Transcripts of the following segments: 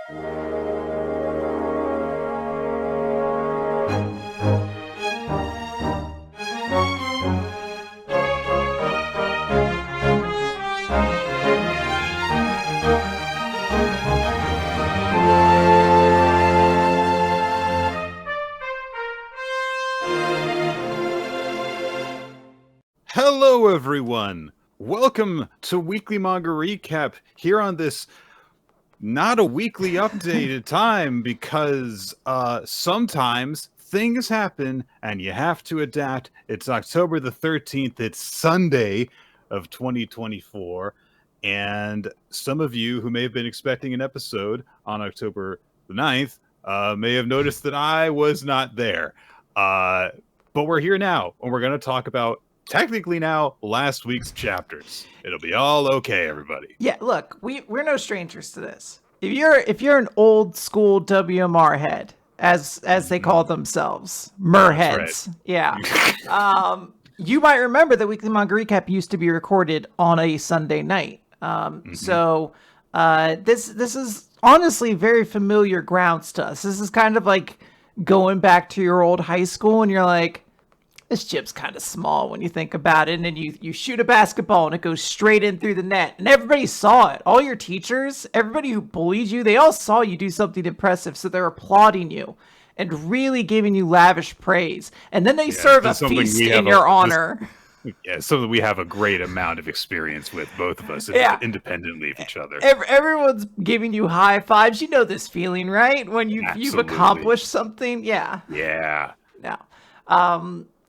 Hello, everyone. Welcome to Weekly Manga Recap here on this not a weekly updated time because sometimes things happen and you have to adapt. It's October the 13th. It's Sunday of 2024. And some of you who may have been expecting an episode on October the 9th may have noticed that I was not there. But we're here now, and we're going to talk about technically now last week's chapters. It'll be all okay, everybody. Yeah, look, we're no strangers to this. If you're an old school WMR head, as they call themselves, merheads, right. Yeah, you might remember that Weekly Manga Recap used to be recorded on a Sunday night. So this is honestly very familiar grounds to us. This is kind of like going back to your old high school, and you're like, this gym's kind of small when you think about it, and then you shoot a basketball and it goes straight in through the net, and everybody saw it. All your teachers, everybody who bullied you, they all saw you do something impressive, so they're applauding you and really giving you lavish praise, and then they serve a feast in your honor. Yeah, something we have a great amount of experience with, both of us, independently of each other. Everyone's giving you high fives. You know this feeling, right? When you've accomplished something. Yeah. Now,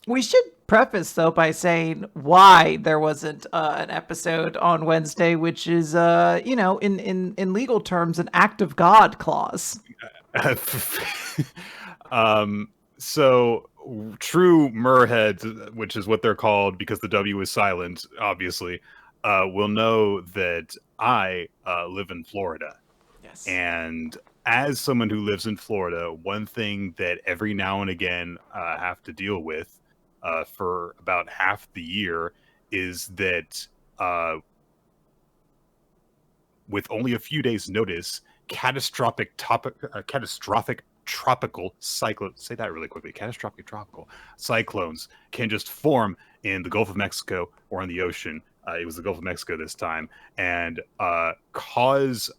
we should preface, though, by saying why there wasn't an episode on Wednesday, which is, in legal terms, an act of God clause. So true merheads, which is what they're called because the W is silent, obviously, will know that I live in Florida. Yes. And as someone who lives in Florida, one thing that every now and again I have to deal with for about half the year is that with only a few days' notice, catastrophic tropical cyclones, say that really quickly, catastrophic tropical cyclones can just form in the Gulf of Mexico or in the ocean. It was the Gulf of Mexico this time, and cause...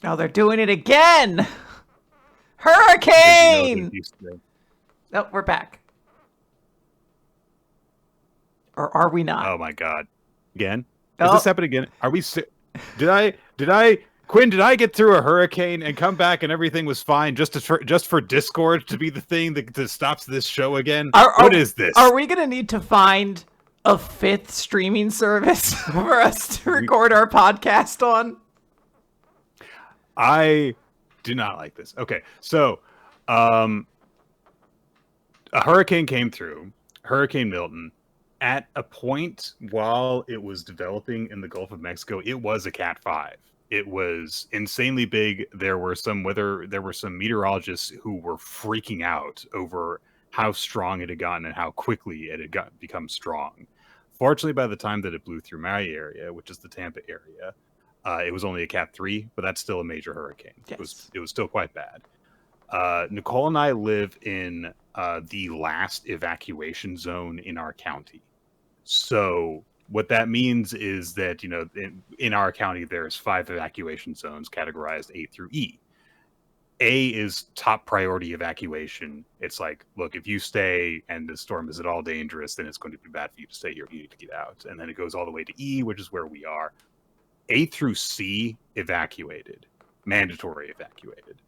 Oh, they're doing it again! Hurricane! Oh, we're back. Or are we not? Oh my god. Again? Does this happen again? Are we... Quinn, did I get through a hurricane and come back and everything was fine just for Discord to be the thing that stops this show again? What is this? Are we going to need to find a fifth streaming service for us to record our podcast on? I do not like this. Okay, so a hurricane came through, Hurricane Milton. At a point while it was developing in the Gulf of Mexico, it was a Cat 5. It was insanely big. There were some meteorologists who were freaking out over how strong it had gotten and how quickly it had become strong. Fortunately, by the time that it blew through my area, which is the Tampa area, it was only a Cat 3, but that's still a major hurricane. Yes. It was still quite bad. Nicole and I live in the last evacuation zone in our county. So what that means is that, in our county, there's 5 evacuation zones categorized A through E. A is top priority evacuation. It's like, look, if you stay and the storm is at all dangerous, then it's going to be bad for you to stay here. You need to get out. And then it goes all the way to E, which is where we are. A through C, evacuated. Mandatory evacuated.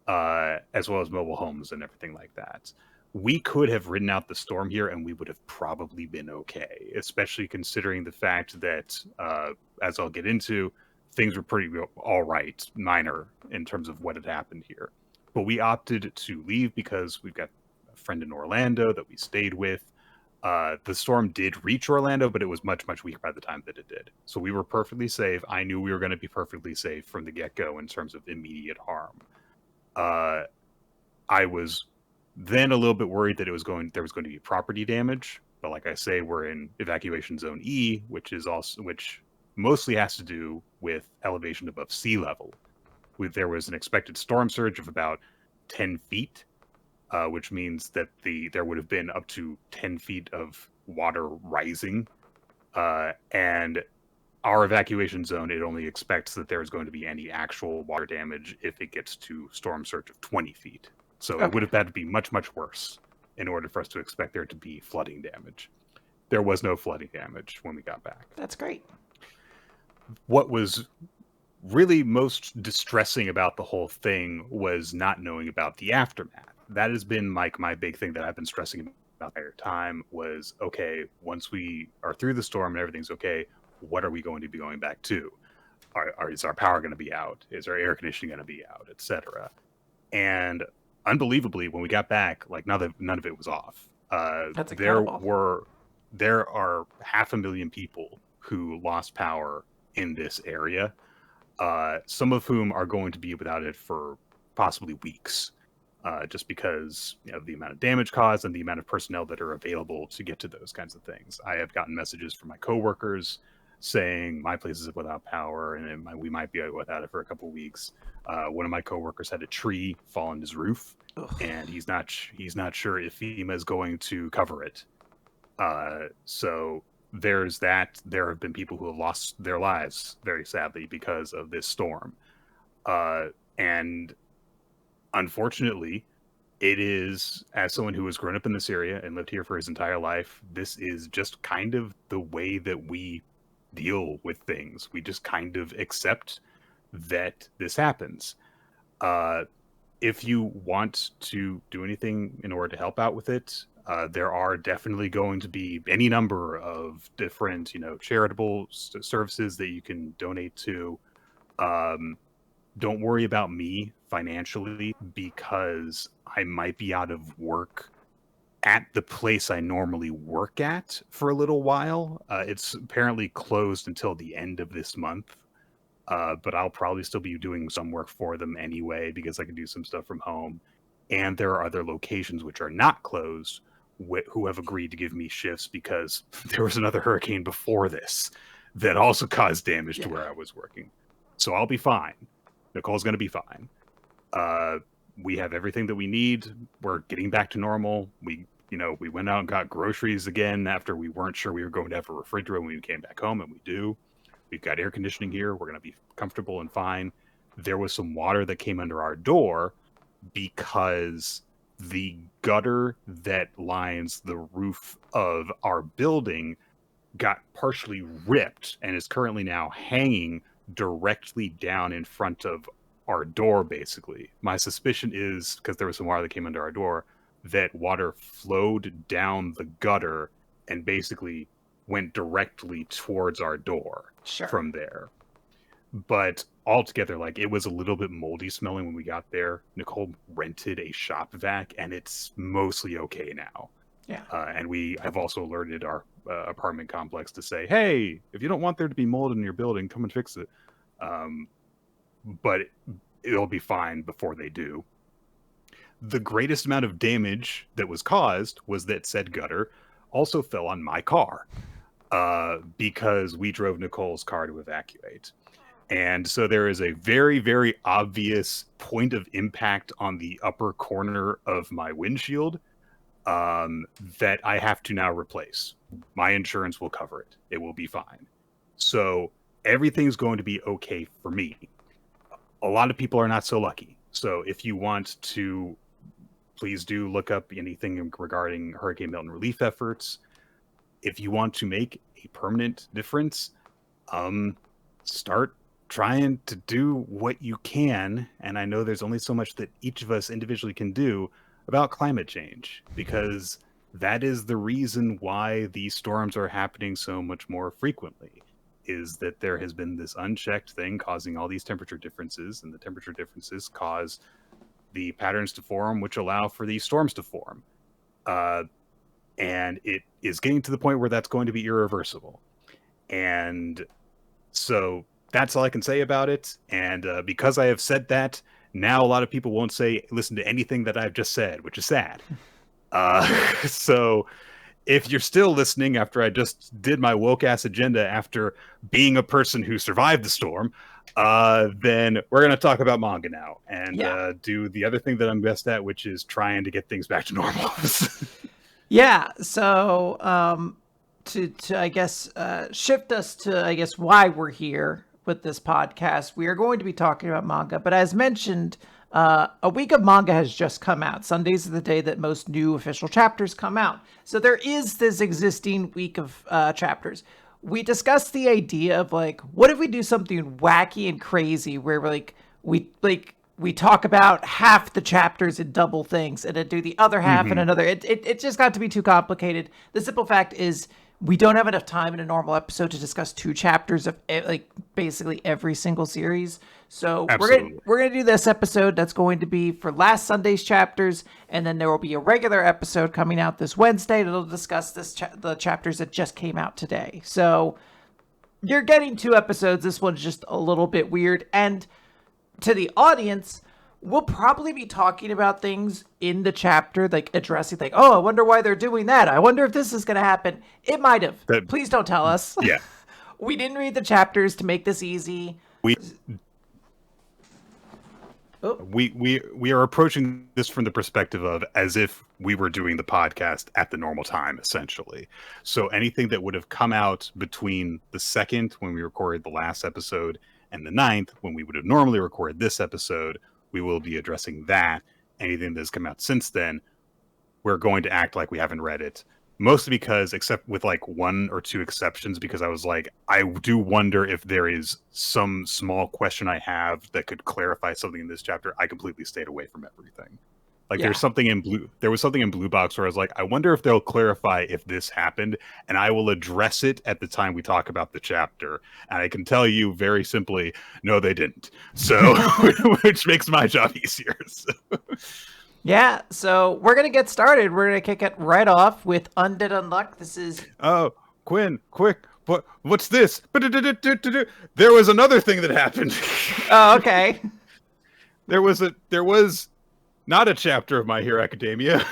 As well as mobile homes and everything like that. We could have ridden out the storm here and we would have probably been okay, especially considering the fact that, as I'll get into, things were pretty all right, minor in terms of what had happened here. But we opted to leave because we've got a friend in Orlando that we stayed with. The storm did reach Orlando, but it was much, much weaker by the time that it did. So we were perfectly safe. I knew we were going to be perfectly safe from the get-go in terms of immediate harm. I was then a little bit worried that there was going to be property damage, but like I say, we're in evacuation zone E, which mostly has to do with elevation above sea level. There was an expected storm surge of about 10 feet, which means that there would have been up to 10 feet of water rising. And our evacuation zone, it only expects that there's going to be any actual water damage if it gets to storm surge of 20 feet. So It would have had to be much, much worse in order for us to expect there to be flooding damage. There was no flooding damage when we got back. That's great. What was really most distressing about the whole thing was not knowing about the aftermath. That has been my big thing that I've been stressing about the entire time was, okay, once we are through the storm and everything's okay, what are we going to be going back to? Is our power going to be out? Is our air conditioning going to be out, etc.? And unbelievably, when we got back, like none of it was off. That's incredible. There are 500,000 people who lost power in this area, some of whom are going to be without it for possibly weeks, just because of the amount of damage caused and the amount of personnel that are available to get to those kinds of things. I have gotten messages from my coworkers saying my place is without power and we might be without it for a couple of weeks. One of my coworkers had a tree fall on his roof. Ugh. And he's not sure if FEMA is going to cover it. So there's that. There have been people who have lost their lives, very sadly, because of this storm. And unfortunately, it is, as someone who has grown up in this area and lived here for his entire life, this is just kind of the way that we deal with things. We just kind of accept that this happens. If you want to do anything in order to help out with it, there are definitely going to be any number of different, charitable services that you can donate to. Don't worry about me financially because I might be out of work at the place I normally work at for a little while. It's apparently closed until the end of this month. But I'll probably still be doing some work for them anyway because I can do some stuff from home. And there are other locations which are not closed who have agreed to give me shifts because there was another hurricane before this that also caused damage to where I was working. So I'll be fine. Nicole's going to be fine. We have everything that we need. We're getting back to normal. We went out and got groceries again after we weren't sure we were going to have a refrigerator when we came back home, and we do. We've got air conditioning here. We're going to be comfortable and fine. There was some water that came under our door because the gutter that lines the roof of our building got partially ripped and is currently now hanging directly down in front of our door, basically. My suspicion is, because there was some water that came under our door, that water flowed down the gutter and basically went directly towards our door from there. But altogether, it was a little bit moldy smelling when we got there. Nicole rented a shop vac, and it's mostly okay now. Yeah. And we have also alerted our apartment complex to say, hey, if you don't want there to be mold in your building, come and fix it. But it'll be fine before they do. The greatest amount of damage that was caused was that said gutter also fell on my car because we drove Nicole's car to evacuate. And so there is a very, very obvious point of impact on the upper corner of my windshield that I have to now replace. My insurance will cover it. It will be fine. So everything's going to be okay for me. A lot of people are not so lucky. So if you want to, please do look up anything regarding Hurricane Milton relief efforts. If you want to make a permanent difference, start trying to do what you can. And I know there's only so much that each of us individually can do about climate change, because that is the reason why these storms are happening so much more frequently, is that there has been this unchecked thing causing all these temperature differences, and the temperature differences cause the patterns to form, which allow for these storms to form. And it is getting to the point where that's going to be irreversible. And so that's all I can say about it. And because I have said that, now a lot of people won't listen to anything that I've just said, which is sad. So if you're still listening after I just did my woke ass agenda after being a person who survived the storm, then we're going to talk about manga now and do the other thing that I'm best at, which is trying to get things back to normal. Yeah. So to I guess shift us to I guess why we're here with this podcast, we are going to be talking about manga. But as mentioned, a week of manga has just come out. Sundays are the day that most new official chapters come out. So there is this existing week of chapters. We discussed the idea of like, what if we do something wacky and crazy where we talk about half the chapters in double things and then do the other half in another. It just got to be too complicated. The simple fact is we don't have enough time in a normal episode to discuss 2 chapters of like basically every single series. So we're gonna do this episode that's going to be for last Sunday's chapters, and then there will be a regular episode coming out this Wednesday that'll discuss the chapters that just came out today. So you're getting 2 episodes. This one's just a little bit weird, and to the audience, we'll probably be talking about things in the chapter, like addressing like, oh, I wonder why they're doing that. I wonder if this is going to happen. It might have. Please don't tell us. Yeah. We didn't read the chapters to make this easy. We are approaching this from the perspective of as if we were doing the podcast at the normal time, essentially. So anything that would have come out between the 2nd, when we recorded the last episode, and the 9th, when we would have normally recorded this episode, we will be addressing that. Anything that has come out since then, we're going to act like we haven't read it. Mostly because, except with like 1 or 2 exceptions, because I was like, I do wonder if there is some small question I have that could clarify something in this chapter. I completely stayed away from everything. Like there was something in Blue Box where I was like, I wonder if they'll clarify if this happened, and I will address it at the time we talk about the chapter. And I can tell you very simply, no, they didn't. So, which makes my job easier. So. Yeah, so we're going to get started. We're going to kick it right off with Undead Unluck. This is... Oh, Quinn, quick. What's this? There was another thing that happened. Oh, okay. There was not a chapter of My Hero Academia.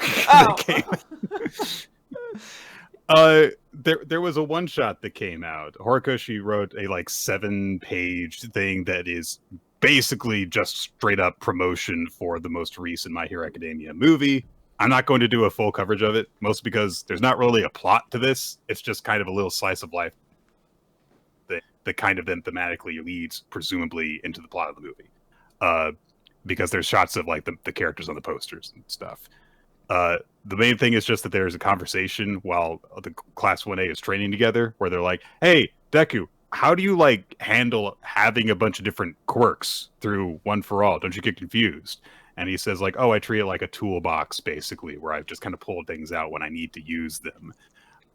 Oh. There was a one-shot that came out. Horikoshi wrote a 7-page thing that is basically just straight up promotion for the most recent My Hero Academia movie. I'm not going to do a full coverage of it, mostly because there's not really a plot to this. It's just kind of a little slice of life that kind of then thematically leads, presumably, into the plot of the movie. Because there's shots of the characters on the posters and stuff. The main thing is just that there's a conversation while the Class 1A is training together where they're like, hey, Deku, how do you handle having a bunch of different quirks through One for All? Don't you get confused? And he says oh, I treat it like a toolbox, basically, where I've just kind of pulled things out when I need to use them.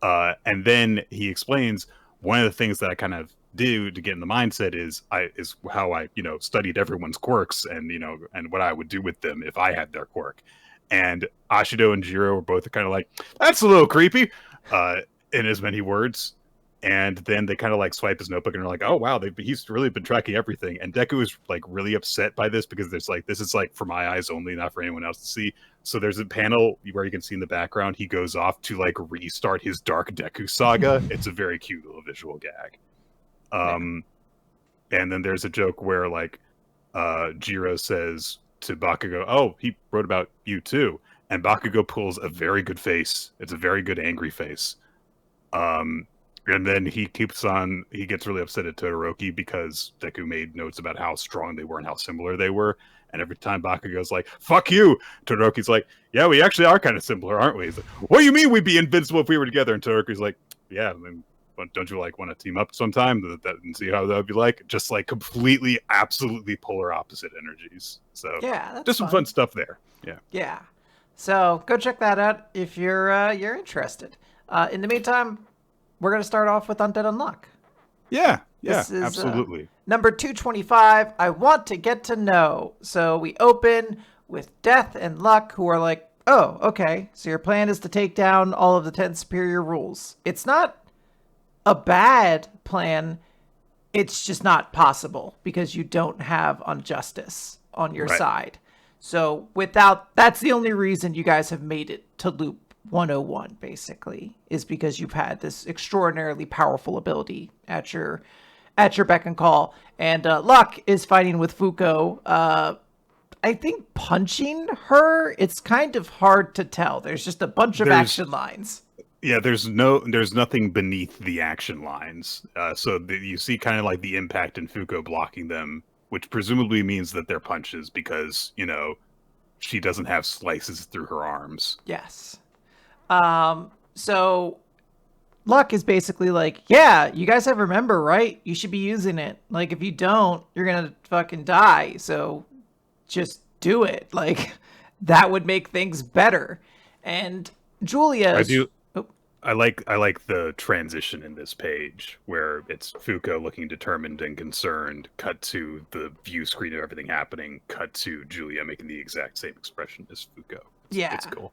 And then he explains one of the things that I kind of do to get in the mindset is how I studied everyone's quirks and and what I would do with them if I had their quirk. And Ashido and Jiro were both kind of like, that's a little creepy, in as many words. And then they kind of swipe his notebook and are like, oh wow, he's really been tracking everything. And Deku is really upset by this because there's this is for my eyes only, not for anyone else to see. So there's a panel where you can see in the background he goes off to restart his Dark Deku saga. It's a very cute little visual gag. And then there's a joke where Jiro says to Bakugo, oh, he wrote about you too. And Bakugo pulls a very good face. It's a very good angry face. And then he gets really upset at Todoroki because Deku made notes about how strong they were and how similar they were. And every time Bakugo's like, fuck you, Todoroki's like, yeah, we actually are kind of similar, aren't we? He's like, what do you mean we'd be invincible if we were together? And Todoroki's like, yeah, I mean, don't you want to team up sometime and see how that would be like? Just completely, absolutely polar opposite energies. So yeah, that's just some fun stuff there. Yeah. Yeah. So go check that out if you're interested. In the meantime, we're going to start off with Undead Unluck. Yeah, this is, absolutely. Number 225, I want to get to know. So we open with Death and Luck, who are like, oh, okay, so your plan is to take down all of the 10 superior rules. It's not a bad plan. It's just not possible because you don't have Injustice on your side. So that's the only reason you guys have made it to loop 101, basically, is because you've had this extraordinarily powerful ability at your beck and call. And Luck is fighting with Fuko. I think punching her, it's kind of hard to tell. There's just a bunch of action lines. Yeah, there's nothing beneath the action lines. You see kind of like the impact in Fuko blocking them, which presumably means that they're punches because, she doesn't have slices through her arms. Yes. So Luck is basically like, yeah, you guys have Remember, right? You should be using it. Like, if you don't, you're gonna fucking die. So just do it. Like, that would make things better. And Julia, I like the transition in this page where it's Fuko looking determined and concerned, cut to the view screen of everything happening, cut to Julia making the exact same expression as Fuko. It's cool.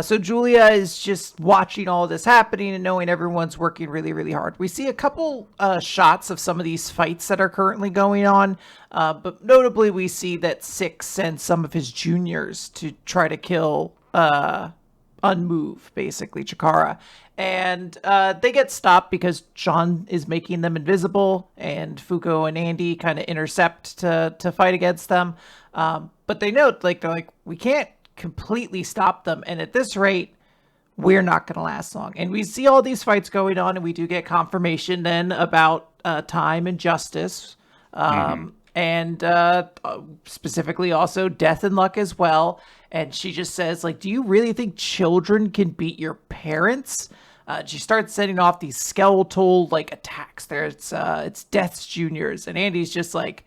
So Julia is just watching all this happening and knowing everyone's working really, really hard. We see a couple shots of some of these fights that are currently going on, but notably we see that Six sends some of his juniors to try to kill Unmove, basically, Chikara. And they get stopped because John is making them invisible, and Fuko and Andy kind of intercept to fight against them. But they note, they're like, we can't completely stop them, and at this rate we're not going to last long. And we see all these fights going on, and we do get confirmation then about time and justice, and specifically also death and luck as well. And she just says, like, do you really think children can beat your parents? She starts sending off these skeletal attacks. It's Death's juniors, and Andy's just like,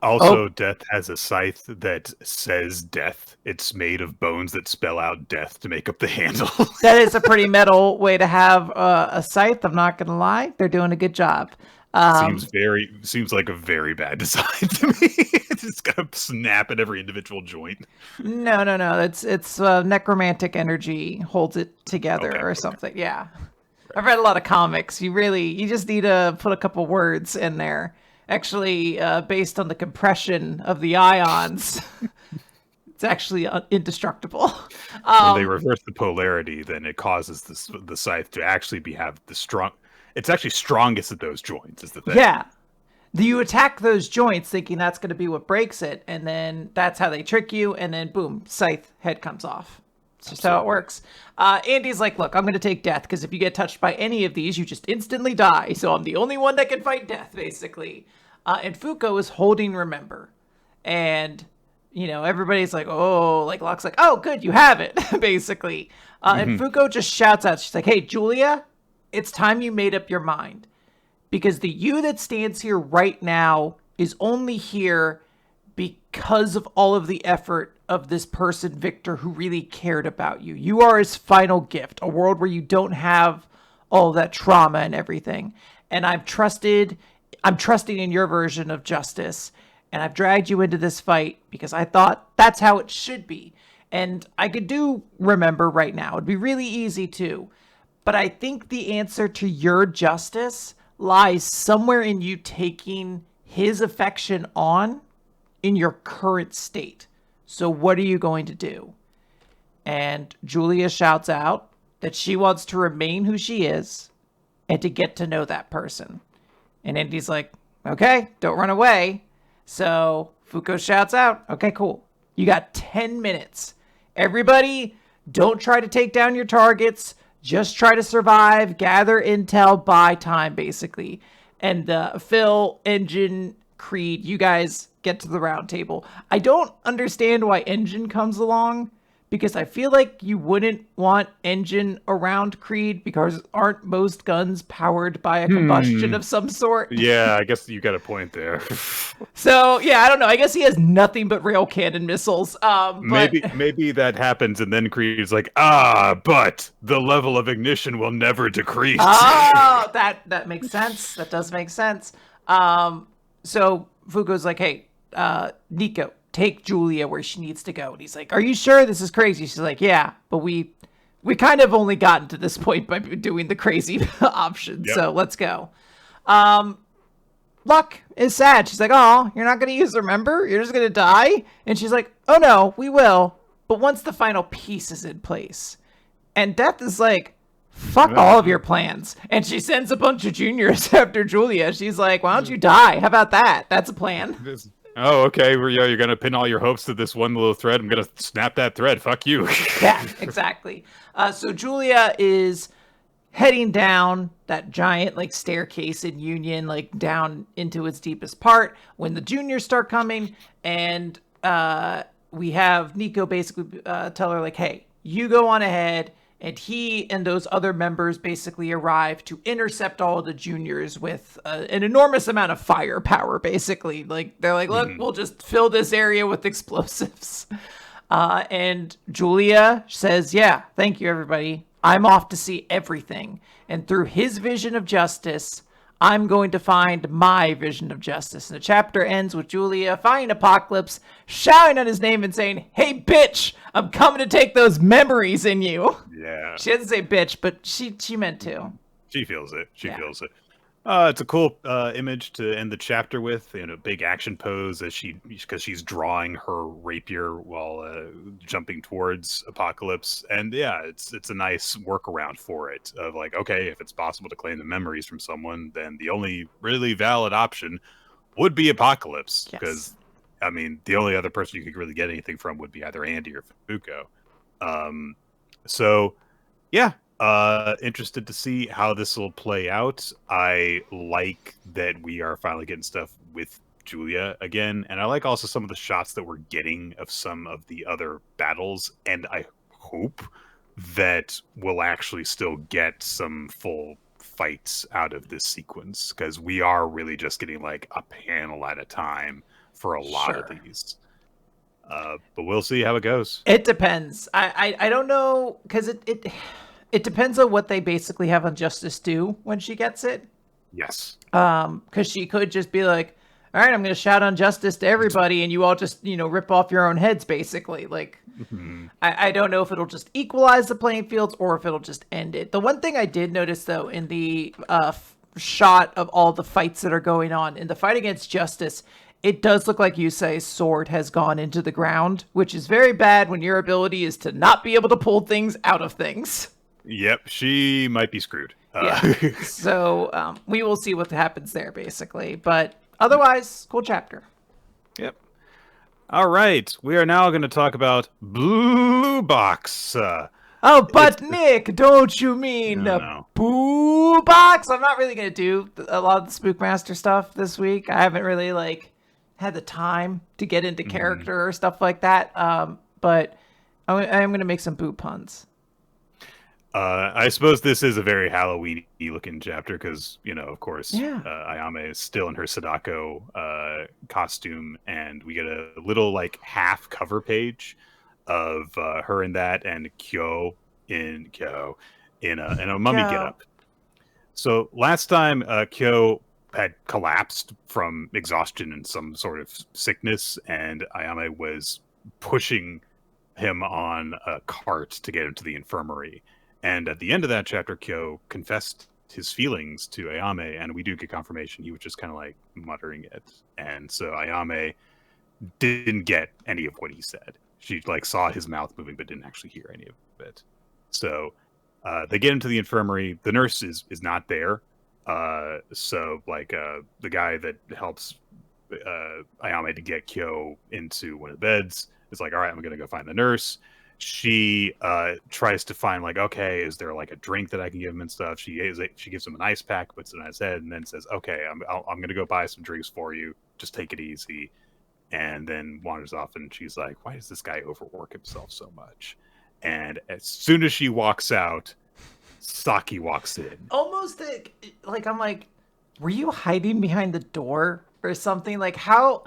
also, Death has a scythe that says death. It's made of bones that spell out death to make up the handle. That is a pretty metal way to have a scythe. I'm not going to lie. They're doing a good job. Seems like a very bad design to me. It's got to snap at every individual joint. No. It's necromantic energy holds it together or something. Yeah. I've read a lot of comics. You just need to put a couple words in there. Actually, based on the compression of the ions, it's actually indestructible. When they reverse the polarity, then it causes the scythe to actually have the strong. It's actually strongest at those joints, is the thing. Yeah. You attack those joints thinking that's going to be what breaks it, and then that's how they trick you, and then boom, scythe, head comes off. It's just how it works. Andy's like, look, I'm going to take death, because if you get touched by any of these, you just instantly die. So I'm the only one that can fight death, basically. And Fuko is holding Remember. And, everybody's like, oh, Locke's like, oh, good, you have it, basically. And Fuko just shouts out, she's like, hey, Julia, it's time you made up your mind. Because the you that stands here right now is only here because of all of the effort of this person, Victor, who really cared about you. You are his final gift, a world where you don't have all that trauma and everything. And I'm trusting in your version of justice. And I've dragged you into this fight because I thought that's how it should be. And I could do Remember right now. It'd be really easy to. But I think the answer to your justice lies somewhere in you taking his affection on in your current state. So what are you going to do? And Julia shouts out that she wants to remain who she is and to get to know that person. And Andy's like, okay, don't run away. So Fuko shouts out, okay, cool. You got 10 minutes. Everybody, don't try to take down your targets. Just try to survive, gather intel, buy time, basically. And Phil, Engine, Creed, you guys get to the round table. I don't understand why Engine comes along, because I feel like you wouldn't want Engine around Creed, because aren't most guns powered by a combustion of some sort? Yeah, I guess you got a point there. So, yeah, I don't know. I guess he has nothing but rail cannon missiles. Maybe that happens, and then Creed's like, but the level of ignition will never decrease. Oh, that makes sense. That does make sense. So Fuko's like, hey, Nico, take Julia where she needs to go. And he's like, are you sure? This is crazy. She's like, yeah, but we kind of only gotten to this point by doing the crazy option. Yep. So let's go. Luck is sad. She's like, oh, you're not going to use Remember? You're just going to die? And she's like, oh no, we will. But once the final piece is in place. And Death is like, fuck all of your plans. And she sends a bunch of juniors after Julia. She's like, why don't you die? How about that? That's a plan. Oh, okay. You're going to pin all your hopes to this one little thread. I'm going to snap that thread. Fuck you. Yeah, exactly. So Julia is heading down that giant like staircase in Union, like down into its deepest part when the juniors start coming. And we have Nico basically tell her like, hey, you go on ahead. And he and those other members basically arrive to intercept all of the juniors with an enormous amount of firepower, basically. Like, they're like, look, we'll just fill this area with explosives. And Julia says, yeah, thank you, everybody. I'm off to see everything. And through his vision of justice, I'm going to find my vision of justice. And the chapter ends with Julia finding Apocalypse, shouting out his name and saying, hey, bitch, I'm coming to take those memories in you. Yeah. She doesn't say bitch, but she meant to. She feels it. She feels it. It's a cool image to end the chapter with, big action pose because she's drawing her rapier while jumping towards Apocalypse, and yeah, it's a nice workaround for it. Of like, okay, if it's possible to claim the memories from someone, then the only really valid option would be Apocalypse, because I mean, the only other person you could really get anything from would be either Andy or Fuko. So yeah. Interested to see how this will play out. I like that we are finally getting stuff with Julia again, and I like also some of the shots that we're getting of some of the other battles, and I hope that we'll actually still get some full fights out of this sequence, because we are really just getting like a panel at a time for a lot of these. But we'll see how it goes. It depends. I don't know, because it depends on what they basically have on Justice do when she gets it. Yes. Because she could just be like, all right, I'm going to shout on Justice to everybody, and you all just, rip off your own heads, basically. Like, I don't know if it'll just equalize the playing fields or if it'll just end it. The one thing I did notice, though, in the shot of all the fights that are going on, in the fight against Justice, it does look like Yusu's sword has gone into the ground, which is very bad when your ability is to not be able to pull things out of things. Yep, she might be screwed. Yeah. So we will see what happens there, basically. But otherwise, cool chapter. Yep. All right, we are now going to talk about Blue Box. Nick, don't you mean Boo Box? I'm not really going to do a lot of the Spookmaster stuff this week. I haven't really had the time to get into character or stuff like that. But I'm going to make some boot puns. I suppose this is a very Halloween-y looking chapter because, of course, Ayame is still in her Sadako costume, and we get a little half cover page of her in that and Kyo in a mummy getup. So last time Kyo had collapsed from exhaustion and some sort of sickness, and Ayame was pushing him on a cart to get him to the infirmary. And at the end of that chapter, Kyo confessed his feelings to Ayame, and we do get confirmation he was just kind of muttering it. And so Ayame didn't get any of what he said. She saw his mouth moving, but didn't actually hear any of it. So they get him to the infirmary. The nurse is not there. So the guy that helps Ayame to get Kyo into one of the beds is like, all right, I'm going to go find the nurse. She tries to find okay, is there a drink that I can give him and stuff? She gives him an ice pack, puts it on his head, and then says, okay, I'm gonna go buy some drinks for you. Just take it easy. And then wanders off, and she's like, why does this guy overwork himself so much? And as soon as she walks out, Saki walks in. Almost I'm like, were you hiding behind the door or something? How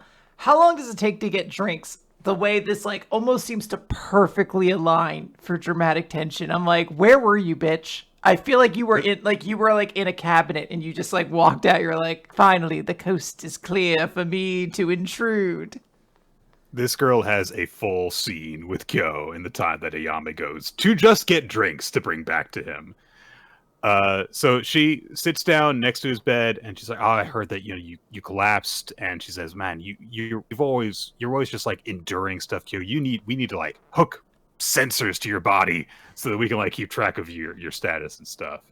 long does it take to get drinks? The way this almost seems to perfectly align for dramatic tension. I'm like, where were you, bitch? I feel like you were in a cabinet and you just walked out. You're like, finally, the coast is clear for me to intrude. This girl has a full scene with Kyo in the time that Ayame goes to just get drinks to bring back to him. So she sits down next to his bed and she's like, oh, I heard that, you collapsed. And she says, man, you're always just enduring stuff, Kyo. We need to hook sensors to your body so that we can like keep track of your status and stuff.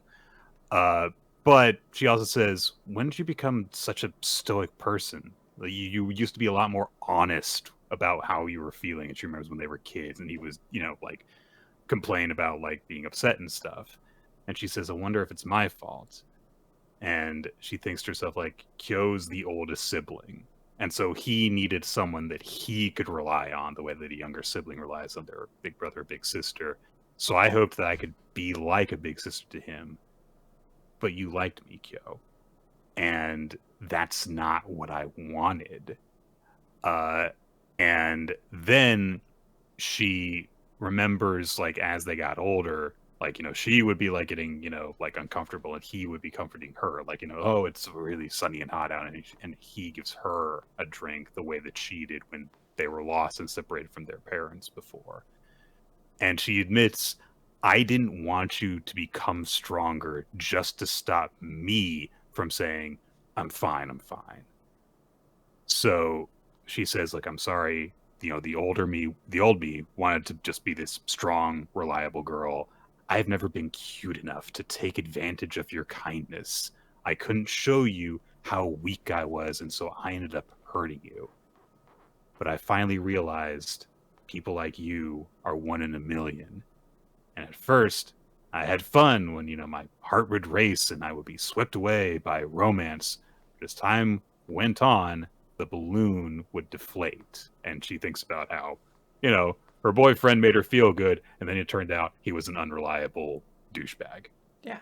But she also says, when did you become such a stoic person? Like, you used to be a lot more honest about how you were feeling. And she remembers when they were kids and he was, like complain about like being upset and stuff. And she says, I wonder if it's my fault. And she thinks to herself, like, Kyo's the oldest sibling. And so he needed someone that he could rely on the way that a younger sibling relies on their big brother or big sister. So I hoped that I could be like a big sister to him. But you liked me, Kyo. And that's not what I wanted. And then she remembers, like, as they got older, like, she would be like getting, like uncomfortable, and he would be comforting her, like, oh, it's really sunny and hot out, and he gives her a drink the way that she did when they were lost and separated from their parents before. And she admits, I didn't want you to become stronger just to stop me from saying, I'm fine. So she says, like, I'm sorry, the old me wanted to just be this strong, reliable girl. I've never been cute enough to take advantage of your kindness. I couldn't show you how weak I was, and so I ended up hurting you. But I finally realized people like you are 1 in a million. And at first, I had fun when, my heart would race and I would be swept away by romance. But as time went on, the balloon would deflate. And she thinks about how, her boyfriend made her feel good, and then it turned out he was an unreliable douchebag. Yeah.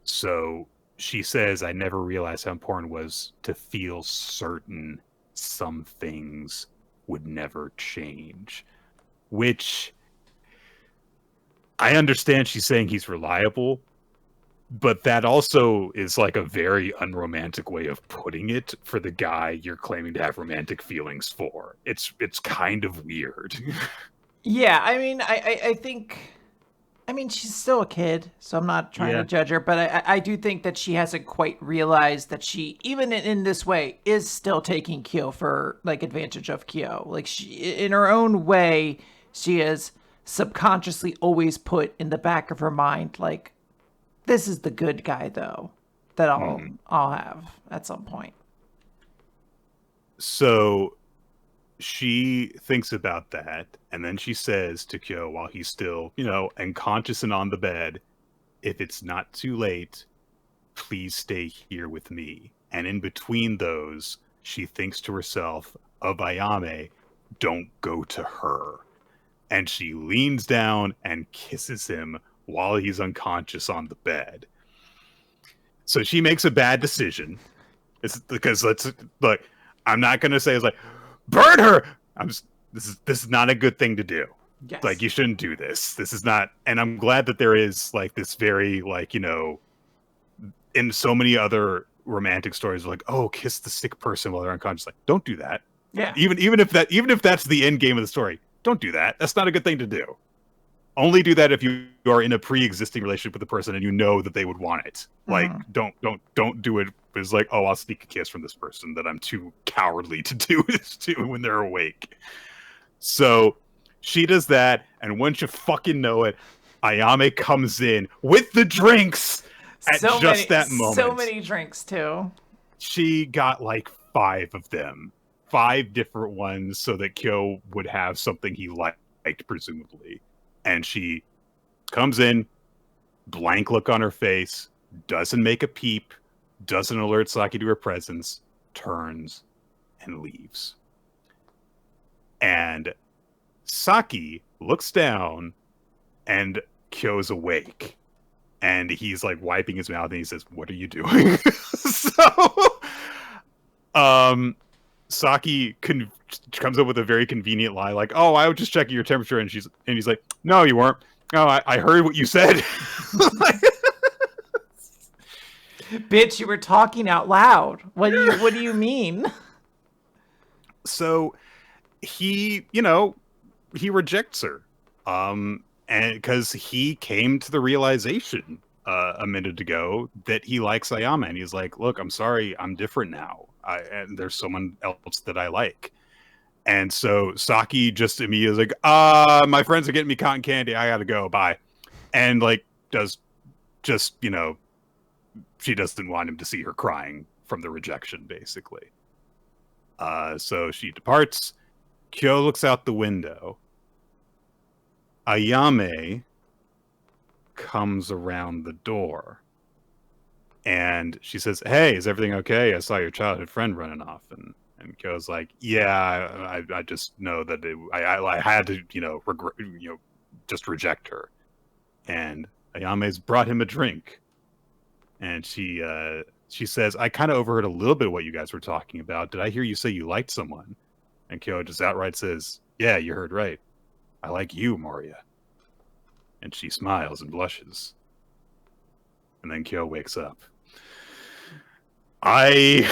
So she says, I never realized how important it was to feel certain some things would never change. Which, I understand she's saying he's reliable, but that also is like a very unromantic way of putting it for the guy you're claiming to have romantic feelings for. It's kind of weird. Yeah, I mean, I think, she's still a kid, so I'm not trying to judge her, but I do think that she hasn't quite realized that she, even in this way, is still taking Kyo for, like, advantage of Kyo. Like, she, in her own way, she has subconsciously always put in the back of her mind, like, this is the good guy, though, that I'll have at some point. So she thinks about that, and then she says to Kyo, while he's still, unconscious and on the bed, if it's not too late, please stay here with me. And in between those, she thinks to herself of Ayame, don't go to her. And she leans down and kisses him while he's unconscious on the bed. So she makes a bad decision. It's because look, I'm not gonna say it's like, burn her. This is not a good thing to do. Yes. Like, you shouldn't do this. This is not, and I'm glad that there is like this very, like, in so many other romantic stories, like, oh, kiss the sick person while they're unconscious. Like, don't do that. Yeah. Even if that's the end game of the story, don't do that. That's not a good thing to do. Only do that if you are in a pre-existing relationship with the person and you know that they would want it. Like, don't do it. It's like, oh, I'll sneak a kiss from this person that I'm too cowardly to do this to when they're awake. So she does that, and once you fucking know it, Ayame comes in with the drinks at that moment. So many drinks, too. She got like 5 of them. 5 different ones so that Kyo would have something he liked, presumably. And she comes in, blank look on her face, doesn't make a peep, doesn't alert Saki to her presence, turns, and leaves. And Saki looks down, and Kyo's awake. And he's like wiping his mouth, and he says, what are you doing? Saki comes up with a very convenient lie, like, oh, I was just checking your temperature, and he's like, no, you weren't. No, I heard what you said. Bitch, you were talking out loud. What do you mean? So he rejects her. And because he came to the realization a minute ago that he likes Ayame, and he's like, look, I'm sorry, I'm different now. And there's someone else that I like. And so Saki just immediately is like, my friends are getting me cotton candy. I gotta go. Bye. And like does just, she doesn't want him to see her crying from the rejection, basically. So she departs. Kyo looks out the window. Ayame comes around the door. And she says, "Hey, is everything okay? I saw your childhood friend running off." And Kyo's like, "Yeah, I just know that I had to, just reject her." And Ayame's brought him a drink. And she says, "I kind of overheard a little bit of what you guys were talking about. Did I hear you say you liked someone?" And Kyo just outright says, "Yeah, you heard right. I like you, Moria." And she smiles and blushes. And then Kyo wakes up. You.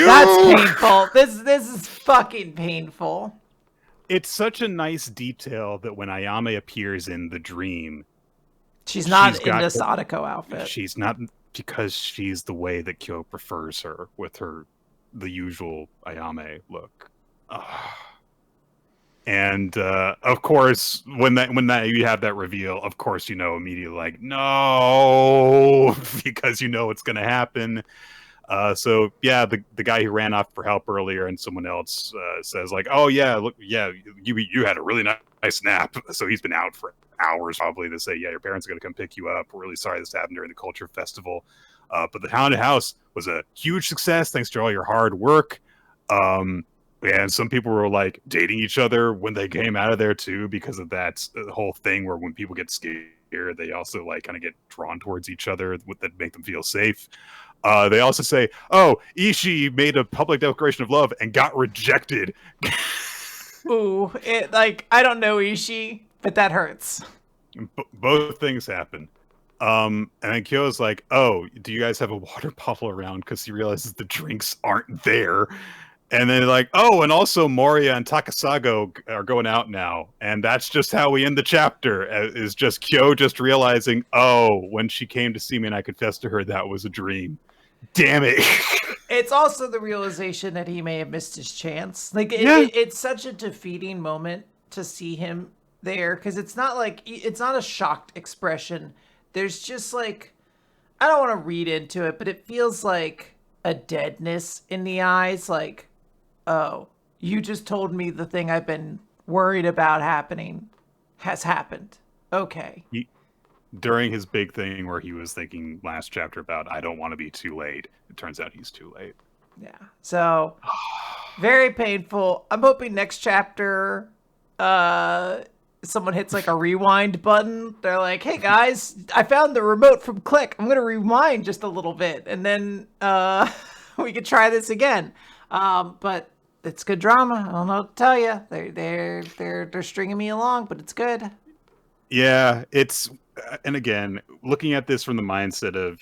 That's painful. This is fucking painful. It's such a nice detail that when Ayame appears in the dream, she's not in the Sadako outfit. She's not, because she's the way that Kyo prefers her, with the usual Ayame look. And of course, when you have that reveal, of course, immediately like, no, because it's going to happen. So yeah, the guy who ran off for help earlier, and someone else says like, "Oh yeah, look, yeah, you had a really nice nap." So he's been out for hours, probably, to say, "Yeah, your parents are going to come pick you up. We're really sorry this happened during the culture festival, but the haunted house was a huge success thanks to all your hard work." And some people were like dating each other when they came out of there too, because of that whole thing where when people get scared, they also like kind of get drawn towards each other that make them feel safe. They also say, "Oh, Ichi made a public declaration of love and got rejected." Ooh, I don't know Ichi, but that hurts. Both things happen. And then Kyo's like, "Oh, do you guys have a water bottle around?" Because he realizes the drinks aren't there. And then like, "Oh, and also Moria and Takasago are going out now." And that's just how we end the chapter, is just Kyo just realizing, "Oh, when she came to see me and I confessed to her, that was a dream. Damn it." It's also the realization that he may have missed his chance. Like, it's such a defeating moment to see him there, because it's not a shocked expression. There's just like, I don't want to read into it, but it feels like a deadness in the eyes, like, oh, you just told me the thing I've been worried about happening has happened. Okay. During his big thing where he was thinking last chapter about, "I don't want to be too late," it turns out he's too late. Yeah. So, very painful. I'm hoping next chapter, someone hits like a rewind button. They're like, "Hey guys, I found the remote from Click. I'm going to rewind just a little bit, and then we could try this again." But it's good drama. I don't know what to tell you. They're stringing me along, but it's good. Yeah, and again, looking at this from the mindset of,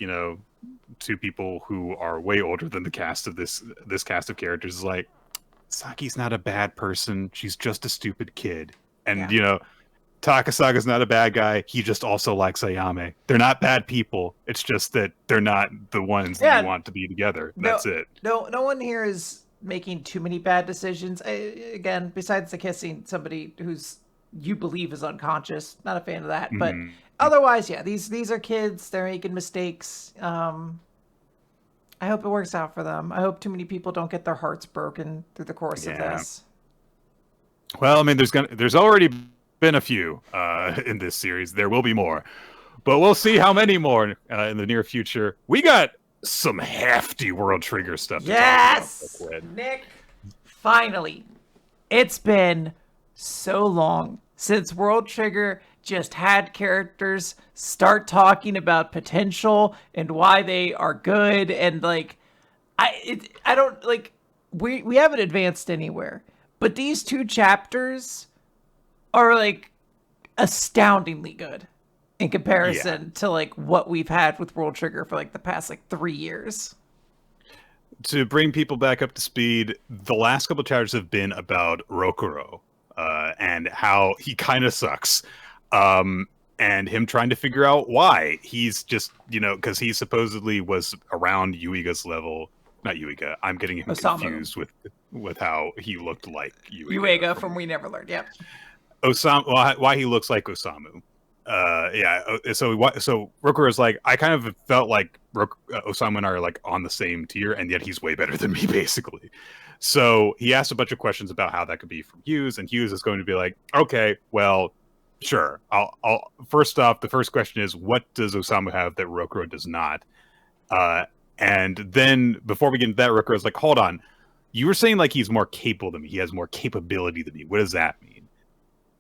two people who are way older than the cast of this cast of characters, is like, Saki's not a bad person. She's just a stupid kid. And, Takasaga's not a bad guy. He just also likes Ayame. They're not bad people. It's just that they're not the ones that you want to be together. That's it. No one here is making too many bad decisions. Again, besides the kissing somebody who's you believe is unconscious, not a fan of that. But otherwise, yeah, these are kids. They're making mistakes. I hope it works out for them. I hope too many people don't get their hearts broken through the course of this. Well, I mean, there's already been a few in this series. There will be more, but we'll see how many more in the near future. We got some hefty World Trigger stuff to talk about. Nick, finally. It's been so long since World Trigger just had characters start talking about potential and why they are good, and like I don't like we haven't advanced anywhere, but these two chapters are like astoundingly good in comparison to like what we've had with World Trigger for like the past like 3 years. To bring people back up to speed, the last couple of chapters have been about Rokuro and how he kind of sucks. And him trying to figure out why. He's just, because he supposedly was around Yuiga's level not Yuiga. I'm getting him Osamu. confused with how he looked like Yuiga from We Never Learned. Yep. Osamu. Why he looks like Osamu. So Rokuro is like, I kind of felt like Osamu and I are like on the same tier, and yet he's way better than me, basically. So he asked a bunch of questions about how that could be from Hyuse, and Hyuse is going to be like, okay, well, sure. I'll first off, the first question is, what does Osamu have that Rokuro does not? And then before we get into that, Rokuro is like, hold on, you were saying like he's more capable than me. He has more capability than me. What does that mean?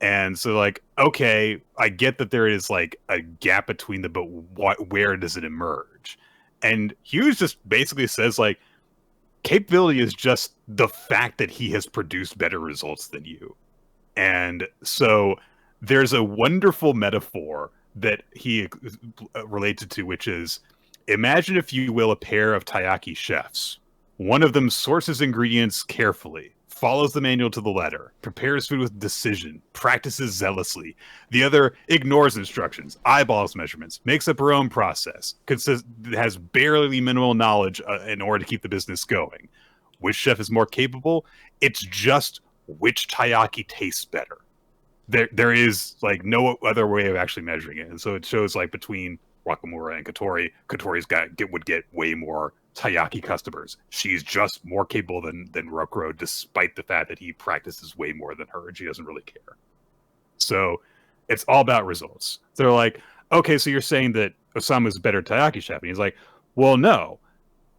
And so, like, okay, I get that there is like a gap between them, but where does it emerge? And Hughes just basically says, like, capability is just the fact that he has produced better results than you. And so there's a wonderful metaphor that he related to, which is, imagine, if you will, a pair of taiyaki chefs. One of them sources ingredients carefully, follows the manual to the letter, prepares food with decision, practices zealously. The other ignores instructions, eyeballs measurements, makes up her own process, has barely minimal knowledge in order to keep the business going. Which chef is more capable? It's just which taiyaki tastes better. There is like no other way of actually measuring it. And so it shows like between Wakamura and Katori's would get way more taiyaki customers. She's just more capable than Rokuro, despite the fact that he practices way more than her and she doesn't really care. So it's all about results. They're like, okay, so you're saying that Osamu's a better taiyaki chef. And he's like, well, no.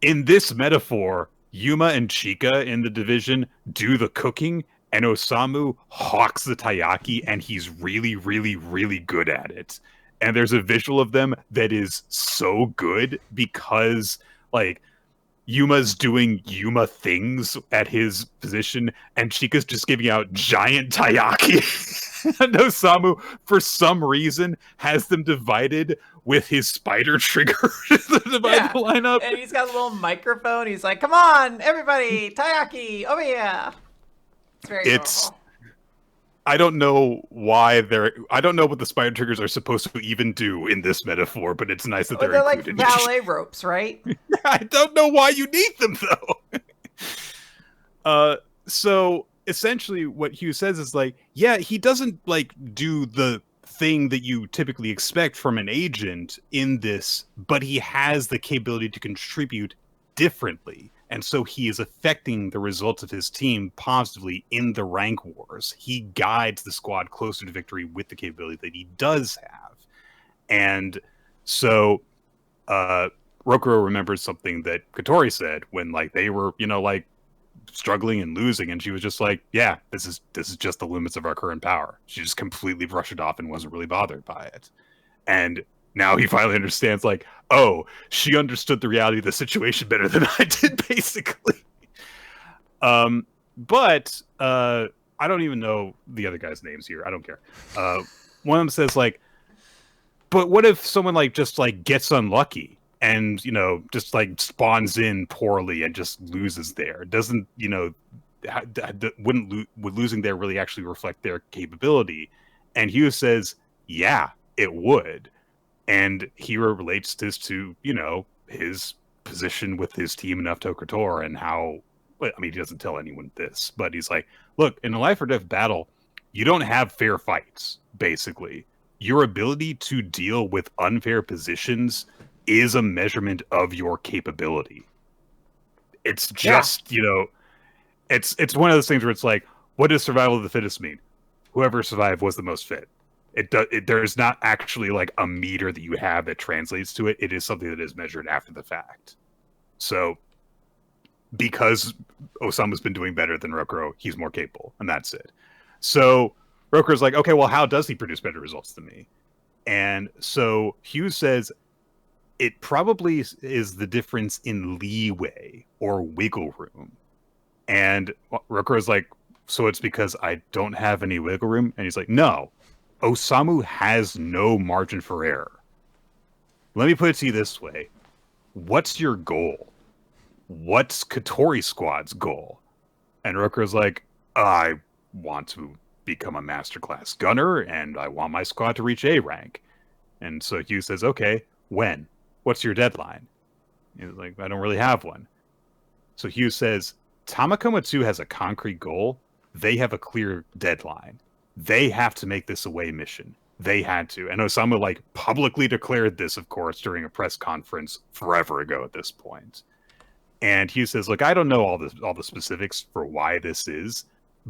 In this metaphor, Yuma and Chika in the division do the cooking, and Osamu hawks the taiyaki, and he's really, really, really good at it. And there's a visual of them that is so good because, like, Yuma's doing Yuma things at his position, and Chika's just giving out giant taiyaki. And Osamu, for some reason, has them divided with his spider trigger to divide the lineup. And he's got a little microphone. He's like, come on, everybody, taiyaki, oh yeah. It's very adorable. I don't know why I don't know what the spider triggers are supposed to even do in this metaphor, but it's nice that they're included. Like ballet ropes, right? I don't know why you need them, though. So essentially what Hugh says is like, yeah, he doesn't like do the thing that you typically expect from an agent in this, but he has the capability to contribute differently. And so he is affecting the results of his team positively in the rank wars. He guides the squad closer to victory with the capability that he does have. And so Rokuro remembers something that Katori said when like they were, like struggling and losing, and she was just like, yeah, this is just the limits of our current power. She just completely brushed it off and wasn't really bothered by it. And now he finally understands, like, oh, she understood the reality of the situation better than I did, basically. But I don't even know the other guys' names here. I don't care. One of them says, like, but what if someone, like, just, like, gets unlucky and, just, like, spawns in poorly and just loses there? Doesn't, would losing there really actually reflect their capability? And Hughes says, yeah, it would. And he relates this to, his position with his team in Kotor and how, I mean, he doesn't tell anyone this, but he's like, look, in a life or death battle, you don't have fair fights, basically. Your ability to deal with unfair positions is a measurement of your capability. It's just, it's one of those things where it's like, what does survival of the fittest mean? Whoever survived was the most fit. There's not actually like a meter that you have that translates to it. It is something that is measured after the fact. So because Osamu's been doing better than Rokuro, he's more capable, and that's it. So Rokuro's like, okay, well, how does he produce better results than me? And so Hughes says it probably is the difference in leeway or wiggle room. And Rokuro's like, so it's because I don't have any wiggle room? And he's like, no. Osamu has no margin for error. Let me put it to you this way. What's your goal? What's Katori Squad's goal? And Rokuro's like, I want to become a masterclass gunner, and I want my squad to reach A rank. And so Hugh says, okay, when? What's your deadline? He's like, I don't really have one. So Hyuse says, Tamakomatsu has a concrete goal. They have a clear deadline. They have to make this away mission. They had to. And Osamu, like, publicly declared this, of course, during a press conference forever ago at this point. And Hyuse says, look, I don't know all the specifics for why this is,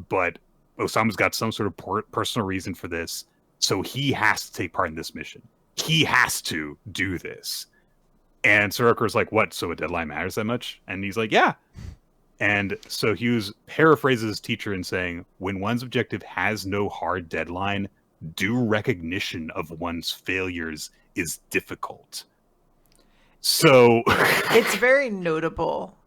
but Osamu's got some sort of personal reason for this, so he has to take part in this mission. He has to do this. And Surokuro's like, what, so a deadline matters that much? And he's like, yeah. And so Hyuse paraphrases his teacher in saying, when one's objective has no hard deadline, due recognition of one's failures is difficult. So it's very notable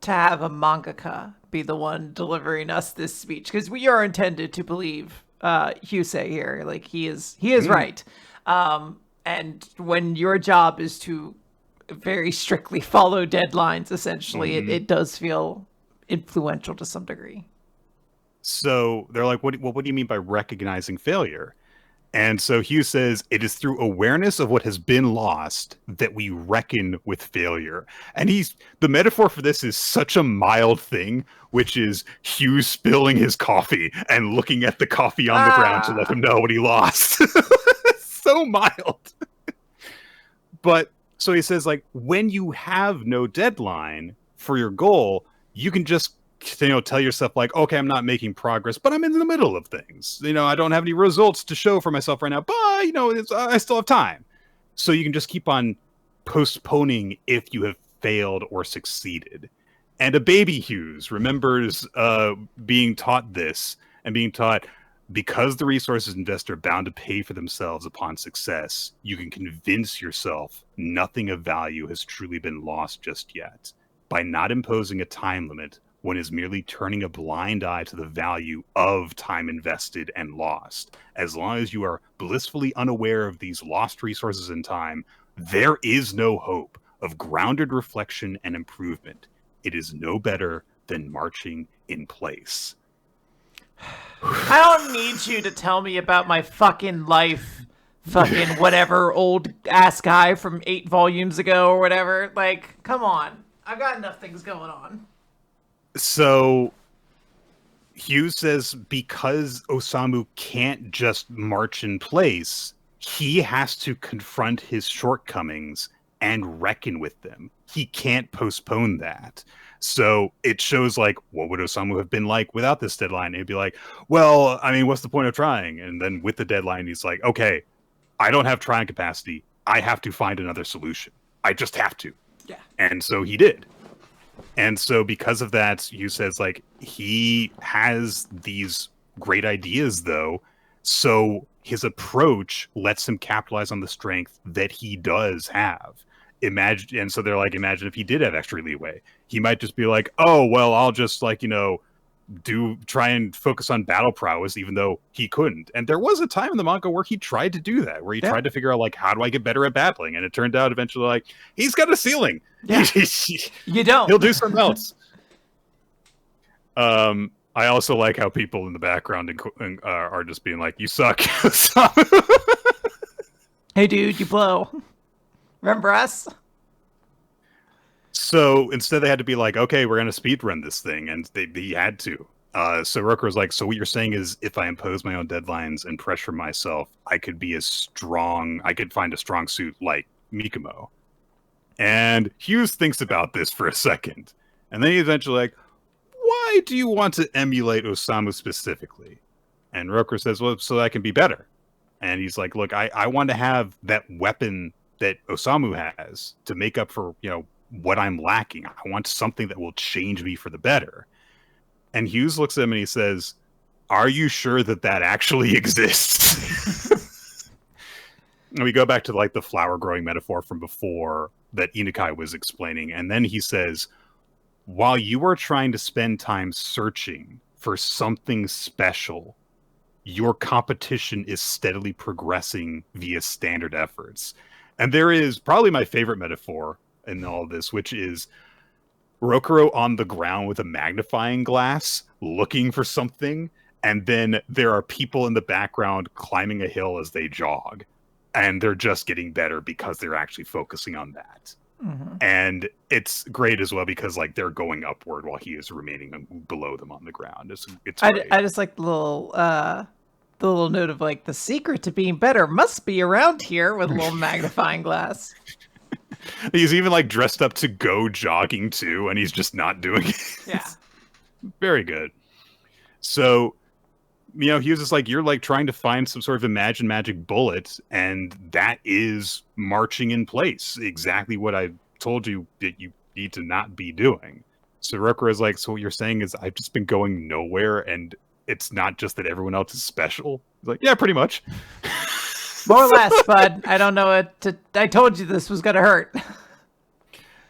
to have a mangaka be the one delivering us this speech, because we are intended to believe Hyuse here. Like, he is right. And when your job is to very strictly follow deadlines, essentially, it does feel influential to some degree. So they're like, what do you mean by recognizing failure? And so Hyuse says, it is through awareness of what has been lost that we reckon with failure. And the metaphor for this is such a mild thing, which is Hyuse spilling his coffee and looking at the coffee on the ground to let him know what he lost. So mild. But so he says, like, when you have no deadline for your goal, you can just, tell yourself, like, okay, I'm not making progress, but I'm in the middle of things. I don't have any results to show for myself right now, but, I still have time. So you can just keep on postponing if you have failed or succeeded. And a baby Hyuse remembers being taught this and being taught, because the resources invested are bound to pay for themselves upon success, you can convince yourself nothing of value has truly been lost just yet. By not imposing a time limit, one is merely turning a blind eye to the value of time invested and lost. As long as you are blissfully unaware of these lost resources and time, there is no hope of grounded reflection and improvement. It is no better than marching in place. I don't need you to tell me about my fucking life, fucking whatever old ass guy from 8 volumes ago or whatever. Like, come on. I've got enough things going on. So Hyuse says because Osamu can't just march in place, he has to confront his shortcomings and reckon with them. He can't postpone that. So it shows, like, what would Osamu have been like without this deadline? He'd be like, well, I mean, what's the point of trying? And then with the deadline, he's like, okay, I don't have trying capacity. I have to find another solution. I just have to. Yeah. And so he did. And so because of that, Hyuse says, like, he has these great ideas, though. So his approach lets him capitalize on the strength that he does have. And so they're like, imagine if he did have extra leeway. He might just be like, oh, well, I'll just, like, try and focus on battle prowess, even though he couldn't. And there was a time in the manga where he tried to do that, where he tried to figure out, like, how do I get better at battling? And it turned out eventually, like, he's got a ceiling. Yeah. You don't. He'll do something else. I also like how people in the background are just being like, you suck. Hey, dude, you blow. Remember us? So instead they had to be like, okay, we're going to speedrun this thing. And he had to. So Rokuro's like, so what you're saying is if I impose my own deadlines and pressure myself, I could find a strong suit like Mikumo. And Hyuse thinks about this for a second. And then he's eventually like, why do you want to emulate Osamu specifically? And Rokuro says, well, so I can be better. And he's like, look, I want to have that weapon that Osamu has to make up for, what I'm lacking. I want something that will change me for the better. And Hyuse looks at him and he says, are you sure that actually exists? And we go back to, like, the flower growing metaphor from before that Inukai was explaining. And then he says, while you are trying to spend time searching for something special, your competition is steadily progressing via standard efforts. And there is probably my favorite metaphor in all of this, which is Rokuro on the ground with a magnifying glass looking for something, and then there are people in the background climbing a hill as they jog, and they're just getting better because they're actually focusing on that. And it's great as well because like they're going upward while he is remaining below them on the ground. It's great. I just like the little note of like the secret to being better must be around here with a little magnifying glass. He's even like dressed up to go jogging too, and he's just not doing it. Yeah. Very good. So, Hyuse is like, you're like trying to find some sort of Imagine Magic bullet, and that is marching in place. Exactly what I told you that you need to not be doing. So Rokuro is like, so what you're saying is I've just been going nowhere, and it's not just that everyone else is special? He's like, yeah, pretty much. More or less, bud. I don't know I told you this was going to hurt.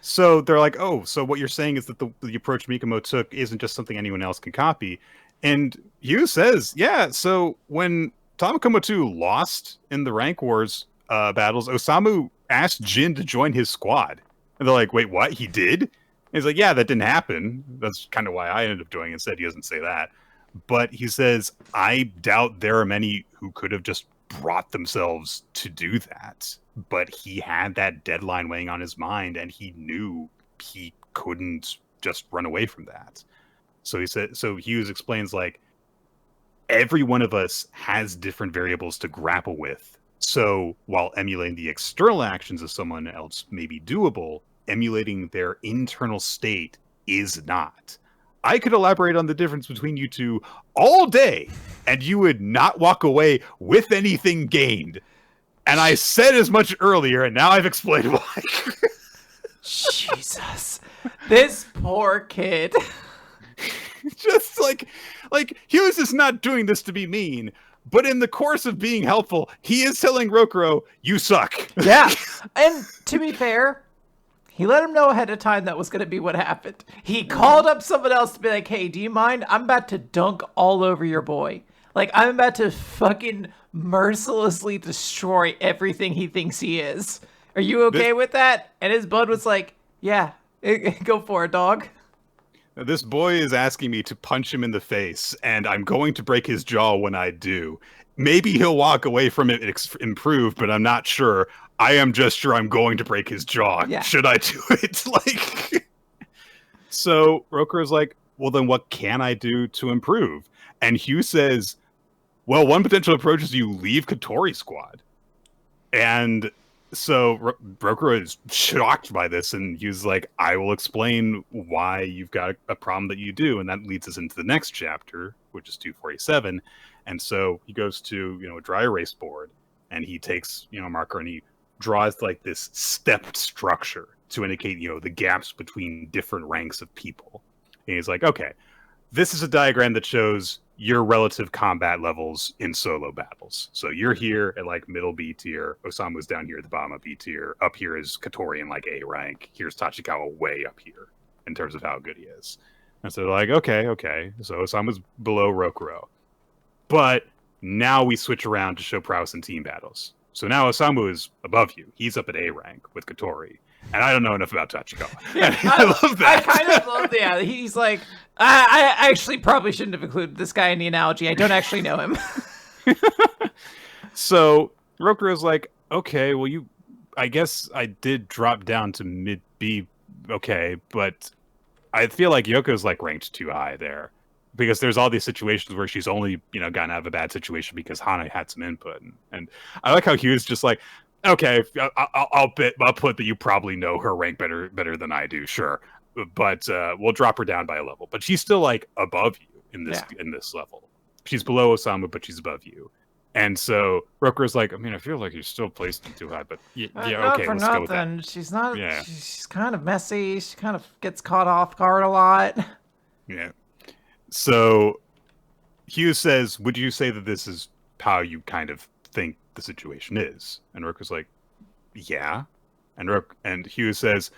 So they're like, oh, so what you're saying is that the approach Mikomo took isn't just something anyone else can copy. And Hugh says, yeah, so when Tamakomo-2 lost in the rank wars battles, Osamu asked Jin to join his squad. And they're like, wait, what? He did? And he's like, yeah, that didn't happen. That's kind of why I ended up doing it instead. He doesn't say that. But he says, I doubt there are many who could have just brought themselves to do that. But he had that deadline weighing on his mind, and he knew he couldn't just run away from that. So he said, so Hughes explains, like, every one of us has different variables to grapple with. So while emulating the external actions of someone else may be doable, emulating their internal state is not. I could elaborate on the difference between you two all day, and you would not walk away with anything gained. And I said as much earlier, and now I've explained why. Jesus. This poor kid. Just like Hughes is not doing this to be mean, but in the course of being helpful, he is telling Rokuro, you suck. Yeah. And to be fair, he let him know ahead of time that was going to be what happened. He called up someone else to be like, hey, do you mind? I'm about to dunk all over your boy. Like, I'm about to fucking mercilessly destroy everything he thinks he is. Are you okay with that? And his bud was like, yeah, go for it, dog. This boy is asking me to punch him in the face, and I'm going to break his jaw when I do. Maybe he'll walk away from it improved, but I'm not sure. I am just sure I'm going to break his jaw. Yeah. Should I do it? Like, so Rokuro's like, well, then what can I do to improve? And Hugh says, well, one potential approach is you leave Kotori squad. And so Rokuro is shocked by this, and he's like, I will explain why you've got a problem that you do. And that leads us into the next chapter, which is 247. And so he goes to, a dry erase board, and he takes, a marker, and he draws like this stepped structure to indicate, the gaps between different ranks of people. And he's like, okay, this is a diagram that shows your relative combat levels in solo battles. So you're here at like middle B tier. Osamu's down here at the bottom of B tier. Up here is Kotori in like A rank. Here's Tachikawa way up here in terms of how good he is. And so they're like, okay. So Osamu's below Rokuro. But now we switch around to show prowess in team battles. So now Osamu is above you. He's up at A rank with Kotori. And I don't know enough about Tachikawa. Yeah, I love that. I kind of love that. Yeah, he's like, I actually probably shouldn't have included this guy in the analogy. I don't actually know him. So Rokuro's like, okay, well, I guess I did drop down to mid B. Okay, but I feel like Yoko's like ranked too high there. Because there's all these situations where she's only, gotten out of a bad situation because Hana had some input. And I like how Hugh's just like, okay, I'll put that you probably know her rank better than I do, sure. But we'll drop her down by a level. But she's still like above you in this level. She's below Osamu, but she's above you. And so Rokuro's like, I feel like you're still placed too high, but okay, let's go with that. She's not. Yeah. She's kind of messy. She kind of gets caught off guard a lot. Yeah. So Hugh says, would you say that this is how you kind of think the situation is? And Rokuro's like, yeah. And Hugh says,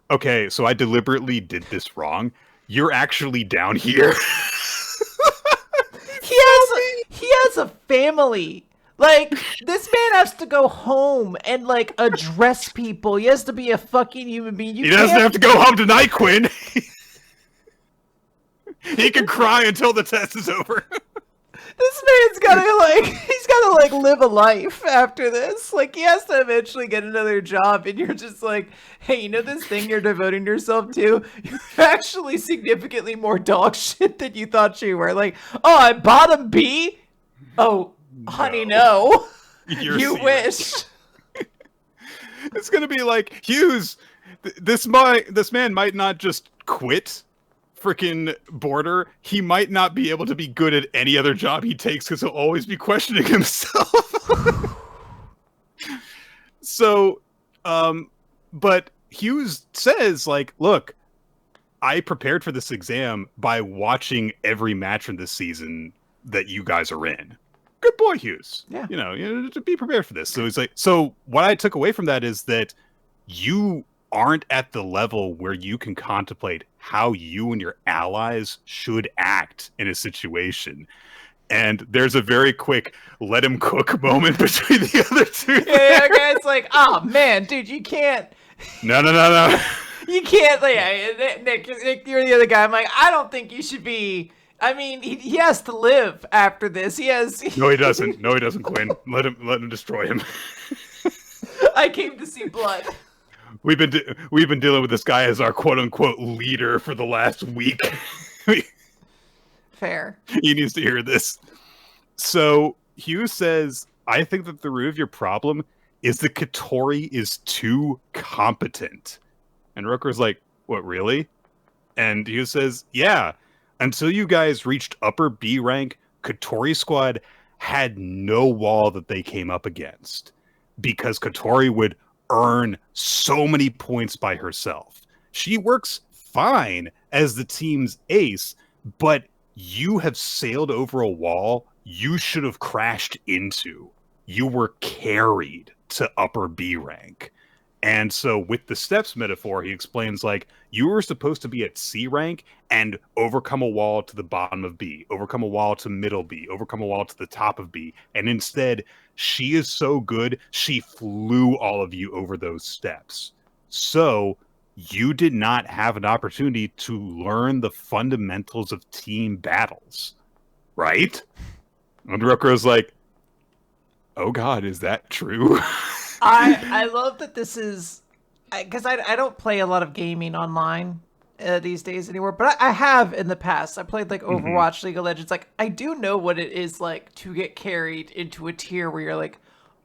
okay, so I deliberately did this wrong. You're actually down here. He has a family. Like, this man has to go home and, like, address people. He has to be a fucking human being. He doesn't have to go home tonight, Quinn. He can cry until the test is over. This man's gotta gotta like live a life after this. Like he has to eventually get another job, and you're just like, hey, you know this thing you're devoting yourself to? You're actually significantly more dog shit than you thought you were. Like, oh, I bottom B? Oh, honey, no. You wish. It's gonna be like, Hyuse, this man might not just quit freaking Border, he might not be able to be good at any other job he takes because he'll always be questioning himself. So, but Hyuse says, like, look, I prepared for this exam by watching every match from this season that you guys are in. Good boy, Hyuse. Yeah. You know, to be prepared for this. So it's like, so what I took away from that is that you aren't at the level where you can contemplate how you and your allies should act in a situation. And there's a very quick let him cook moment between the other two. Yeah, guys, like, oh man, dude, you can't. No. You can't. Like, Nick, you're the other guy. I'm like, I don't think you should be. I mean, he has to live after this. He has. No, he doesn't. No, he doesn't, Quinn. Let him destroy him. I came to see blood. We've been dealing with this guy as our quote unquote leader for the last week. Fair. He needs to hear this. So Hugh says, I think that the root of your problem is that Katori is too competent. And Rokuro's like, what, really? And Hugh says, yeah. Until you guys reached upper B rank, Katori squad had no wall that they came up against. Because Katori would earn so many points by herself. She works fine as the team's ace, but you have sailed over a wall you should have crashed into. You were carried to upper B rank. And so with the steps metaphor, he explains, like, you were supposed to be at C rank and overcome a wall to the bottom of B, overcome a wall to middle B, overcome a wall to the top of B. And instead, she is so good, she flew all of you over those steps. So you did not have an opportunity to learn the fundamentals of team battles, right? And Rokuro's like, oh God, is that true? I love that this is, because I don't play a lot of gaming online these days anymore, but I have in the past. I played like Overwatch, League of Legends. Like, I do know what it is like to get carried into a tier where you're like,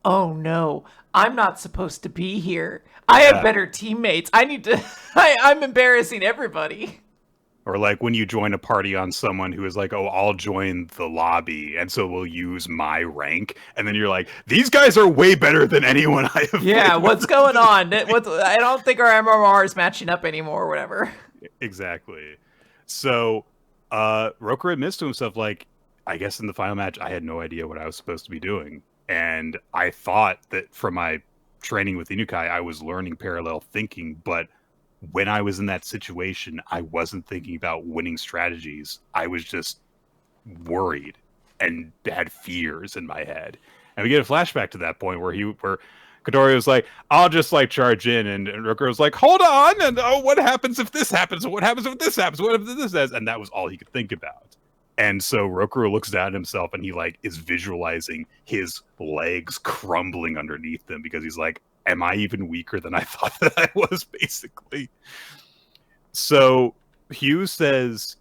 oh no, I'm not supposed to be here. I have better teammates. I need to, I'm embarrassing everybody. Or like when you join a party on someone who is like, oh, I'll join the lobby, and so we'll use my rank. And then you're like, these guys are way better than anyone I have. Yeah, what's going on? I don't think our MMR is matching up anymore or whatever. Exactly. So Rokuro admits to himself, like, I guess in the final match, I had no idea what I was supposed to be doing. And I thought that from my training with Inukai, I was learning parallel thinking, but when I was in that situation, I wasn't thinking about winning strategies. I was just worried and had fears in my head. And we get a flashback to that point where Katori was like, I'll just like charge in, and Rokuro was like, hold on, and oh, what happens if this happens? What happens if this happens? What if this happens? And that was all he could think about. And so Rokuro looks down at himself and he like is visualizing his legs crumbling underneath him because he's like, am I even weaker than I thought that I was, basically? So Hugh says,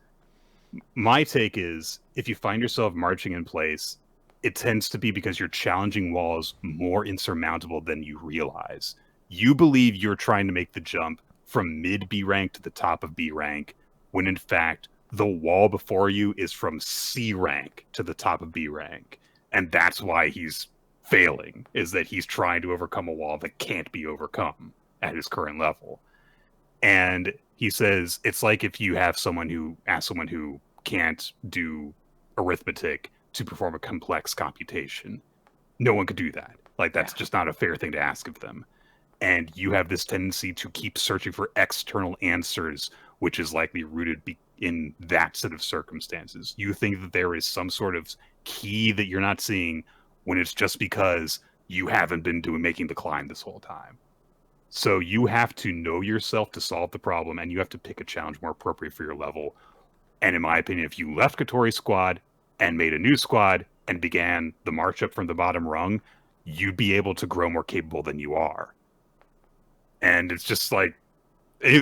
my take is, if you find yourself marching in place, it tends to be because you're challenging walls more insurmountable than you realize. You believe you're trying to make the jump from mid B rank to the top of B rank, when in fact, the wall before you is from C rank to the top of B rank. And that's why he's failing, is that he's trying to overcome a wall that can't be overcome at his current level. And he says it's like if you have someone who can't do arithmetic to perform a complex computation. No one could do that. Like, that's just not a fair thing to ask of them. And you have this tendency to keep searching for external answers, which is likely rooted in that set of circumstances. You think that there is some sort of key that you're not seeing, when it's just because you haven't been making the climb this whole time. So you have to know yourself to solve the problem, and you have to pick a challenge more appropriate for your level. And in my opinion, if you left Katori's squad and made a new squad, and began the march up from the bottom rung, you'd be able to grow more capable than you are. And it's just like,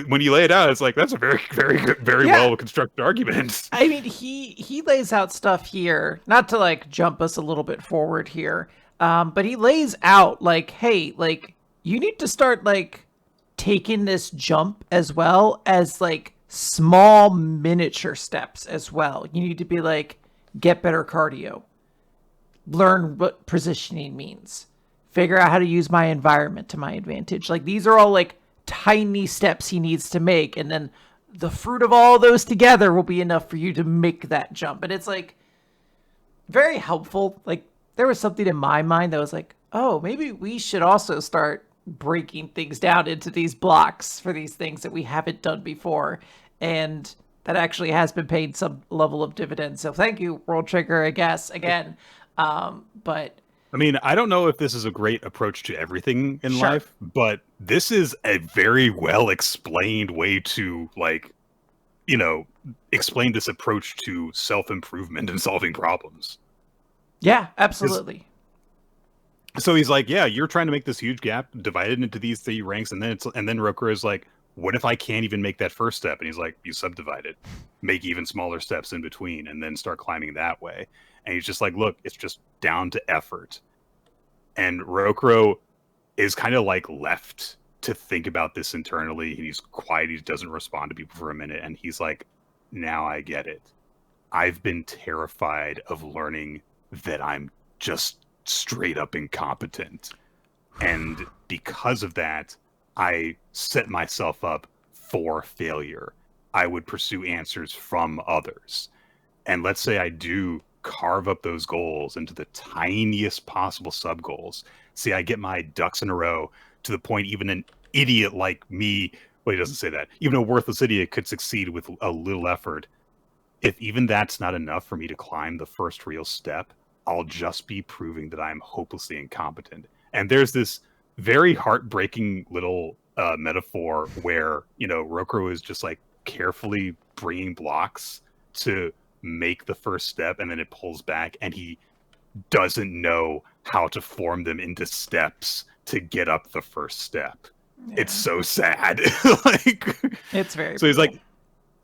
when you lay it out, it's like, that's a very, very good, very well constructed argument. I mean, he lays out stuff here, not to like jump us a little bit forward here, but he lays out like, hey, like you need to start like taking this jump as well as like small miniature steps as well. You need to be like, get better cardio, learn what positioning means, figure out how to use my environment to my advantage. Like these are all like tiny steps he needs to make, and then the fruit of all those together will be enough for you to make that jump. And it's like very helpful. Like there was something in my mind that was like, oh, maybe we should also start breaking things down into these blocks for these things that we haven't done before. And that actually has been paying some level of dividends. So thank you, World Trigger, I guess, again. But I mean, I don't know if this is a great approach to everything in life, but this is a very well explained way to, like, you know, explain this approach to self-improvement and solving problems. Yeah, absolutely. So he's like, yeah, you're trying to make this huge gap divided into these 3 ranks. And then Rokuro is like, what if I can't even make that first step? And he's like, you subdivide it, make even smaller steps in between, and then start climbing that way. And he's just like, look, it's just down to effort. And Rokuro is kind of like left to think about this internally. He's quiet. He doesn't respond to people for a minute. And he's like, now I get it. I've been terrified of learning that I'm just straight up incompetent. And because of that, I set myself up for failure. I would pursue answers from others. And let's say I do carve up those goals into the tiniest possible sub goals. See, I get my ducks in a row to the point even an idiot like me, well, he doesn't say that, even a worthless idiot could succeed with a little effort. If even that's not enough for me to climb the first real step, I'll just be proving that I'm hopelessly incompetent. And there's this very heartbreaking little metaphor where, you know, Rokuro is just like carefully bringing blocks to make the first step, and then it pulls back, and he doesn't know how to form them into steps to get up the first step. Yeah. It's so sad. Like, it's very so he's like,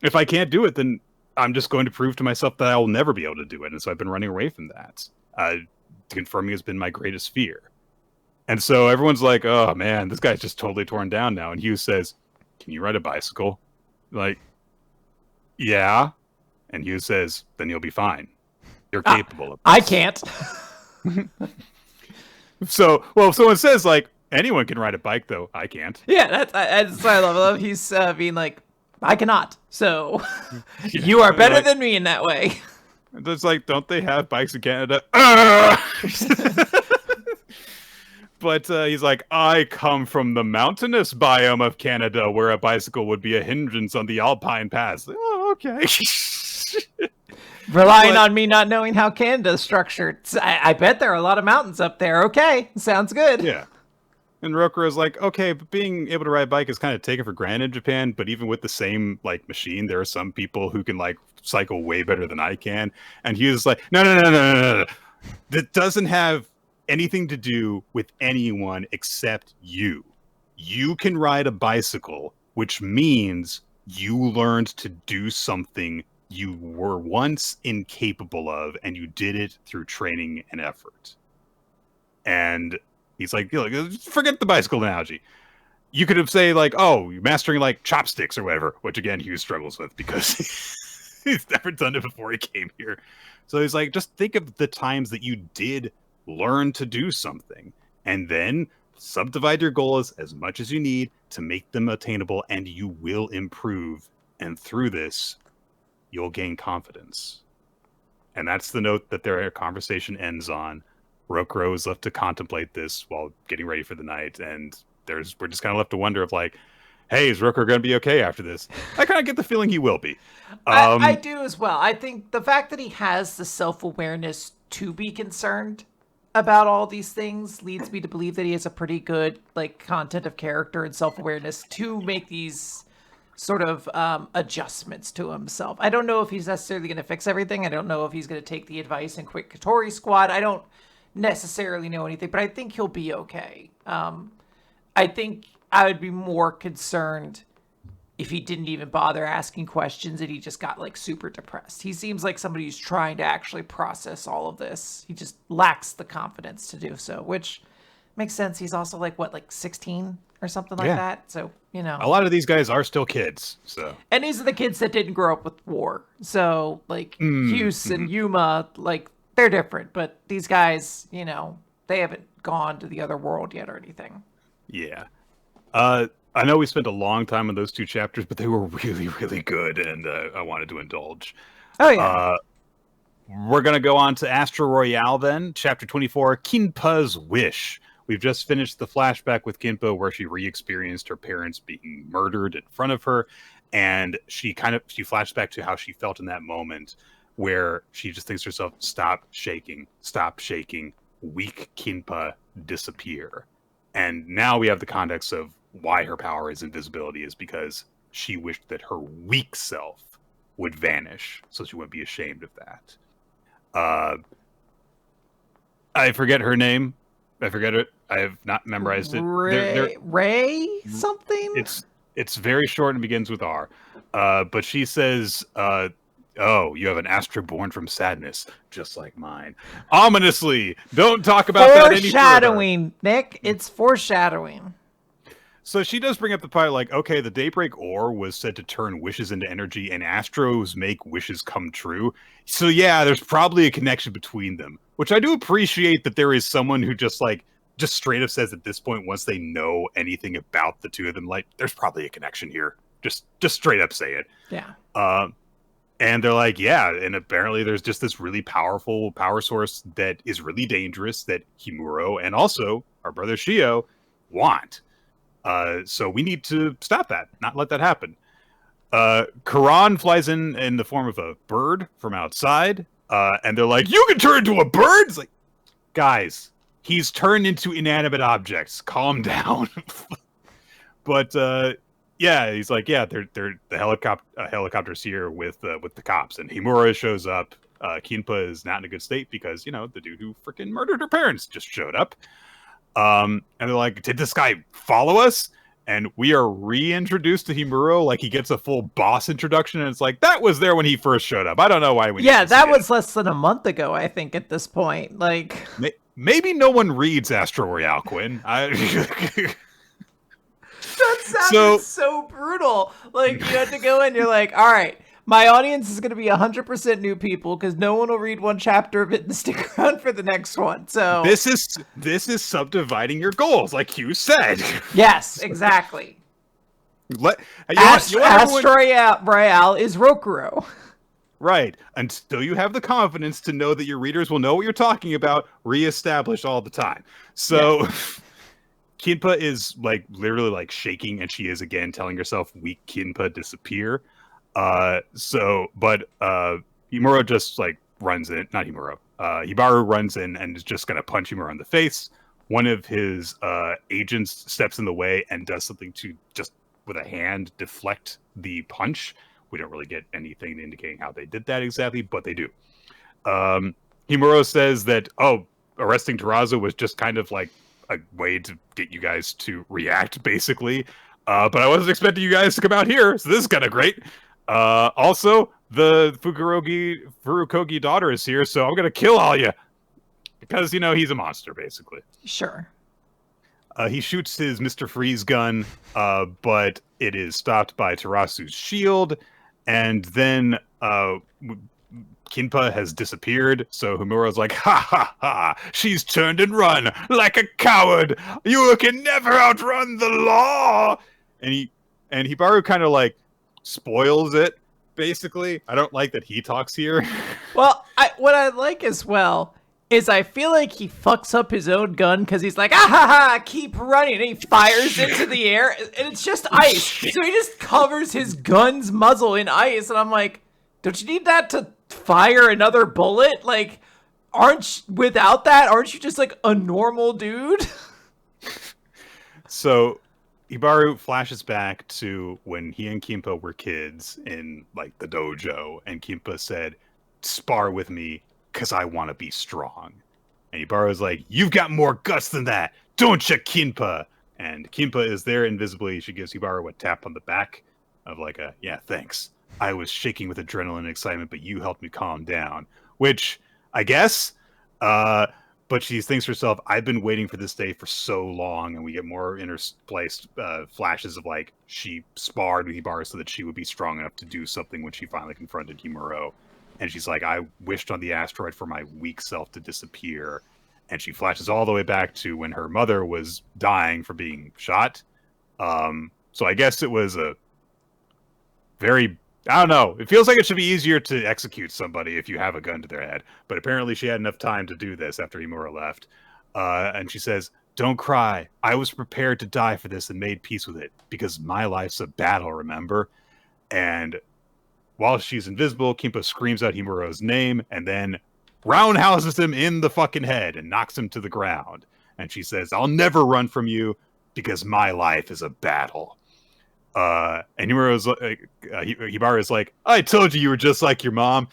if I can't do it, then I'm just going to prove to myself that I will never be able to do it. And so I've been running away from that. Confirming has been my greatest fear. And so everyone's like, oh man, this guy's just totally torn down now. And Hyuse says, can you ride a bicycle? Like, yeah. And Hyuse says, then you'll be fine. You're capable of this. I can't. So, well, if someone says, like, anyone can ride a bike, though, I can't. Yeah, that's what I love. I love he's being like, I cannot. So you are better than me in that way. It's like, don't they have bikes in Canada? But he's like, I come from the mountainous biome of Canada where a bicycle would be a hindrance on the Alpine Pass. Oh, okay. Relying on me not knowing how Canada's structured. I bet there are a lot of mountains up there. Okay, sounds good. Yeah. And Rokuro's like, okay, but being able to ride a bike is kind of taken for granted in Japan, but even with the same, like, machine, there are some people who can, like, cycle way better than I can. And he was like, no. That doesn't have anything to do with anyone except you. You can ride a bicycle, which means you learned to do something you were once incapable of, and you did it through training and effort. And he's like, forget the bicycle analogy. You could have say, like, oh, you're mastering, like, chopsticks or whatever, which, again, Hyuse struggles with because he's never done it before he came here. So he's like, just think of the times that you did learn to do something, and then subdivide your goals as much as you need to make them attainable, and you will improve. And through this, you'll gain confidence. And that's the note that their conversation ends on. Rokuro is left to contemplate this while getting ready for the night, and we're just kind of left to wonder of, like, hey, is Rokuro going to be okay after this? I kind of get the feeling he will be. I do as well. I think the fact that he has the self-awareness to be concerned about all these things leads me to believe that he has a pretty good, like, content of character and self-awareness to make these sort of adjustments to himself. I don't know if he's necessarily going to fix everything. I don't know if he's going to take the advice and quit Katori Squad. I don't necessarily know anything, but I think he'll be okay. I think I would be more concerned if he didn't even bother asking questions and he just got like super depressed. He seems like somebody who's trying to actually process all of this. He just lacks the confidence to do so, which makes sense. He's also like 16 or something like that. So, you know, a lot of these guys are still kids. So, and these are the kids that didn't grow up with war. So like Hyuse and Yuma, like they're different, but these guys, you know, they haven't gone to the other world yet or anything. Yeah. I know we spent a long time on those 2 chapters, but they were really, really good, and I wanted to indulge. Oh, yeah. We're going to go on to Astro Royale then, Chapter 24, Kinpa's Wish. We've just finished the flashback with Kinpa where she re-experienced her parents being murdered in front of her, and she flashed back to how she felt in that moment where she just thinks to herself, stop shaking, weak Kinpa, disappear. And now we have the context of why her power is invisibility is because she wished that her weak self would vanish so she wouldn't be ashamed of that. I forget her name. I forget it. I have not memorized it. Ray something? It's very short and begins with R. But she says, oh, you have an Astra born from sadness, just like mine. Ominously, don't talk about that any further. Foreshadowing, Nick. It's foreshadowing. So she does bring up the part like, okay, the Daybreak ore was said to turn wishes into energy, and Astros make wishes come true. So yeah, there's probably a connection between them, which I do appreciate that there is someone who just straight up says at this point, once they know anything about the two of them, like, there's probably a connection here. Just straight up say it. Yeah. And they're like, yeah, and apparently there's just this really powerful power source that is really dangerous that Himuro and also our brother Shio want. So we need to stop that, not let that happen. Karan flies in the form of a bird from outside, and they're like, you can turn into a bird? It's like, guys, he's turned into inanimate objects. Calm down. But yeah, he's like, yeah, they're the helicopter's here with the cops, and Himura shows up. Kinpa is not in a good state because, you know, the dude who freaking murdered her parents just showed up. And they're like, did this guy follow us? And we are reintroduced to Himuro, like he gets a full boss introduction, and it's like, that was there when he first showed up. I don't know why we. Yeah, that was less than a month ago, I think, at this point. Like, maybe no one reads Astro Royale, Quinn. That sounds so brutal. Like, you have to go in, you're like, all right, my audience is going to be 100% new people because no one will read one chapter of it and stick around for the next one. So this is subdividing your goals, like you said. Yes, exactly. Astro Royale is Rokuro. Right. Until you have the confidence to know that your readers will know what you're talking about, reestablish all the time. So... Yeah. Kinpa is like literally like shaking, and she is again telling herself, weak Kinpa, disappear. But Himuro just like runs in, not Himuro, Hibaru runs in and is just gonna punch Himuro in the face. One of his agents steps in the way and does something to just with a hand deflect the punch. We don't really get anything indicating how they did that exactly, but they do. Himuro says that, arresting Terazu was just kind of like a way to get you guys to react, basically. But I wasn't expecting you guys to come out here, so this is kind of great. Also, the Furukogi daughter is here, so I'm going to kill all you. Because, you know, he's a monster, basically. Sure. He shoots his Mr. Freeze gun, but it is stopped by Terasu's shield. And then Kinpa has disappeared, so Himuro's like, ha ha ha, she's turned and run like a coward. You can never outrun the law. And Hibaru kind of like spoils it, basically. I don't like that he talks here. Well, what I like as well is I feel like he fucks up his own gun because he's like, ah ha ha, keep running, and he fires into the air, and it's just ice. So he just covers his gun's muzzle in ice, and I'm like, don't you need that to fire another bullet? Like, without that, aren't you just like a normal dude? So Hibaru flashes back to when he and Kimpa were kids in like the dojo, and Kimpa said, "Spar with me, cause I want to be strong." And Hibaru's like, "You've got more guts than that, don't you, Kimpa?" And Kimpa is there invisibly. She gives Hibaru a tap on the back of like yeah, thanks. I was shaking with adrenaline and excitement, but you helped me calm down. Which I guess. But she thinks to herself, I've been waiting for this day for so long, and we get more interspliced flashes of like she sparred with Hibaru so that she would be strong enough to do something when she finally confronted Himuro. And she's like, I wished on the asteroid for my weak self to disappear. And she flashes all the way back to when her mother was dying for being shot. So I guess it was a very, I don't know. It feels like it should be easier to execute somebody if you have a gun to their head. But apparently she had enough time to do this after Imura left. And she says, don't cry. I was prepared to die for this and made peace with it. Because my life's a battle, remember? And while she's invisible, Kimpa screams out Himuro's name and then roundhouses him in the fucking head and knocks him to the ground. And she says, I'll never run from you because my life is a battle. And Himuro's Hibaru is like, I told you were just like your mom.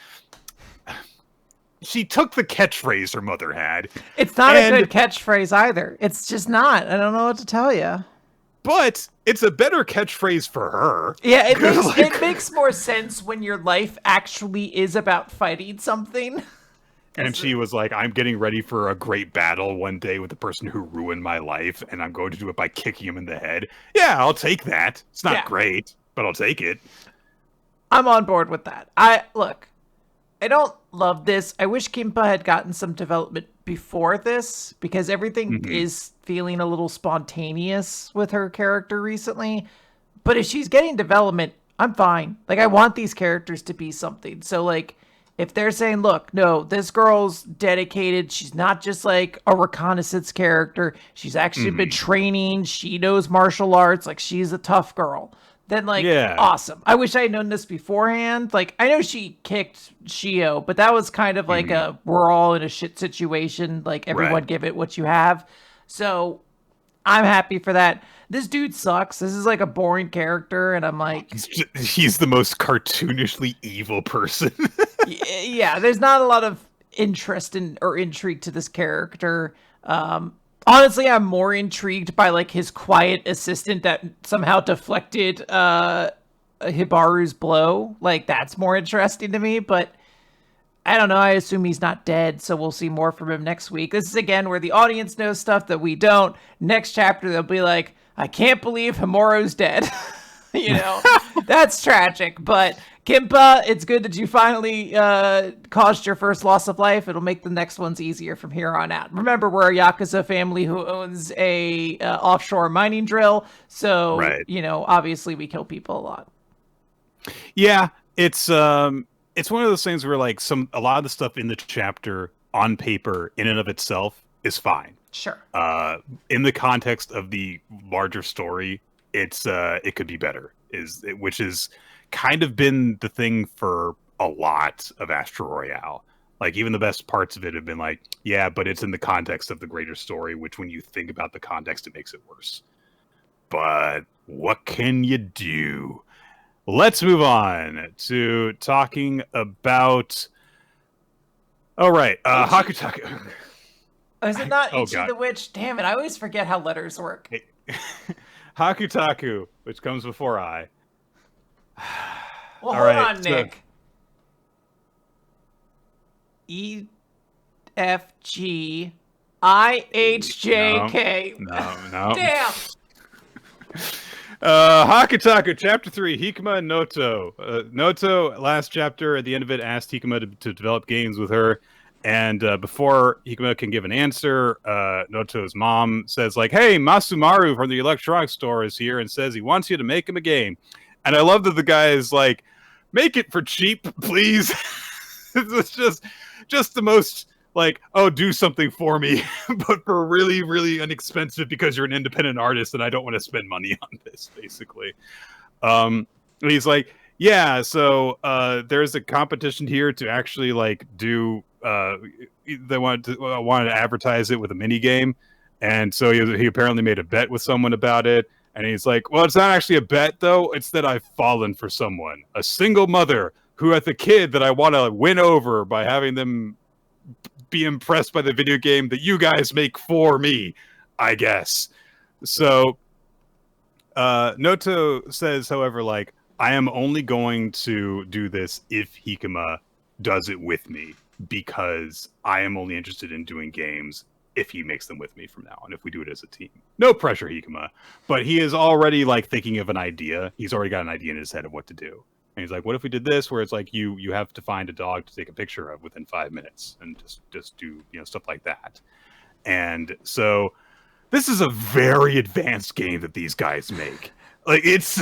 She took the catchphrase her mother had. It's not a good catchphrase either. It's just not. I don't know what to tell you. But it's a better catchphrase for her. Yeah, it makes more sense when your life actually is about fighting something. And she was like, I'm getting ready for a great battle one day with the person who ruined my life, and I'm going to do it by kicking him in the head. Yeah, I'll take that. It's not great, but I'll take it. I'm on board with that. Look, I don't love this. I wish Kimpa had gotten some development before this, because everything is feeling a little spontaneous with her character recently. But if she's getting development, I'm fine. Like, I want these characters to be something. So, like, if they're saying, look, no, this girl's dedicated. She's not just like a reconnaissance character. She's actually been training. She knows martial arts. Like, she's a tough girl. Then, like, awesome. I wish I had known this beforehand. Like, I know she kicked Shio, but that was kind of like we're all in a shit situation. Like, everyone give it what you have. So I'm happy for that. This dude sucks. This is like a boring character, and I'm like, he's the most cartoonishly evil person. Yeah, there's not a lot of interest or intrigue to this character. Honestly, I'm more intrigued by like his quiet assistant that somehow deflected Hibaru's blow. Like, that's more interesting to me, but I don't know. I assume he's not dead, so we'll see more from him next week. This is again where the audience knows stuff that we don't. Next chapter, they'll be like, I can't believe Himuro's dead. You know, that's tragic. But Kimpa, it's good that you finally caused your first loss of life. It'll make the next ones easier from here on out. Remember, we're a Yakuza family who owns a offshore mining drill. So, you know, obviously we kill people a lot. Yeah, it's one of those things where like a lot of the stuff in the chapter on paper in and of itself is fine. Sure. In the context of the larger story, it could be better, which is kind of been the thing for a lot of Astro Royale. Like, even the best parts of it have been like, yeah, but it's in the context of the greater story, which when you think about the context, it makes it worse. But what can you do? Let's move on to talking about... Oh, right. Hakutaku. Oh, is it not Ichi the Witch? Damn it, I always forget how letters work. Hakutaku, which comes before I. Well, hold on, Nick. E, F, G, I, H, J, K. No. Damn. Hakutaku, Chapter 3, Hikima and Noto. Noto, last chapter, at the end of it, asked Hikima to develop games with her. And before Hikima can give an answer, Noto's mom says, like, hey, Masumaru from the electronics store is here and says he wants you to make him a game. And I love that the guy is like, make it for cheap, please. It's just the most, like, oh, do something for me, but for really, really inexpensive because you're an independent artist and I don't want to spend money on this, basically. He's like, yeah, so there's a competition here to actually, like, do... they wanted to advertise it with a mini game, and so he apparently made a bet with someone about it, And he's like, well, it's not actually a bet, though. It's that I've fallen for someone. A single mother who has a kid that I want to win over by having them be impressed by the video game that you guys make for me, I guess. So Noto says, however, like, I am only going to do this if Hikima does it with me, because I am only interested in doing games if he makes them with me from now on, if we do it as a team. No pressure, Hikima. But he is already, like, thinking of an idea. He's already got an idea in his head of what to do. And he's like, what if we did this, where it's like you have to find a dog to take a picture of within 5 minutes, and just do, you know, stuff like that. And so this is a very advanced game that these guys make. Like, it's...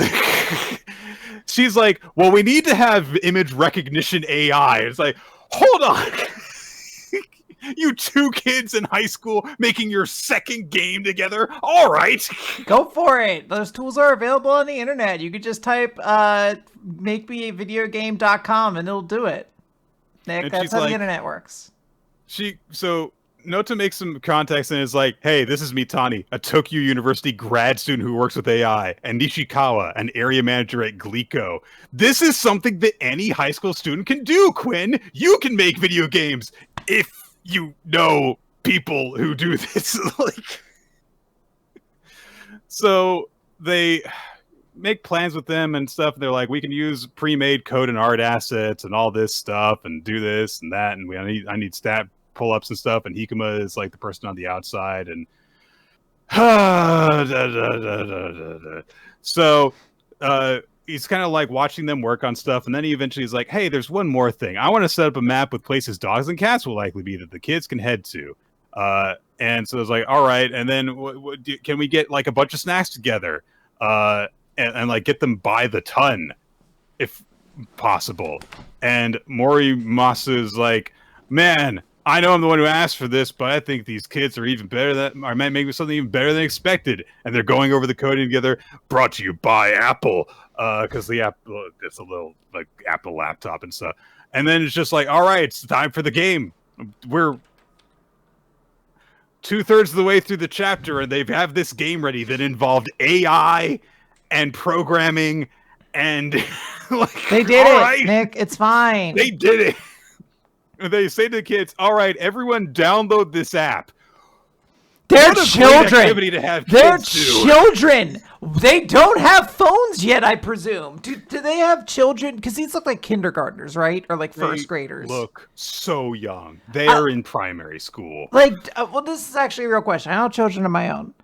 She's like, well, we need to have image recognition AI. It's like, hold on. You two kids in high school making your second game together? All right. Go for it. Those tools are available on the internet. You could just type makemeavideogame.com and it'll do it. Nick, that's how the internet works. So Noto makes some context and is like, hey, this is Mitani, a Tokyo University grad student who works with AI, and Nishikawa, an area manager at Glico. This is something that any high school student can do, Quinn. You can make video games if you know people who do this. Like, so they make plans with them and stuff. They're like, we can use pre-made code and art assets and all this stuff and do this and that, and I need stat pull-ups and stuff, and Hikima is like the person on the outside, and so he's kind of like watching them work on stuff, and then he eventually is like, hey, there's one more thing. I want to set up a map with places dogs and cats will likely be that the kids can head to. And so it's like, all right, and then can we get like a bunch of snacks together and like get them by the ton if possible? And Morimasu is like, man, I know I'm the one who asked for this, but I think these kids are even better than, or might make something even better than expected. And they're going over the coding together. Brought to you by Apple, because the Apple, it's a little like Apple laptop and stuff. And then it's just like, all right, it's time for the game. We're 2/3 of the way through the chapter, and they have this game ready that involved AI and programming, and like, they did it, right, Nick. It's fine. They did it. They say to the kids, all right, everyone download this app. They're children. They're children. They don't have phones yet, I presume. Do they have children? Because these look like kindergartners, right? Or like first graders. Look so young. They are in primary school. Like, well, this is actually a real question. I have children of my own.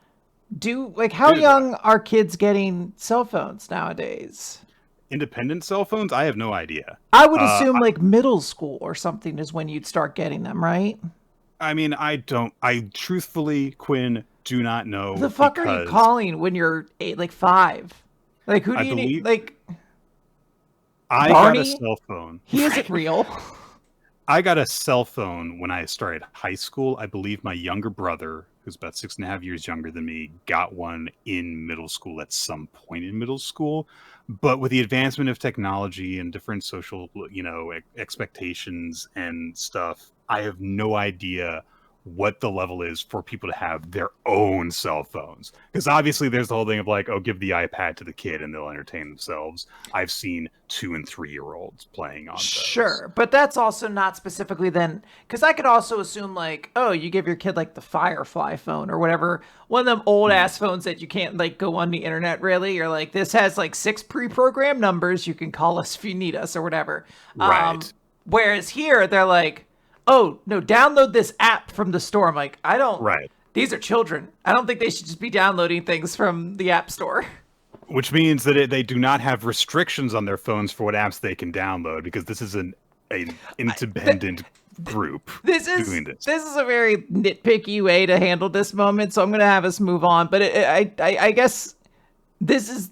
How young are kids getting cell phones nowadays? Independent cell phones? I have no idea. I would assume like middle school or something is when you'd start getting them, right? I mean, I truthfully, Quinn, do not know. The fuck are you calling when you're 8, like 5? Like, who do you need? Like, I got a cell phone. He isn't real. I got a cell phone when I started high school. I believe my younger brother, who's about 6.5 years younger than me, got one in middle school at some point in middle school. But with the advancement of technology and different social, expectations and stuff, I have no idea what the level is for people to have their own cell phones. Because obviously there's the whole thing of like, oh, give the iPad to the kid and they'll entertain themselves. I've seen 2- and 3-year-olds playing on those. Sure, but that's also not specifically then, because I could also assume like, oh, you give your kid like the Firefly phone or whatever, one of them old ass phones that you can't like go on the internet really, or like this has like 6 pre-programmed numbers, you can call us if you need us or whatever. Right. Whereas here they're like, oh, no, download this app from the store. I'm like, I don't... Right. These are children. I don't think they should just be downloading things from the App Store. Which means that they do not have restrictions on their phones for what apps they can download, because this is an independent group doing this. This is a very nitpicky way to handle this moment, so I'm going to have us move on. But I guess this is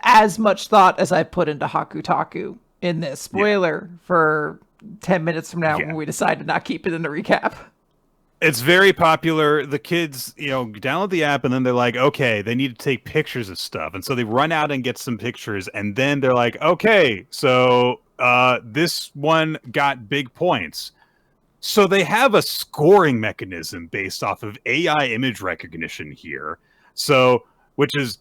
as much thought as I put into Hakutaku in this. Spoiler for 10 minutes from now when we decide to not keep it in the recap. It's very popular. The kids, download the app and then they're like, okay, they need to take pictures of stuff. And so they run out and get some pictures. And then they're like, okay, so this one got big points. So they have a scoring mechanism based off of AI image recognition here. So, which is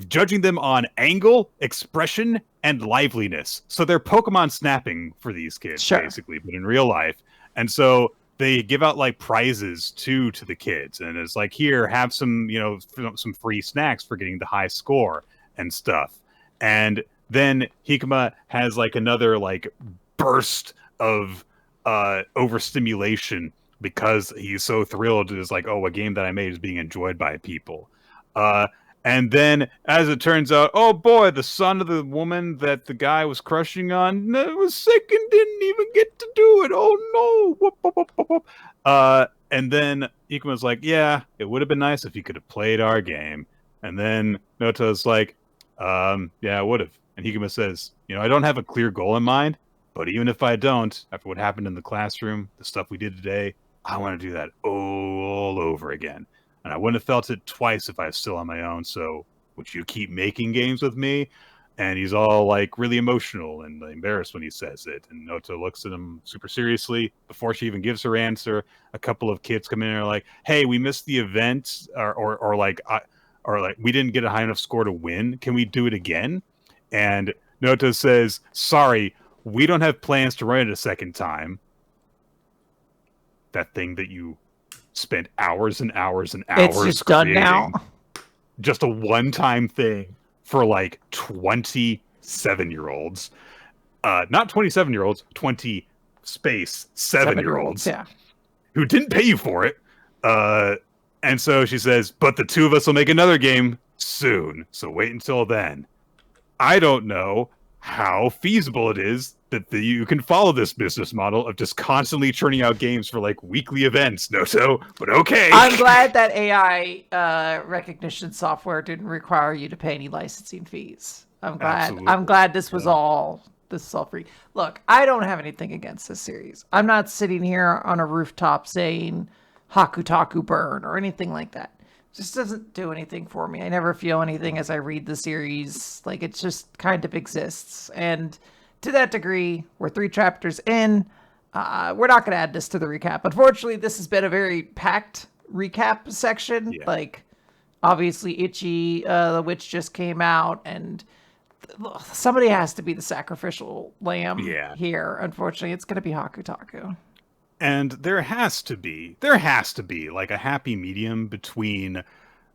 judging them on angle, expression, and liveliness. So they're Pokemon snapping for these kids, basically, but in real life. And so they give out like prizes to the kids, and it's like, here, have some, you know, some free snacks for getting the high score and stuff. And then Hikima has like another like burst of overstimulation because he's so thrilled. It's like, oh, a game that I made is being enjoyed by people. And then, as it turns out, oh boy, the son of the woman that the guy was crushing on was sick and didn't even get to do it. Oh no! Whoop, whoop, whoop, whoop, whoop. And then Ikuma's like, yeah, it would have been nice if you could have played our game. And then Noto's like, yeah, I would have. And Hikima says, you know, I don't have a clear goal in mind, but even if I don't, after what happened in the classroom, the stuff we did today, I want to do that all over again. And I wouldn't have felt it twice if I was still on my own. So would you keep making games with me? And he's all like really emotional and embarrassed when he says it. And Noto looks at him super seriously. Before she even gives her answer, a couple of kids come in and are like, hey, we missed the event, or like we didn't get a high enough score to win. Can we do it again? And Noto says, sorry, we don't have plans to run it a second time. That thing that you spent hours and hours and hours it's just done now. Just a one-time thing for like 27-year-olds. Not 27-year-olds, 20 space 7-year-olds. Yeah. Who didn't pay you for it. And so she says, but the two of us will make another game soon. So wait until then. I don't know how feasible it is that you can follow this business model of just constantly churning out games for like weekly events, Noto, but okay. I'm glad that AI recognition software didn't require you to pay any licensing fees. I'm glad. Absolutely. I'm glad this was all free. Look, I don't have anything against this series. I'm not sitting here on a rooftop saying Hakutaku burn or anything like that. It just doesn't do anything for me. I never feel anything as I read the series. Like, it just kind of exists. And to that degree, we're 3 chapters in. We're not going to add this to the recap. Unfortunately, this has been a very packed recap section. Yeah. Like, obviously, Ichi the Witch just came out, and somebody has to be the sacrificial lamb here. Unfortunately, it's going to be Hakutaku. And there has to be like a happy medium between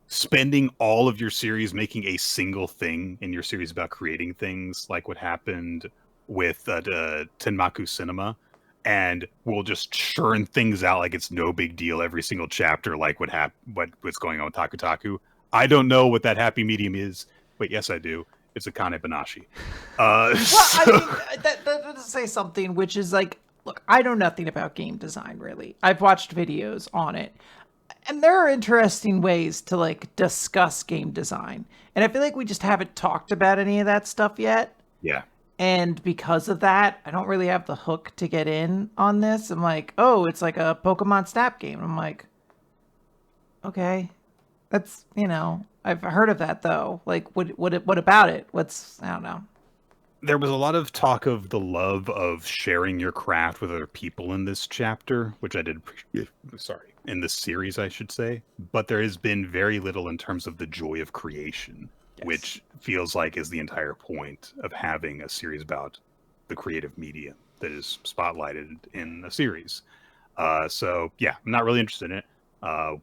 spending all of your series making a single thing in your series about creating things, like what happened with Tenmaku Cinema, and we'll just churn things out like it's no big deal every single chapter, like what's going on with Hakutaku. I don't know what that happy medium is. Wait, yes, I do. It's Akane-Banashi. Well, I mean, that does say something, which is like, look, I know nothing about game design, really. I've watched videos on it. And there are interesting ways to, like, discuss game design. And I feel like we just haven't talked about any of that stuff yet. Yeah. And because of that, I don't really have the hook to get in on this. I'm like, oh, it's like a Pokemon Snap game. I'm like, okay. That's, you know, I've heard of that, though. Like, what about it? I don't know. There was a lot of talk of the love of sharing your craft with other people in this chapter, which I did appreciate. Sorry, in this series, I should say. But there has been very little in terms of the joy of creation, which feels like is the entire point of having a series about the creative medium that is spotlighted in a series. So, yeah, I'm not really interested in it.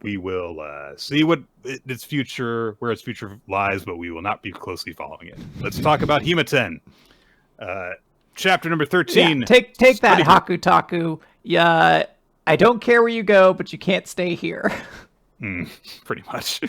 We will see where its future lies, but we will not be closely following it. Let's talk about Hima-Ten. Chapter number 13. Yeah, take that, Hakutaku. Yeah, I don't care where you go, but you can't stay here. Pretty much.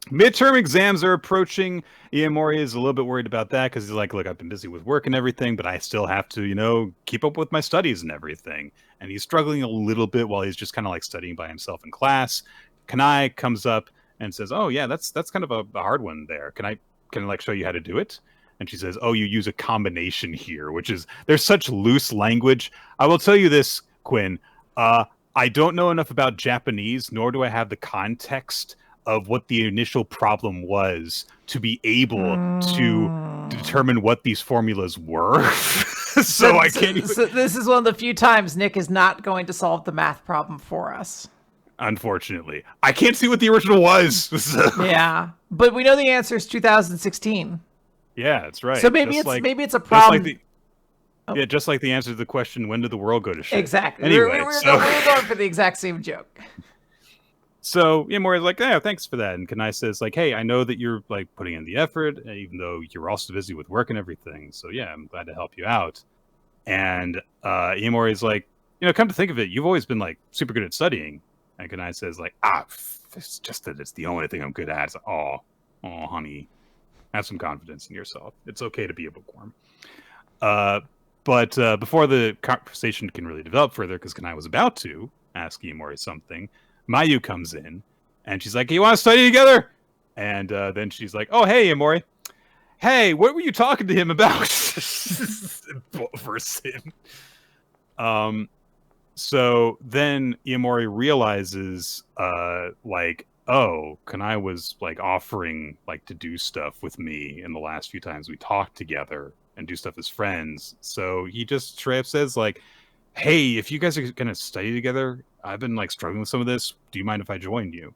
Midterm exams are approaching. Iamori is a little bit worried about that because he's like, look, I've been busy with work and everything, but I still have to, keep up with my studies and everything. And he's struggling a little bit while he's just kind of like studying by himself in class. Kanai comes up and says, oh yeah, that's kind of a hard one there. Can I like show you how to do it? And she says, oh, you use a combination here, which is, there's such loose language. I will tell you this, Quinn. I don't know enough about Japanese, nor do I have the context of what the initial problem was to be able to determine what these formulas were. I can't even... So this is one of the few times Nick is not going to solve the math problem for us. Unfortunately, I can't see what the original was. So. Yeah, but we know the answer is 2016. Yeah, that's right. So maybe it's a problem. Just like the answer to the question, when did the world go to shit? Exactly. Anyway, we were going for the exact same joke. So Mori's like, yeah, thanks for that. And Kanai says, like, hey, I know that you're like putting in the effort, even though you're also busy with work and everything. So yeah, I'm glad to help you out. And Mori's like, come to think of it, you've always been like super good at studying. And Kanai says, like, it's just that it's the only thing I'm good at. It's like, oh, honey, have some confidence in yourself. It's okay to be a bookworm. But before the conversation can really develop further, because Kanai was about to ask Iemori something, Mayu comes in, and she's like, you want to study together? And then she's like, oh, hey, Iemori. Hey, what were you talking to him about? For sin. So then Iemori realizes, like, oh, Kanai was, like, offering, like, to do stuff with me in the last few times we talked together and do stuff as friends. So he just straight up says, like, hey, if you guys are going to study together, I've been, like, struggling with some of this. Do you mind if I joined you?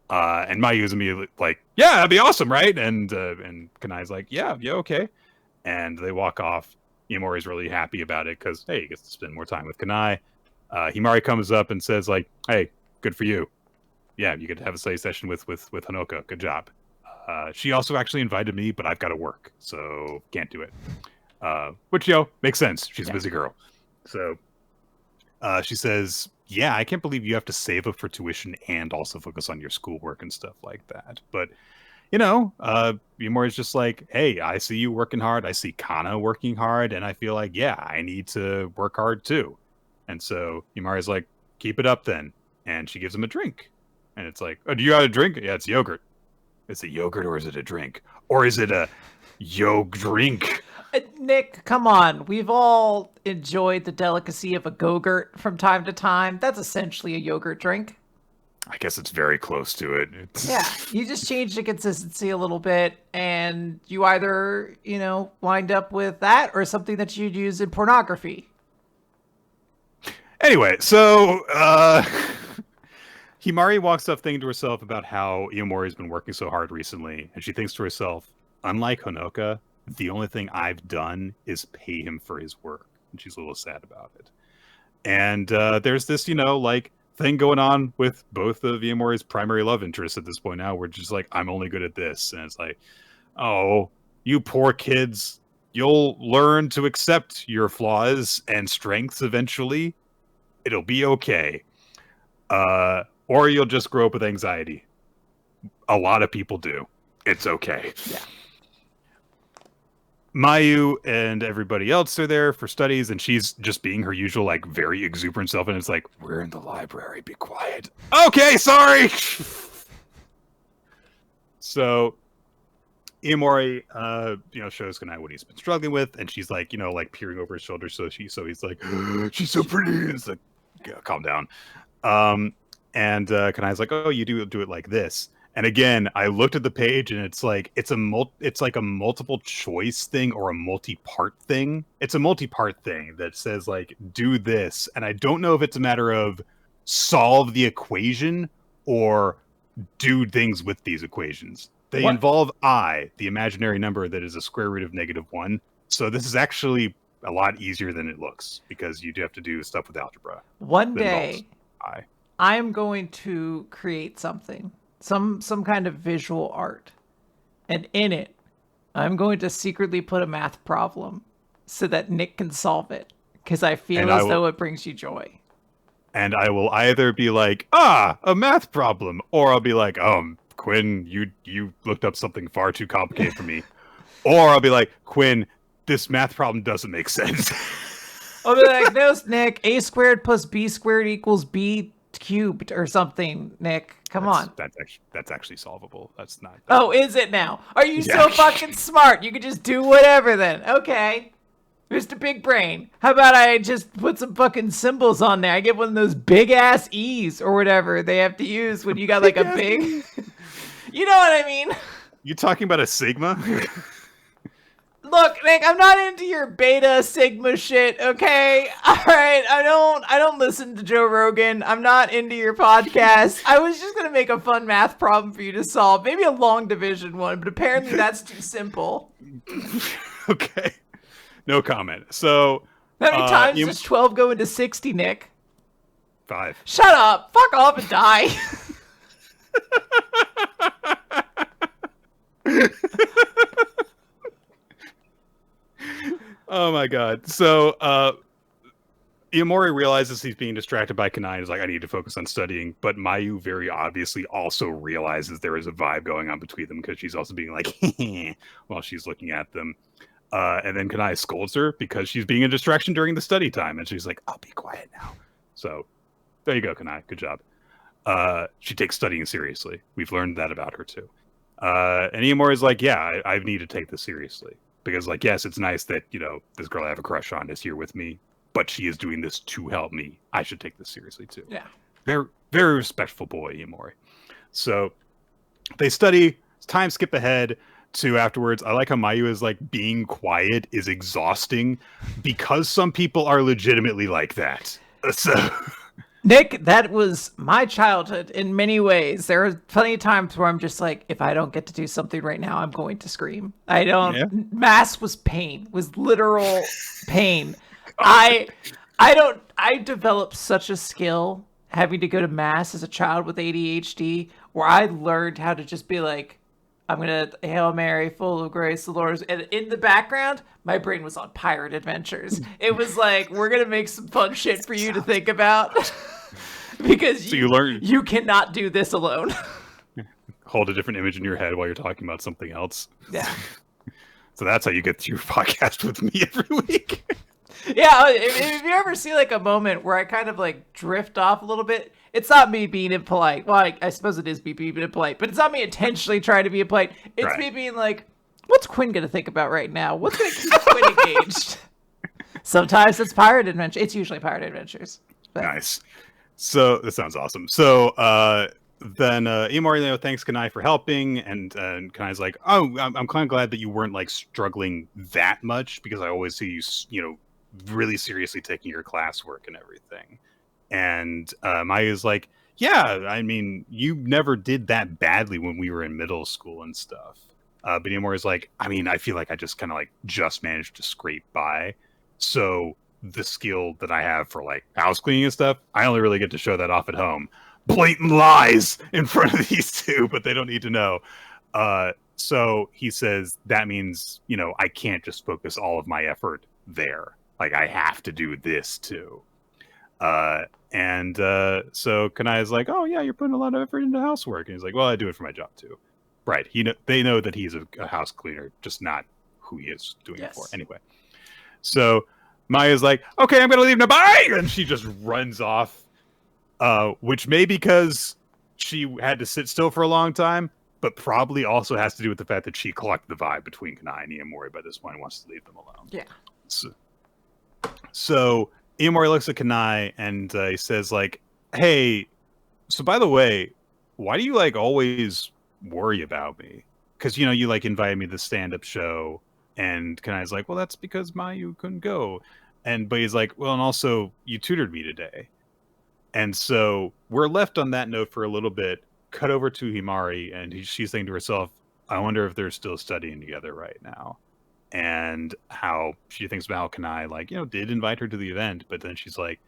And Mayu's immediately like, yeah, that'd be awesome, right? And Kanai's like, yeah, okay. And they walk off. Iemori's really happy about it because, hey, he gets to spend more time with Kanai. Himari comes up and says, like, hey, good for you. Yeah, you get to have a study session with Hanoka. Good job. She also actually invited me, but I've got to work, so can't do it. Which, makes sense. She's a busy girl. So she says, yeah, I can't believe you have to save up for tuition and also focus on your schoolwork and stuff like that. But, Yumori's just like, hey, I see you working hard. I see Kana working hard. And I feel like, yeah, I need to work hard too. And so Yumari's like, keep it up then. And she gives him a drink. And it's like, oh, do you have a drink? Yeah, it's yogurt. Is it yogurt or is it a drink? Or is it a drink? Nick, come on. We've all enjoyed the delicacy of a Go-Gurt from time to time. That's essentially a yogurt drink. I guess it's very close to it. Yeah, you just change the consistency a little bit, and you either, wind up with that or something that you'd use in pornography. Anyway, so Himari walks up thinking to herself about how Iomori's been working so hard recently, and she thinks to herself, unlike Honoka, the only thing I've done is pay him for his work. And she's a little sad about it. And there's this, thing going on with both of Iomori's primary love interests at this point now. We're just like, I'm only good at this. And it's like, oh, you poor kids, you'll learn to accept your flaws and strengths eventually. It'll be okay. Or you'll just grow up with anxiety. A lot of people do. It's okay. Yeah. Mayu and everybody else are there for studies, and she's just being her usual, very exuberant self, and it's like, we're in the library, be quiet. Okay, sorry! So, Iomori, shows Kanai what he's been struggling with, and she's peering over his shoulder, so he's like, she's so pretty, and it's like, calm down. And Kanai's like, oh, you do it like this. And again, I looked at the page and it's like it's like a multiple choice thing or a multi-part thing. It's a multi-part thing that says do this, and I don't know if it's a matter of solve the equation or do things with these equations. They involve I, the imaginary number that is a square root of -1. So this is actually a lot easier than it looks because you do have to do stuff with algebra. One day, I'm going to create something. Some kind of visual art, and in it I'm going to secretly put a math problem so that Nick can solve it, because I feel though it brings you joy. And I will either be like, a math problem, or I'll be like, Quinn, you looked up something far too complicated for me. Or I'll be like, Quinn, this math problem doesn't make sense. I'll be like, no, Nick, a squared plus b squared equals b cubed or something. Nick, come on. That's actually solvable. That's not. Oh, is it now? Are you so fucking smart? You could just do whatever then. Okay, Mr. Big Brain. How about I just put some fucking symbols on there? I get one of those big ass E's or whatever they have to use when you got a big. You know what I mean? You talking about a sigma? Look, Nick, I'm not into your beta sigma shit, okay? All right, I don't listen to Joe Rogan. I'm not into your podcast. I was just gonna make a fun math problem for you to solve, maybe a long division one, but apparently that's too simple. Okay, no comment. So, how many times does 12 go into 60, Nick? 5. Shut up! Fuck off and die. Oh my god. So Iomori realizes he's being distracted by Kanai and is like, I need to focus on studying. But Mayu very obviously also realizes there is a vibe going on between them because she's also being like, while she's looking at them. And then Kanai scolds her because she's being a distraction during the study time. And she's like, I'll be quiet now. So there you go, Kanai. Good job. She takes studying seriously. We've learned that about her too. And Iomori's like, yeah, I need to take this seriously. Because, like, yes, it's nice that, you know, this girl I have a crush on is here with me, but she is doing this to help me. I should take this seriously, too. Yeah. Very, very respectful boy, Iomori. So they study. Time skip ahead to afterwards. I like how Mayu is like, being quiet is exhausting because some people are legitimately like that. So... Nick, that was my childhood in many ways. There are plenty of times where I'm just like, if I don't get to do something right now, I'm going to scream. I don't. Yeah. Mass was pain, was literal pain. I developed such a skill having to go to mass as a child with ADHD, where I learned how to just be like, I'm going to Hail Mary, full of grace, the Lord is... And in the background, my brain was on pirate adventures. It was like, we're going to make some fun shit for you to think about. Because so you cannot do this alone. Hold a different image in your head while you're talking about something else. Yeah. So that's how you get through podcast with me every week. Yeah, if you ever see like a moment where I kind of like drift off a little bit, it's not me being impolite. Well, I suppose it is me being impolite, but it's not me intentionally trying to be impolite. It's me being like, what's Quinn going to think about right now? What's going to keep Quinn engaged? Sometimes it's pirate adventure. It's usually pirate adventures. But. Nice. So this sounds awesome. So then Iomori thanks Kanai for helping, and Kanai's like, oh, I'm kind of glad that you weren't like struggling that much because I always see you, you know, really seriously taking your classwork and everything. And Mayu's like, yeah, I mean, you never did that badly when we were in middle school and stuff. But Iomori's like, I mean, I feel like I just kind of like just managed to scrape by. So the skill that I have for like house cleaning and stuff, I only really get to show that off at home. Blatant lies in front of these two, but they don't need to know. So he says that means, you know, I can't just focus all of my effort there. Like, I have to do this too. So Kanai is like, oh yeah, you're putting a lot of effort into housework. And he's like, well, I do it for my job too. Right. They know that he's a house cleaner, just not who he is doing it for. Anyway. So Maya's like, okay, I'm going to leave now. Bye! And she just runs off, which may be because she had to sit still for a long time, but probably also has to do with the fact that she clocked the vibe between Kanai and Iomori by this point and wants to leave them alone. Yeah. So Iomori looks at Kanai and he says, like, hey, so by the way, why do you, like, always worry about me? Because, you know, you, like, invited me to the stand-up show, and Kanai's like, well, that's because Mayu couldn't go. But he's like, well, and also, you tutored me today. And so we're left on that note for a little bit, cut over to Himari, and she's saying to herself, I wonder if they're still studying together right now. And how she thinks about how Kanai, like, you know, did invite her to the event, but then she's like,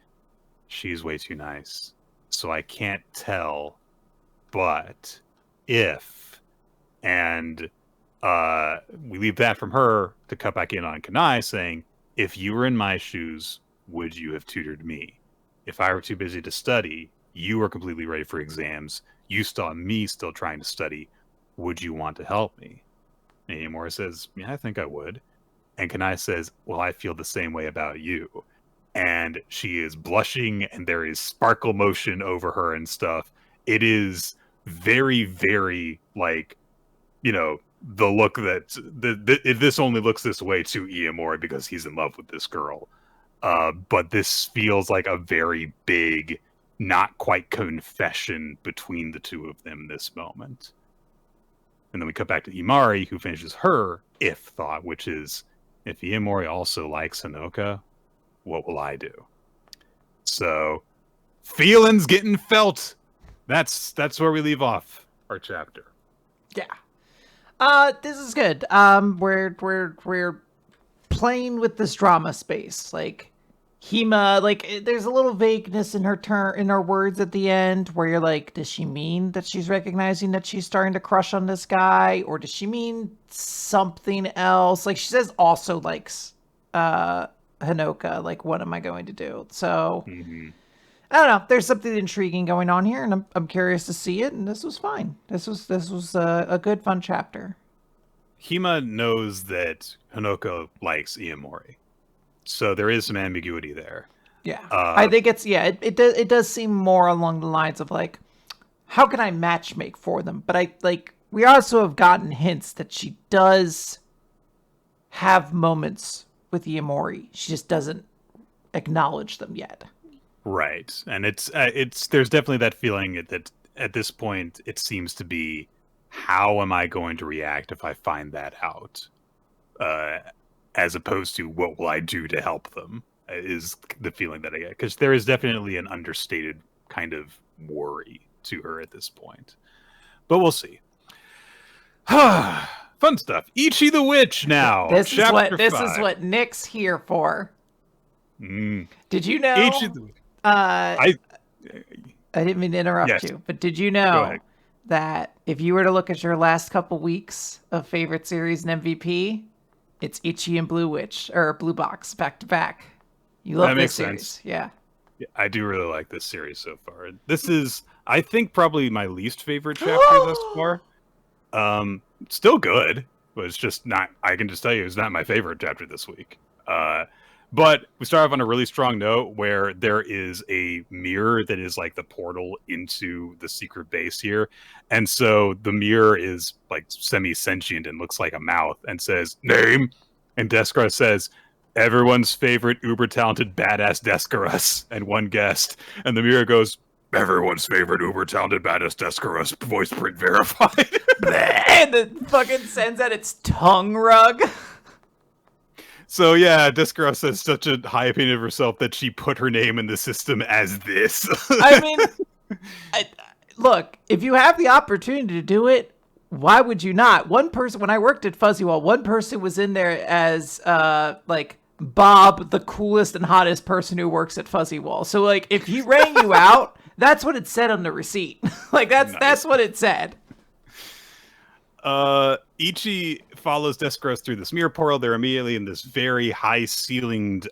she's way too nice. So I can't tell, but if. And we leave that from her to cut back in on Kanai saying, if you were in my shoes, would you have tutored me? If I were too busy to study, you were completely ready for exams, you saw me still trying to study, would you want to help me? And Iomori says, yeah, I think I would. And Kanai says, well, I feel the same way about you. And she is blushing, and there is sparkle motion over her and stuff. It is very, very, like, you know, the look that this only looks this way to Iomori because he's in love with this girl. But this feels like a very big, not quite confession between the two of them this moment. And then we cut back to Himari, who finishes her if thought, which is, if Iamori also likes Hanoka, what will I do? So, feelings getting felt. That's where we leave off our chapter. Yeah. This is good. We're playing with this drama space. Like Hima, like there's a little vagueness in her words at the end where you're like, does she mean that she's recognizing that she's starting to crush on this guy, or does she mean something else? Like she says also likes Hanoka, like what am I going to do? So I don't know. There's something intriguing going on here, and I'm curious to see it. And this was fine. This was a good fun chapter. Hima knows that Hanoka likes Iamori, so there is some ambiguity there. Yeah, I think it's it does seem more along the lines of like, how can I matchmake for them? But we also have gotten hints that she does have moments with Iamori. She just doesn't acknowledge them yet. Right, and it's there's definitely that feeling that at this point it seems to be, how am I going to react if I find that out? As opposed to what will I do to help them is the feeling that I get, because there is definitely an understated kind of worry to her at this point, but we'll see. Fun stuff. Ichi the Witch now. This is what Nick's here for. Did you know? Ichi the Witch. I didn't mean to interrupt you, but did you know that if you were to look at your last couple weeks of favorite series and MVP, it's Ichi and Blue Witch or Blue Box back to back. You love this series, sense. Yeah. I do really like this series so far. This is, I think, probably my least favorite chapter thus far. Still good, but it's just not. I can just tell you, it's not my favorite chapter this week. But we start off on a really strong note where there is a mirror that is like the portal into the secret base here. And so the mirror is like semi-sentient and looks like a mouth and says, name. And Deskara says, everyone's favorite uber-talented badass Deskarus, and one guest. And the mirror goes, everyone's favorite uber-talented badass Deskarus, voice print verified. And it fucking sends out its tongue rug. So yeah, Descartes has such a high opinion of herself that she put her name in the system as this. I mean, look, if you have the opportunity to do it, why would you not? One person, when I worked at Fuzzy Wall, one person was in there as like Bob, the coolest and hottest person who works at Fuzzy Wall. So like, if he rang you out, that's what it said on the receipt. Like that's what it said. Ichi follows Descartes through this mirror portal. They're immediately in this very high-ceilinged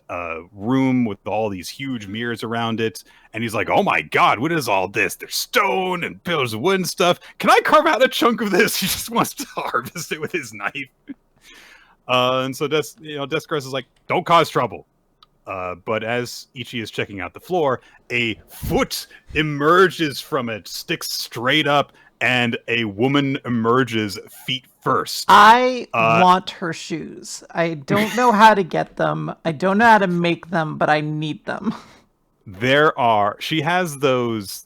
room with all these huge mirrors around it. And he's like, oh my god, what is all this? There's stone and pillars of wood and stuff. Can I carve out a chunk of this? He just wants to harvest it with his knife. And so Descartes is like, don't cause trouble. But as Ichi is checking out the floor, a foot emerges from it, sticks straight up, and a woman emerges feet first. I want her shoes. I don't know how to get them. I don't know how to make them, but I need them. She has those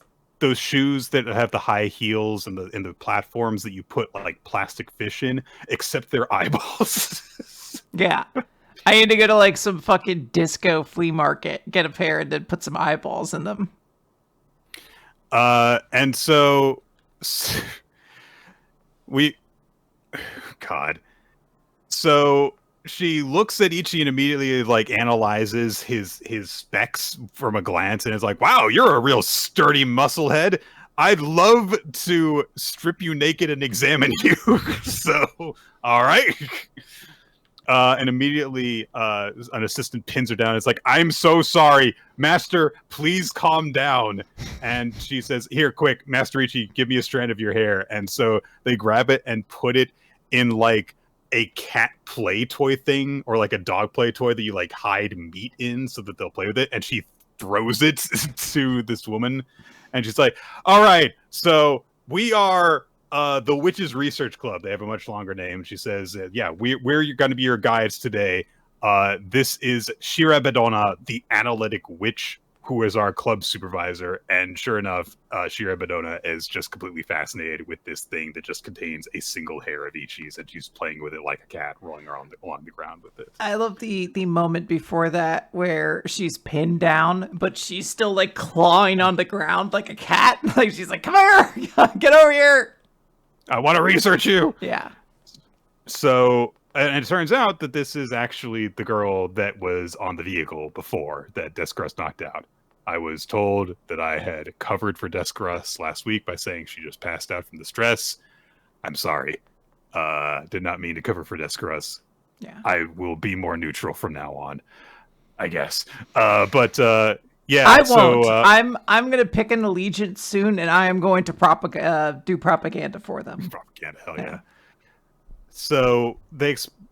shoes that have the high heels and the platforms that you put like plastic fish in, except they're eyeballs. Yeah. I need to go to like some fucking disco flea market, get a pair, and then put some eyeballs in them. And so So she looks at Ichi and immediately like analyzes his specs from a glance and is like, wow, you're a real sturdy musclehead. I'd love to strip you naked and examine you. So, all right. And immediately an assistant pins her down. It's like, I'm so sorry, Master, please calm down. And she says, here, quick, Master Ichi, give me a strand of your hair. And so they grab it and put it in like a cat play toy thing or like a dog play toy that you like hide meat in so that they'll play with it. And she throws it to this woman. And she's like, all right, so we are the Witches Research Club. They have a much longer name. She says, yeah, we're going to be your guides today. This is Shirabedona, the analytic witch who is our club supervisor. And sure enough, Shirabadona is just completely fascinated with this thing that just contains a single hair of Ichi's, and she's playing with it like a cat, rolling around along the ground with it. I love the moment before that where she's pinned down, but she's still like clawing on the ground like a cat. Like she's like, "Come here, get over here. I want to research you." Yeah. So, and it turns out that this is actually the girl that was on the vehicle before that Descartes knocked out. I was told that I had covered for Descartes last week by saying she just passed out from the stress. I'm sorry. Did not mean to cover for Descartes. Yeah. I will be more neutral from now on, I guess. But yeah, I won't. So, I'm gonna pick an allegiance soon, and I am going to do propaganda for them. Propaganda, hell yeah. So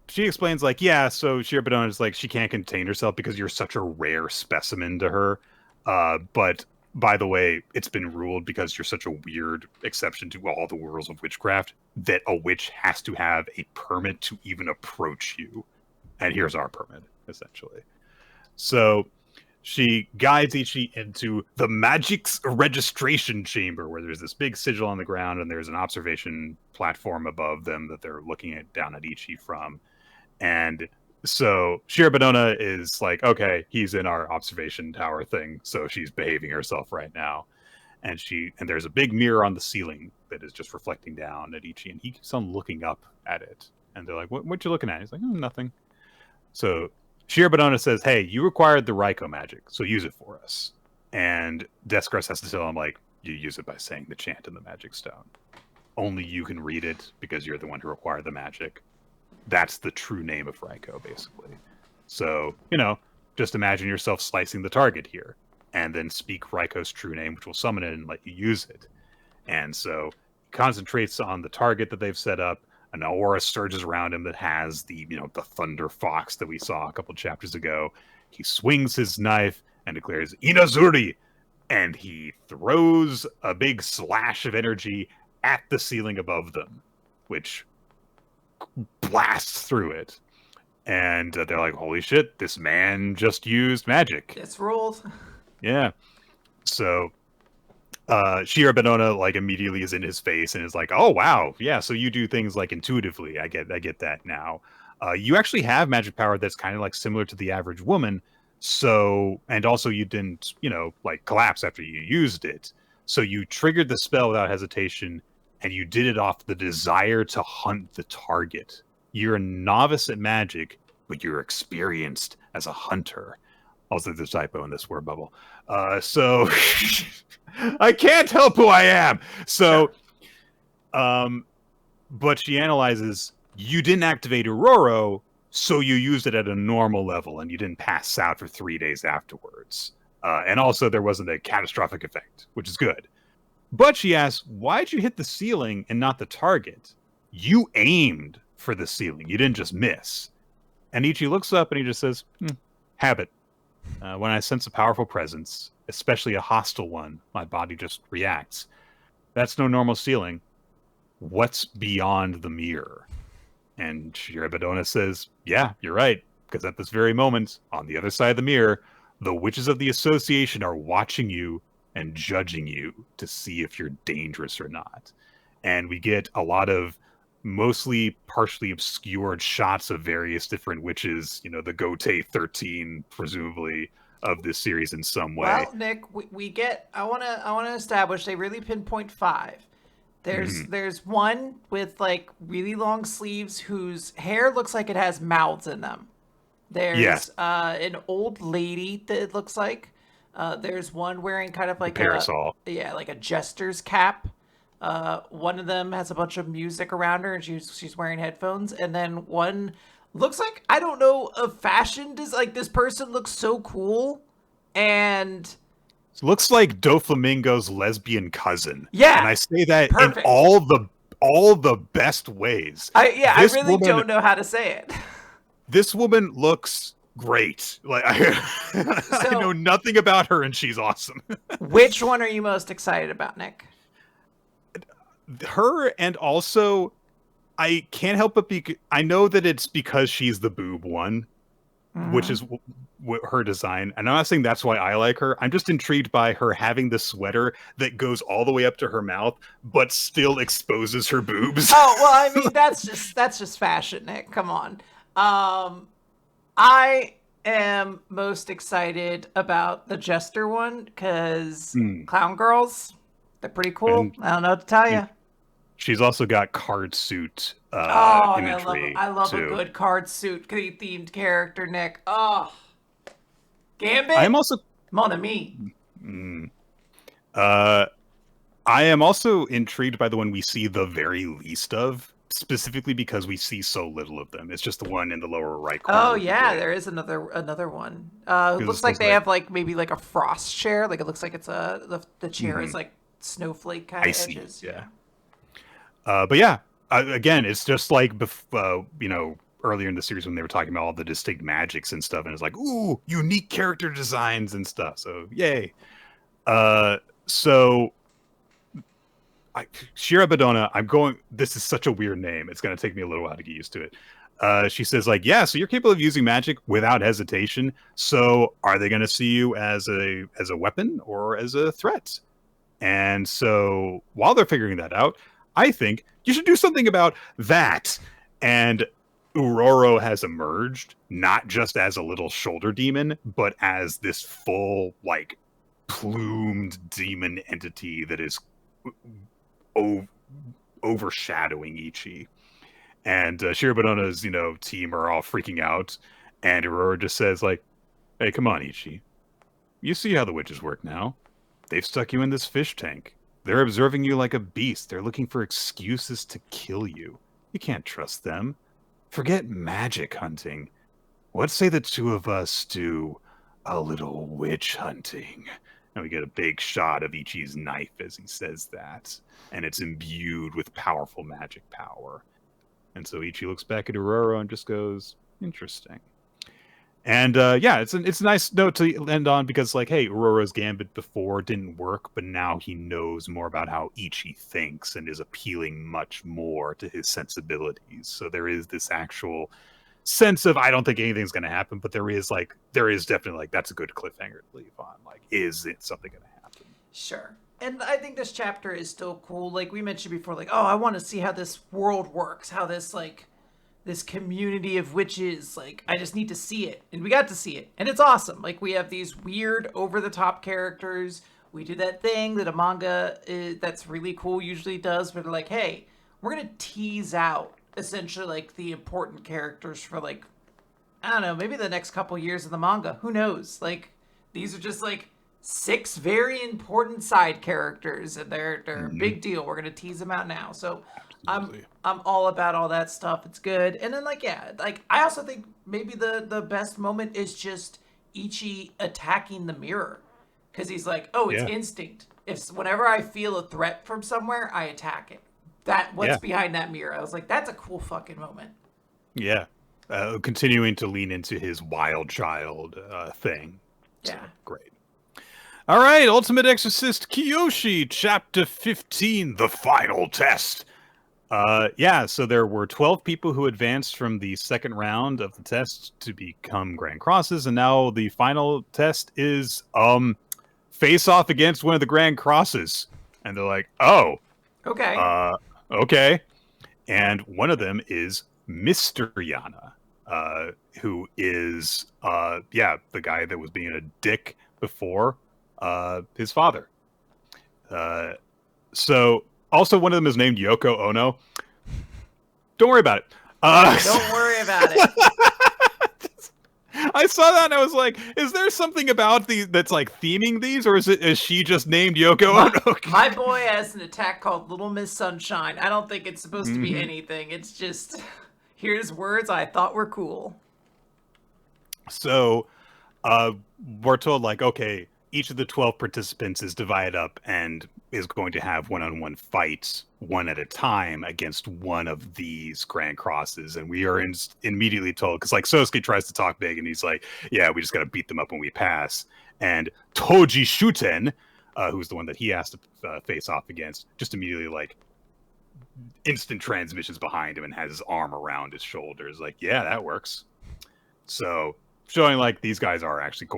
she explains like, yeah, so Shirabadona is like, she can't contain herself because you're such a rare specimen to her. But by the way, it's been ruled because you're such a weird exception to all the rules of witchcraft that a witch has to have a permit to even approach you. And here's our permit, essentially. So she guides Ichi into the magic's registration chamber, where there's this big sigil on the ground and there's an observation platform above them that they're looking down at Ichi from. And so Shirabadona is like, okay, he's in our observation tower thing, so she's behaving herself right now. And there's a big mirror on the ceiling that is just reflecting down at Ichi, and he keeps on looking up at it. And they're like, what you looking at? He's like, nothing. So Shirabadona says, hey, you acquired the Raiko magic, so use it for us. And Descartes has to tell him, like, you use it by saying the chant in the magic stone. Only you can read it because you're the one who acquired the magic. That's the true name of Raiko, basically. So, just imagine yourself slicing the target here, and then speak Raiko's true name, which will summon it and let you use it. And so he concentrates on the target that they've set up. An aura surges around him that has the thunder fox that we saw a couple chapters ago. He swings his knife and declares Inazuri, and he throws a big slash of energy at the ceiling above them, which blasts through it. And they're like, holy shit, this man just used magic. It's rolled. Yeah. So Shirabadona like immediately is in his face and is like, oh wow, yeah, so you do things like intuitively. I get that now. You actually have magic power that's kind of like similar to the average woman. So, and also you didn't, like collapse after you used it. So you triggered the spell without hesitation, and you did it off the desire to hunt the target. You're a novice at magic, but you're experienced as a hunter. Also, there's a typo in this word bubble. So I can't help who I am. So, but she analyzes, you didn't activate Aurora, so you used it at a normal level and you didn't pass out for 3 days afterwards. And also there wasn't a catastrophic effect, which is good. But she asks, why'd you hit the ceiling and not the target? You aimed for the ceiling. You didn't just miss. And Ichi looks up and he just says, habit. When I sense a powerful presence, especially a hostile one, my body just reacts. That's no normal ceiling. What's beyond the mirror? And Shirabadona says, yeah, you're right. Because at this very moment, on the other side of the mirror, the witches of the association are watching you and judging you to see if you're dangerous or not. And we get a lot of mostly partially obscured shots of various different witches, the Gote 13, presumably, of this series in some way. Well, Nick, we get, I wanna establish they really pinpoint 5. There's one with like really long sleeves whose hair looks like it has mouths in them. There's an old lady that it looks like. There's one wearing kind of like a parasol. Like a jester's cap. One of them has a bunch of music around her and she's wearing headphones. And then one looks like, I don't know, a fashion like this person looks so cool. And it looks like Doflamingo's lesbian cousin. Yeah. And I say that perfect. in all the best ways. I really don't know how to say it. This woman looks great. Like I know nothing about her and she's awesome. Which one are you most excited about, Nick? Her, and also I can't help but I know that it's because she's the boob one, which is her design. And I'm not saying that's why I like her. I'm just intrigued by her having the sweater that goes all the way up to her mouth, but still exposes her boobs. Oh well, I mean that's just fashion, Nick. Come on. I am most excited about the Jester one because clown girls, they're pretty cool. And, I don't know what to tell you. She's also got card suit imagery. I love too. a good card suit themed character, Nick. Oh, Gambit. I'm also Mon ami. I am also intrigued by the one we see the very least of, specifically because we see so little of them. It's just the one in the lower right corner. Oh yeah, there is another one. It looks like they have like maybe like a frost chair. Like it looks like it's the chair is like snowflake kind of edges. Yeah. But yeah, again, it's just like earlier in the series when they were talking about all the distinct magics and stuff, and it's like, ooh, unique character designs and stuff. So yay. So Shira Badona, this is such a weird name. It's going to take me a little while to get used to it. She says like, yeah, so you're capable of using magic without hesitation. So are they going to see you as a weapon or as a threat? And so while they're figuring that out, I think you should do something about that. And Uroro has emerged, not just as a little shoulder demon, but as this full, like, plumed demon entity that is overshadowing Ichi. And Shirabadona's, team are all freaking out. And Uroro just says, like, hey, come on, Ichi. You see how the witches work now. They've stuck you in this fish tank. They're observing you like a beast. They're looking for excuses to kill you. You can't trust them. Forget magic hunting. Let's say the two of us do a little witch hunting. And we get a big shot of Ichi's knife as he says that. And it's imbued with powerful magic power. And so Ichi looks back at Uroro and just goes, interesting. And it's a nice note to end on because, like, hey, Uroro's Gambit before didn't work, but now he knows more about how Ichi thinks and is appealing much more to his sensibilities. So there is this actual sense of, I don't think anything's going to happen, but there is definitely, like, that's a good cliffhanger to leave on. Like, is it something going to happen? Sure. And I think this chapter is still cool. Like we mentioned before, like, oh, I want to see how this world works, how this, like, this community of witches, like, I just need to see it. And we got to see it. And it's awesome. Like, we have these weird, over-the-top characters. We do that thing that a manga that's really cool usually does, where they're like, hey, we're going to tease out, essentially, like, the important characters for, like, I don't know, maybe the next couple years of the manga. Who knows? Like, these are just, like, 6 very important side characters, and they're a big deal. We're going to tease them out now. So I'm all about all that stuff. It's good. And then, like, yeah, like, I also think maybe the best moment is just Ichi attacking the mirror. Because he's like, oh, it's instinct. Whenever I feel a threat from somewhere, I attack it. What's behind that mirror? I was like, that's a cool fucking moment. Yeah. Continuing to lean into his wild child thing. Yeah. So, great. All right, Ultimate Exorcist Kiyoshi, Chapter 15, The Final Test. So there were 12 people who advanced from the second round of the test to become Grand Crosses, and now the final test is face off against one of the Grand Crosses. And they're like, oh. Okay. Okay. And one of them is Mr. Yana, who is, the guy that was being a dick before his father. So also one of them is named Yoko Ono. Don't worry about it. Don't worry about it. I saw that and I was like, is there something about these that's like theming these, or is she just named Yoko Ono? My boy has an attack called Little Miss Sunshine. I don't think it's supposed to be anything. It's just, here's words I thought were cool. So we're told, like, okay, each of the 12 participants is divided up and is going to have one-on-one fights one at a time against one of these Grand Crosses. And we are immediately told, because, like, Sosuke tries to talk big and he's like, yeah, we just got to beat them up when we pass. And Toji Shuten, who's the one that he has to face off against, just immediately, like, instant transmissions behind him and has his arm around his shoulders. Like, yeah, that works. So showing like these guys are actually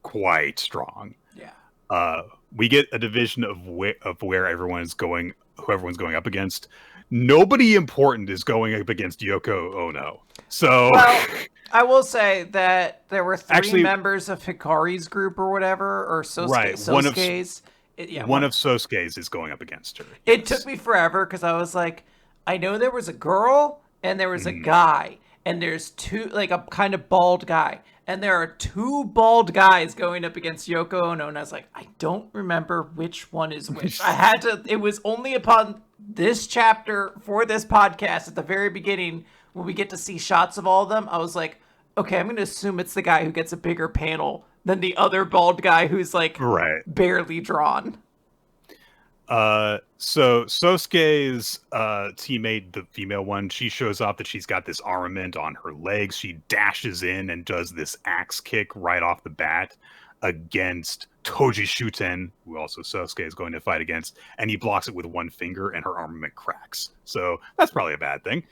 quite strong. Yeah. We get a division of where everyone is going, who everyone's going up against. Nobody important is going up against Yoko Ono. So, well, I will say that there were three actually, members of Hikari's group or whatever, or Sosuke's. One of Sosuke's is going up against her. Yes. It took me forever because I was like, I know there was a girl and there was a guy, and there's two, like a kind of bald guy, and there are two bald guys going up against Yoko Ono, and I was like, I don't remember which one is which. I had to. It was only upon this chapter for this podcast at the very beginning when we get to see shots of all of them, I was like, okay, I'm going to assume it's the guy who gets a bigger panel than the other bald guy who's like barely drawn. So Sosuke's teammate, the female one, she shows up that she's got this armament on her legs. She dashes in and does this axe kick right off the bat against Toji Shuten, who also Sosuke is going to fight against, and he blocks it with one finger and her armament cracks. So that's probably a bad thing.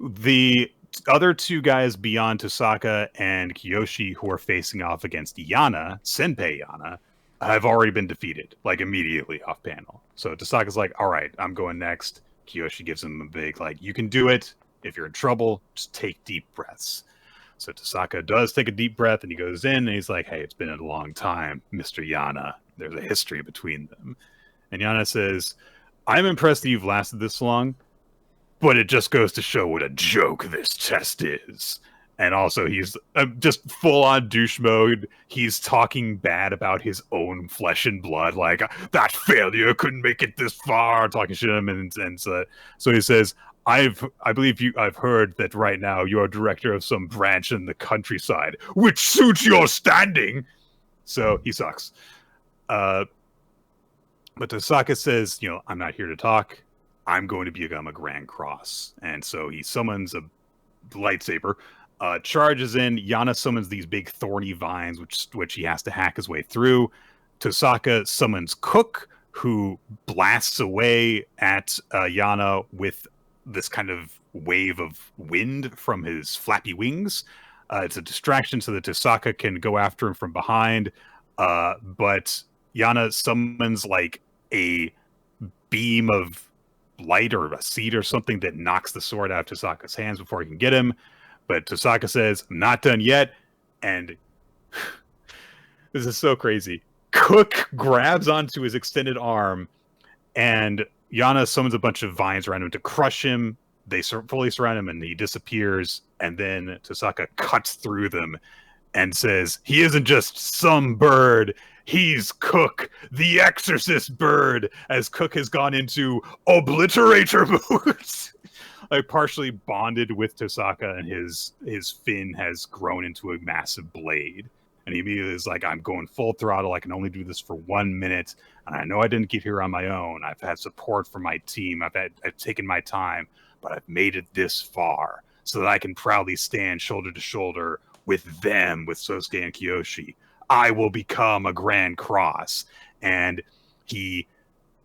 The other two guys beyond Tosaka and Kiyoshi who are facing off against Yana, Senpei Yana, have already been defeated, like immediately off panel. So Tosaka's like, all right, I'm going next. Kiyoshi gives him a big, like, you can do it. If you're in trouble, just take deep breaths. So Tosaka does take a deep breath and he goes in and he's like, hey, it's been a long time, Mr. Yana. There's a history between them. And Yana says, I'm impressed that you've lasted this long, but it just goes to show what a joke this test is. And also, he's just full-on douche mode. He's talking bad about his own flesh and blood, like, that failure couldn't make it this far, talking shit to him. And so he says, I've heard that right now you're director of some branch in the countryside, which suits your standing. So he sucks. But Tosaka says, I'm not here to talk. I'm going to become a Grand Cross. And so he summons a lightsaber, charges in. Yana summons these big thorny vines, which he has to hack his way through. Tosaka summons Cook, who blasts away at Yana with this kind of wave of wind from his flappy wings. It's a distraction so that Tosaka can go after him from behind. But Yana summons like a beam of light or a seed or something that knocks the sword out of Tosaka's hands before he can get him. But Tosaka says, I'm not done yet. And this is so crazy. Cook grabs onto his extended arm and Yana summons a bunch of vines around him to crush him. They fully surround him and he disappears. And then Tosaka cuts through them and says, he isn't just some bird. He's Cook, the Exorcist bird, as Cook has gone into obliterator mode. Like partially bonded with Tosaka, and his fin has grown into a massive blade. And he immediately is like, I'm going full throttle. I can only do this for 1 minute. And I know I didn't get here on my own. I've had support from my team. I've taken my time, but I've made it this far so that I can proudly stand shoulder to shoulder with them, with Sosuke and Kiyoshi. I will become a Grand Cross. And he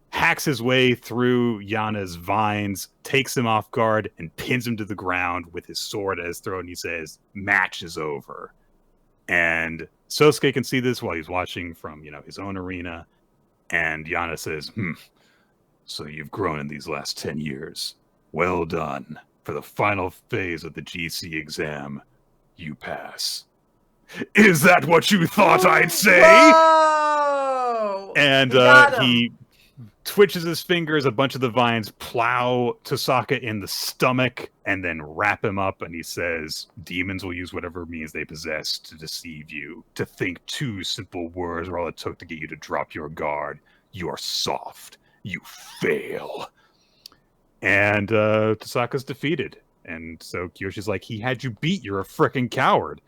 hacks his way through Yana's vines, takes him off guard, and pins him to the ground with his sword at his throat. And he says, match is over. And Sosuke can see this while he's watching from, his own arena. And Yana says, so you've grown in these last 10 years. Well done. For the final phase of the GC exam, you pass. Is that what you thought I'd say? Whoa! And he twitches his fingers. A bunch of the vines plow Tosaka in the stomach and then wrap him up. And he says, demons will use whatever means they possess to deceive you. To think 2 simple words are all it took to get you to drop your guard. You are soft. You fail. And Tosaka's defeated. And so Kiyoshi's like, he had you beat. You're a frickin' coward.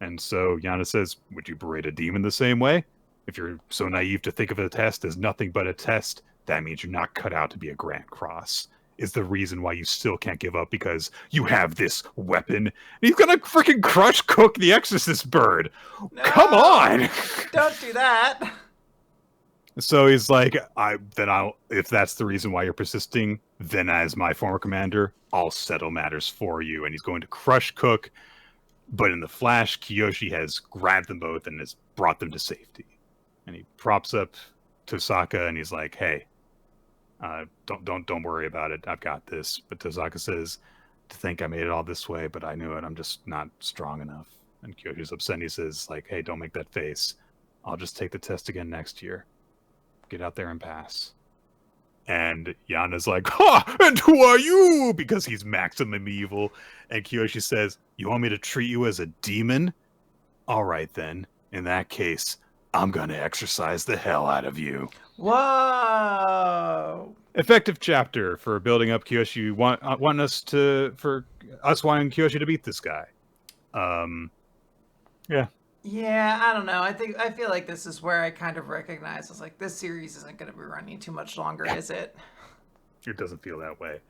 And so Yana says, would you berate a demon the same way? If you're so naive to think of a test as nothing but a test, that means you're not cut out to be a Grand Cross. Is the reason why you still can't give up because you have this weapon. And he's gonna freaking crush Cook the Exorcist bird. No, come on! Don't do that. So he's like, if that's the reason why you're persisting, then as my former commander, I'll settle matters for you. And he's going to crush Cook. But in the flash, Kiyoshi has grabbed them both and has brought them to safety. And he props up Tosaka and he's like, "Hey, don't worry about it. I've got this." But Tosaka says, "To think I made it all this way, but I knew it. I'm just not strong enough." And Kyoshi's upset and he says, like, "Hey, don't make that face. I'll just take the test again next year. Get out there and pass." And Yana's like, "Ha! And who are you?" Because he's maximum evil. And Kiyoshi says, "You want me to treat you as a demon? All right, then. In that case, I'm going to exorcise the hell out of you." Whoa! Effective chapter for building up Kiyoshi. Want us wanting Kiyoshi to beat this guy. Yeah. Yeah, I don't know. I feel like this is where I kind of recognize it's like this series isn't going to be running too much longer, is it? It doesn't feel that way.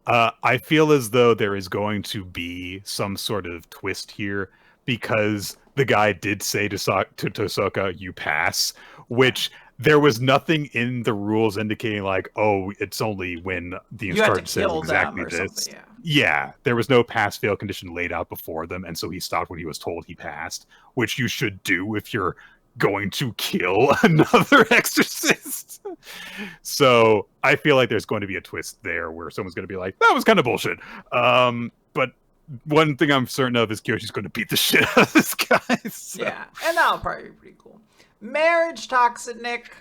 I feel as though there is going to be some sort of twist here because the guy did say to Tosaka, "You pass," which there was nothing in the rules indicating like, oh, it's only when the instructor says exactly this. Yeah, there was no pass-fail condition laid out before them, and so he stopped when he was told he passed, which you should do if you're going to kill another exorcist. So I feel like there's going to be a twist there where someone's going to be like, "That was kind of bullshit." But one thing I'm certain of is Kyoshi's going to beat the shit out of this guy. So. Yeah, and that'll probably be pretty cool. Marriagetoxin, Nick.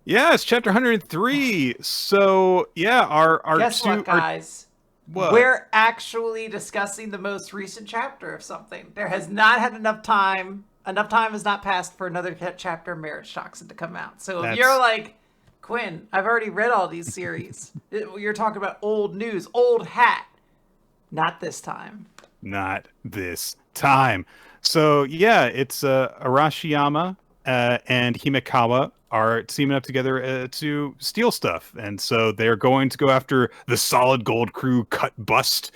Yeah, it's chapter 103. So yeah, our guess what, guys? We're actually discussing the most recent chapter of something. There has not had enough time. Enough time has not passed for another chapter of Marriagetoxin to come out. So if you're like, "Quinn, I've already read all these series," you're talking about old news, old hat. Not this time. Not this time. So yeah, it's Arashiyama and Himekawa are teaming up together to steal stuff, and so they're going to go after the Solid Gold Crew cut bust,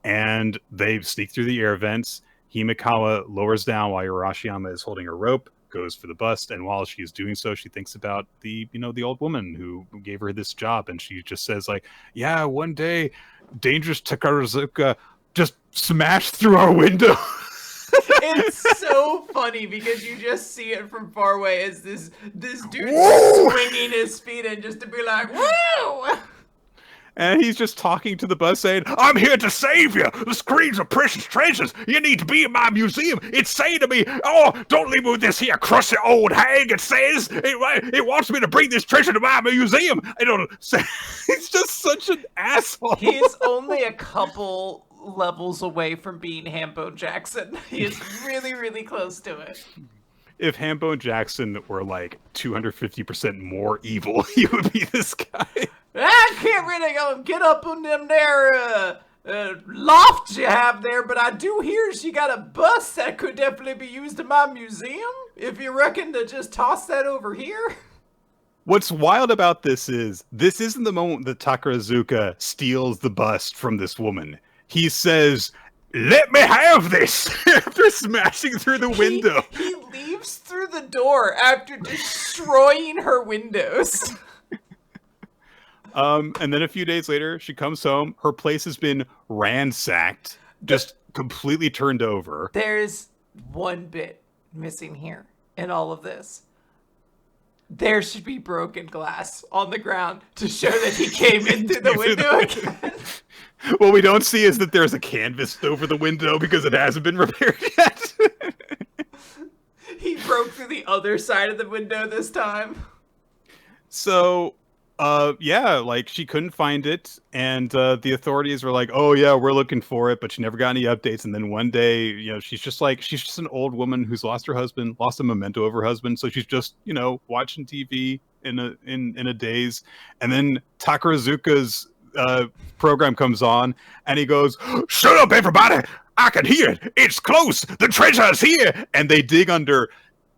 and they sneak through the air vents. Himekawa lowers down while Arashiyama is holding her rope, goes for the bust, and while she's doing so, she thinks about the old woman who gave her this job, and she just says like, "Yeah, one day, dangerous Takarazuka just smashed through our window." It's so funny because you just see it from far away as this dude swinging his feet in just to be like, "Woo!" And he's just talking to the bus saying, "I'm here to save you. The screens are precious treasures. You need to be in my museum. It's saying to me, oh, don't leave me with this here crusty old hag. It says it wants me to bring this treasure to my museum." I don't say. He's just such an asshole. He's only a couple levels away from being Hambone Jackson. He is really, really close to it. If Hambone Jackson were like 250% more evil, he would be this guy. I can't really go get up on them there lofts you have there, but I do hear she got a bus that could definitely be used in my museum. If you reckon to just toss that over here. What's wild about this isn't the moment that Takarazuka steals the bust from this woman. He says, "Let me have this," after smashing through the window. He leaves through the door after destroying her windows. And then a few days later, she comes home. Her place has been ransacked, just completely turned over. There's one bit missing here in all of this. There should be broken glass on the ground to show that he came in through the window again. What we don't see is that there's a canvas over the window because it hasn't been repaired yet. He broke through the other side of the window this time. So, yeah, like she couldn't find it, and the authorities were like, "Oh yeah, we're looking for it," but she never got any updates. And then one day, she's just an old woman who's lost her husband, lost a memento of her husband, so she's just watching TV in a daze. And then Takarazuka's program comes on, and he goes, "Shut up, everybody! I can hear it. It's close. The treasure is here." And they dig under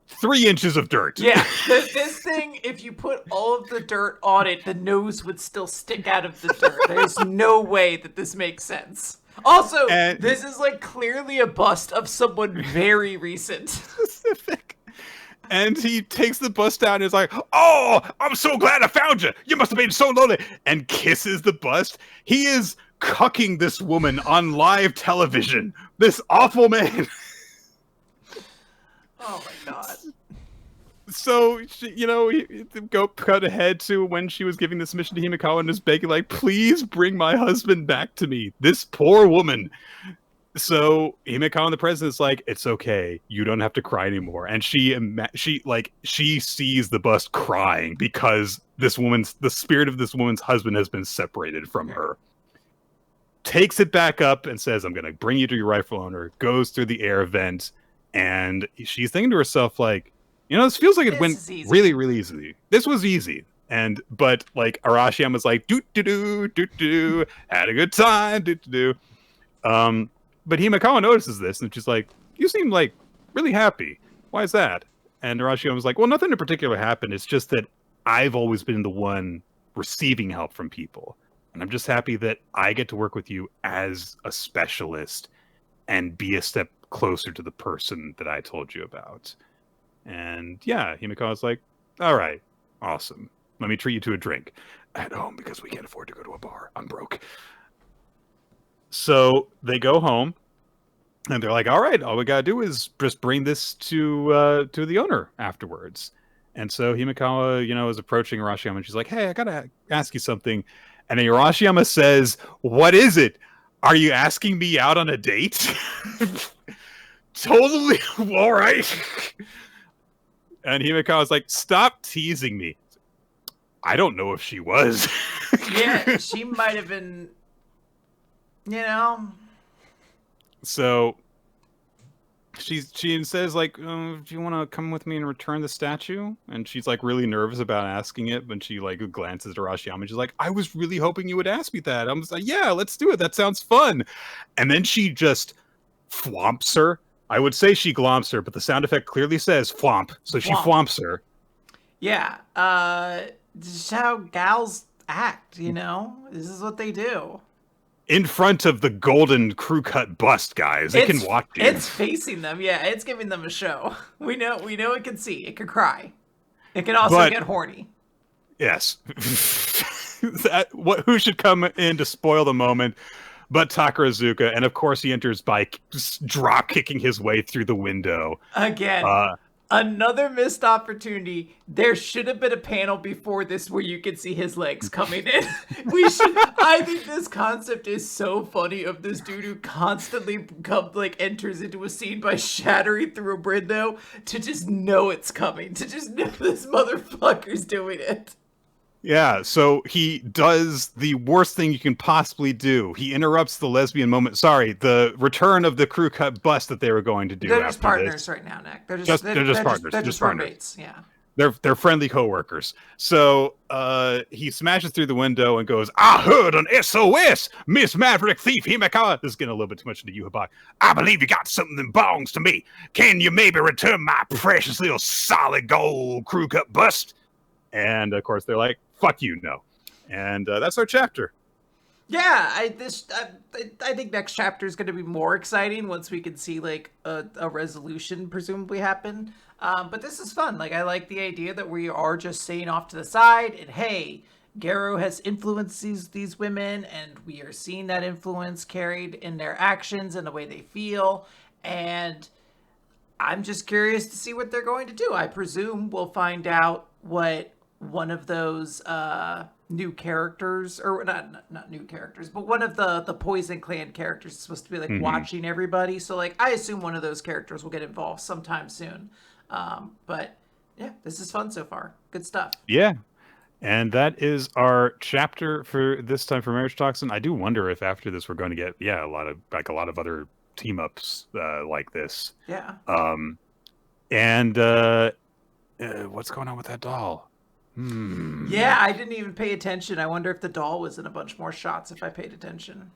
3 inches of dirt. Yeah, this thing, if you put all of the dirt on it, the nose would still stick out of the dirt. There's no way that this makes sense. Also, this is like clearly a bust of someone very recent. Specific. And he takes the bust down and is like, "Oh, I'm so glad I found you. You must have been so lonely." And kisses the bust. He is cucking this woman on live television. This awful man. Oh my god. So, go cut ahead to when she was giving this mission to Himikawa and is begging, like, please bring my husband back to me. This poor woman. So Himikawa and the president's like, it's okay. You don't have to cry anymore. And she sees the bust crying because the spirit of this woman's husband has been separated from her. Takes it back up and says, I'm going to bring you to your rightful owner. Goes through the air vent. And she's thinking to herself, like, this feels like it went really, really easily. This was easy. But like Arashiyama's like, do, had a good time, do. But Himikawa notices this and she's like, you seem like really happy. Why is that? And Arashiyama's like, well, nothing in particular happened. It's just that I've always been the one receiving help from people. And I'm just happy that I get to work with you as a specialist and be a step closer to the person that I told you about. And yeah, Himikawa's like, all right, awesome. Let me treat you to a drink at home because we can't afford to go to a bar. I'm broke. So they go home and they're like, all right, all we got to do is just bring this to the owner afterwards. And so Himikawa, is approaching Arashiyama and she's like, hey, I got to ask you something. And then Arashiyama says, what is it? Are you asking me out on a date? Totally. All right. And Himikawa's like, stop teasing me. I don't know if she was. Yeah, she might have been, So she says, like, do you want to come with me and return the statue? And she's like really nervous about asking it, but she like glances at Arashiyama and she's like, I was really hoping you would ask me that. I'm just like, yeah, let's do it. That sounds fun. And then she just flomps her. I would say she glomps her, but the sound effect clearly says flomp. So she flomps her. Yeah. This is how gals act, This is what they do. In front of the golden crew cut bust, guys. It can watch you. It's facing them. Yeah, it's giving them a show. We know it can see. It can cry. It can also get horny. Yes. Who should come in to spoil the moment but Takarazuka, and of course he enters by drop kicking his way through the window. Again, another missed opportunity. There should have been a panel before this where you could see his legs coming in. I think this concept is so funny of this dude who constantly enters into a scene by shattering through a window to just know it's coming, to just know this motherfucker's doing it. Yeah, so he does the worst thing you can possibly do. He interrupts the lesbian moment. Sorry, the return of the crew cut bust that they were going to do. They're just partners right now, Nick. They're just partners. They're just roommates. Yeah. They're friendly coworkers. So he smashes through the window and goes, I heard an SOS, Miss Maverick Thief Himikawa. This is getting a little bit too much into you, Habak. I believe you got something that belongs to me. Can you maybe return my precious little solid gold crew cut bust? And of course they're like, fuck you, no. And that's our chapter. Yeah, I think next chapter is going to be more exciting once we can see like a resolution presumably happen. But this is fun. Like, I like the idea that we are just staying off to the side and hey, Garo has influenced these women and we are seeing that influence carried in their actions and the way they feel. And I'm just curious to see what they're going to do. I presume we'll find out what one of those new characters, or not new characters, but one of the Poison Clan characters is supposed to be like watching everybody. So like I assume one of those characters will get involved sometime soon. But yeah, this is fun so far. Good stuff. Yeah. And that is our chapter for this time for Marriagetoxin. I do wonder if after this we're going to get a lot of other team ups like this. Yeah. And what's going on with that doll? Yeah, I didn't even pay attention. I wonder if the doll was in a bunch more shots if I paid attention.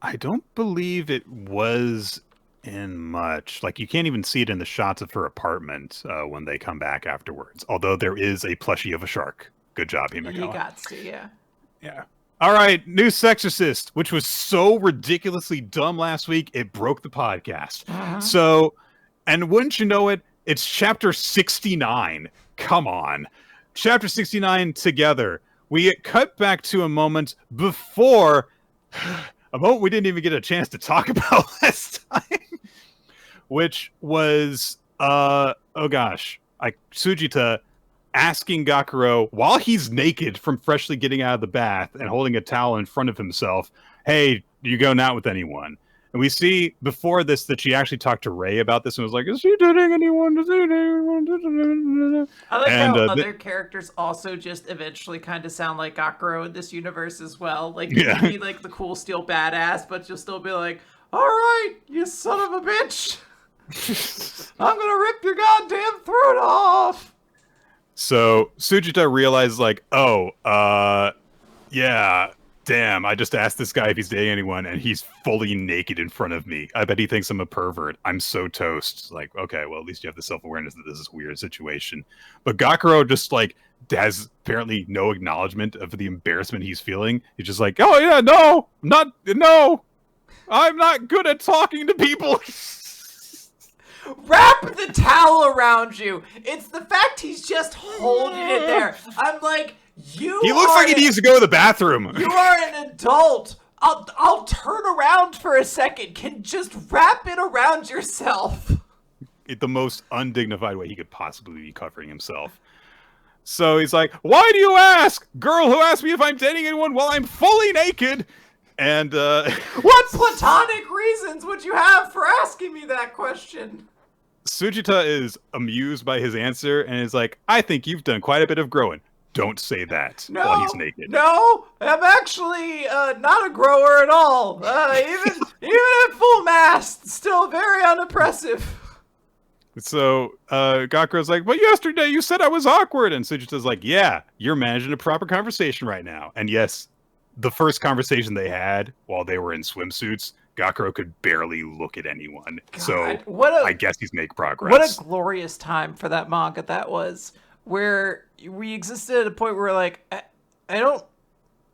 I don't believe it was in much. Like, you can't even see it in the shots of her apartment when they come back afterwards. Although there is a plushie of a shark. Good job, Himikawa. You got to, yeah. Yeah. All right, new Exorcist, which was so ridiculously dumb last week, it broke the podcast. So, and wouldn't you know it, it's chapter 69. Come on. Chapter 69 together. We get cut back to a moment before a moment we didn't even get a chance to talk about last time, which was Sujita asking Gakuro while he's naked from freshly getting out of the bath and holding a towel in front of himself, "Hey, you going out with anyone?" And we see before this that she actually talked to Ray about this and was like, "Is she dating anyone? Is she dating anyone?" I like how other characters also just eventually kind of sound like Gakuro in this universe as well. Like, you can be like the cool steel badass, but you'll still be like, "All right, you son of a bitch. I'm gonna rip your goddamn throat off." So Sujita realizes, like, yeah, damn, I just asked this guy if he's dating anyone, and he's fully naked in front of me. I bet he thinks I'm a pervert. I'm so toast. Like, okay, well, at least you have the self-awareness that this is a weird situation. But Gakuro just, like, has apparently no acknowledgement of the embarrassment he's feeling. He's just like, oh, yeah, no, I'm not good at talking to people. Wrap the towel around you. It's the fact he's just holding it there. I'm like, he looks like he needs to go to the bathroom. You are an adult. I'll turn around for a second. Can just wrap it around yourself. The most undignified way he could possibly be covering himself. So he's like, why do you ask? Girl who asked me if I'm dating anyone while I'm fully naked. And what platonic reasons would you have for asking me that question? Sujita is amused by his answer and is like, I think you've done quite a bit of growing. Don't say that while he's naked. No, I'm actually not a grower at all. Even at full mast, still very unimpressive. So Gakuro's like, but yesterday you said I was awkward. And Sujita's like, yeah, you're managing a proper conversation right now. And yes, the first conversation they had while they were in swimsuits, Gakuro could barely look at anyone. God, so I guess he's made progress. What a glorious time for that manga that was, where we existed at a point where, like, I don't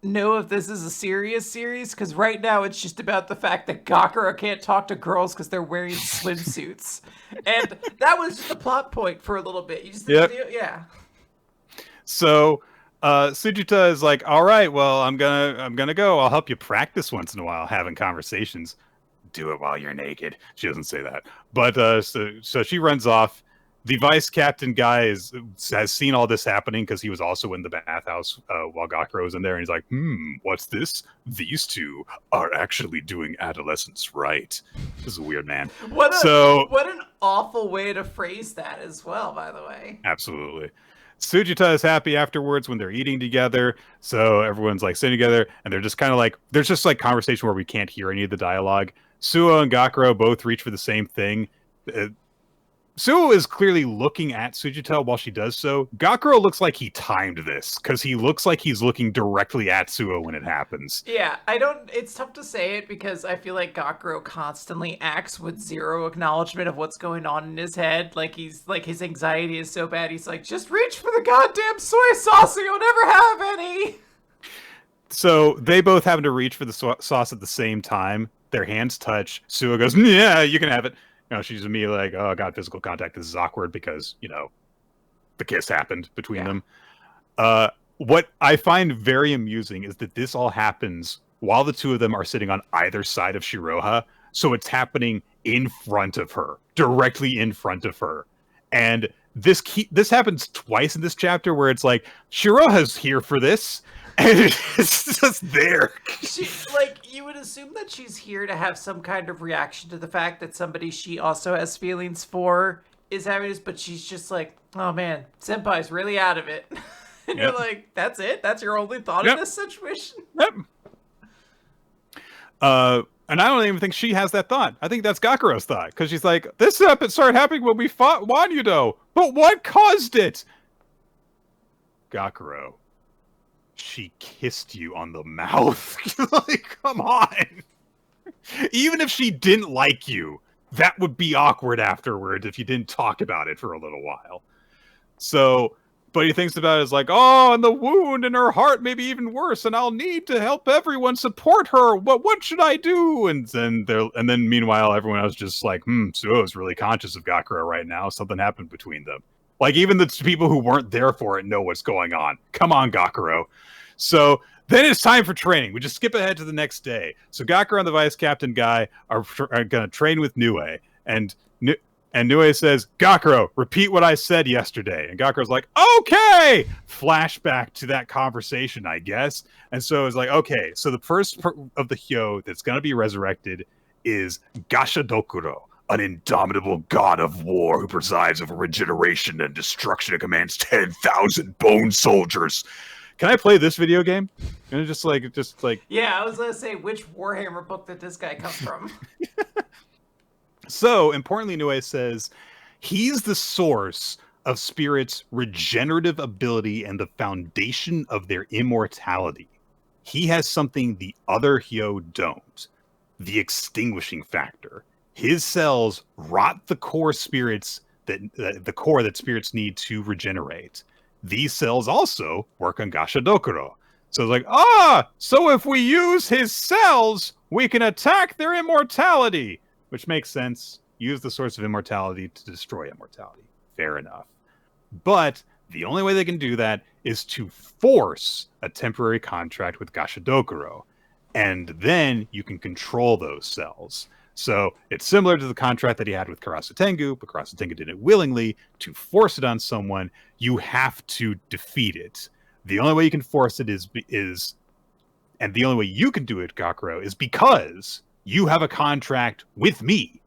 know if this is a serious series, because right now it's just about the fact that Gakuro can't talk to girls because they're wearing swimsuits. And that was just a plot point for a little bit. You just yeah. So Sujita is like, all right, well, I'm gonna go. I'll help you practice once in a while having conversations. Do it while you're naked. She doesn't say that, but so she runs off. The vice captain guy has seen all this happening because he was also in the bathhouse while Gakuro was in there, and he's like, what's this? These two are actually doing adolescence right. This is a weird man. What an awful way to phrase that as well, by the way. Absolutely. Sujita is happy afterwards when they're eating together. So everyone's like sitting together, and they're just kind of like, there's just like conversation where we can't hear any of the dialogue. Suo and Gakuro both reach for the same thing. Suo is clearly looking at Sujita while she does so. Gakuro looks like he timed this, because he looks like he's looking directly at Suo when it happens. Yeah, it's tough to say it because I feel like Gakuro constantly acts with zero acknowledgement of what's going on in his head. Like his anxiety is so bad, he's like, just reach for the goddamn soy sauce or you'll never have any. So they both happen to reach for the sauce at the same time. Their hands touch. Suo goes, yeah, you can have it. She's immediately like, oh, God, physical contact. This is awkward because, the kiss happened between them. What I find very amusing is that this all happens while the two of them are sitting on either side of Shiroha. So it's happening in front of her, directly in front of her. And this happens twice in this chapter where it's like, Shiroha's here for this. And it's just there. You would assume that she's here to have some kind of reaction to the fact that somebody she also has feelings for is having this, but she's just like, oh man, Senpai's really out of it. And you're like, that's it? That's your only thought in this situation? Yep. And I don't even think she has that thought. I think that's Gakuro's thought, because she's like, this started happening when we fought Wanyudo, but what caused it? Gakuro. She kissed you on the mouth. Like, come on. Even if she didn't like you, that would be awkward afterwards if you didn't talk about it for a little while. So, but he thinks about it as like, oh, and the wound in her heart may be even worse, and I'll need to help everyone support her. What should I do? And then meanwhile, everyone else just like, Suo is really conscious of Gakuro right now. Something happened between them. Like, even the people who weren't there for it know what's going on. Come on, Gakuro. So then it's time for training. We just skip ahead to the next day. So Gakuro and the vice captain guy are going to train with Nue, and Nue says, Gakuro, repeat what I said yesterday. And Gakuro's like, okay! Flashback to that conversation, I guess. And so it's like, okay, so the first of the Hyo that's going to be resurrected is Gashadokuro, an indomitable god of war who presides over regeneration and destruction and commands 10,000 bone soldiers. Can I play this video game? And just like. Yeah, I was gonna say, which Warhammer book did this guy come from? So, importantly, Nue says he's the source of spirits' regenerative ability and the foundation of their immortality. He has something the other Hyo don't: the extinguishing factor. His cells rot the core spirits the core that spirits need to regenerate. These cells also work on Gashadokuro. So it's like, so if we use his cells, we can attack their immortality, which makes sense. Use the source of immortality to destroy immortality. Fair enough. But the only way they can do that is to force a temporary contract with Gashadokuro. And then you can control those cells. So it's similar to the contract that he had with Karasu Tengu, but Karasu Tengu did it willingly. To force it on someone, you have to defeat it. The only way you can force it is and the only way you can do it, Gakuro, is because you have a contract with me,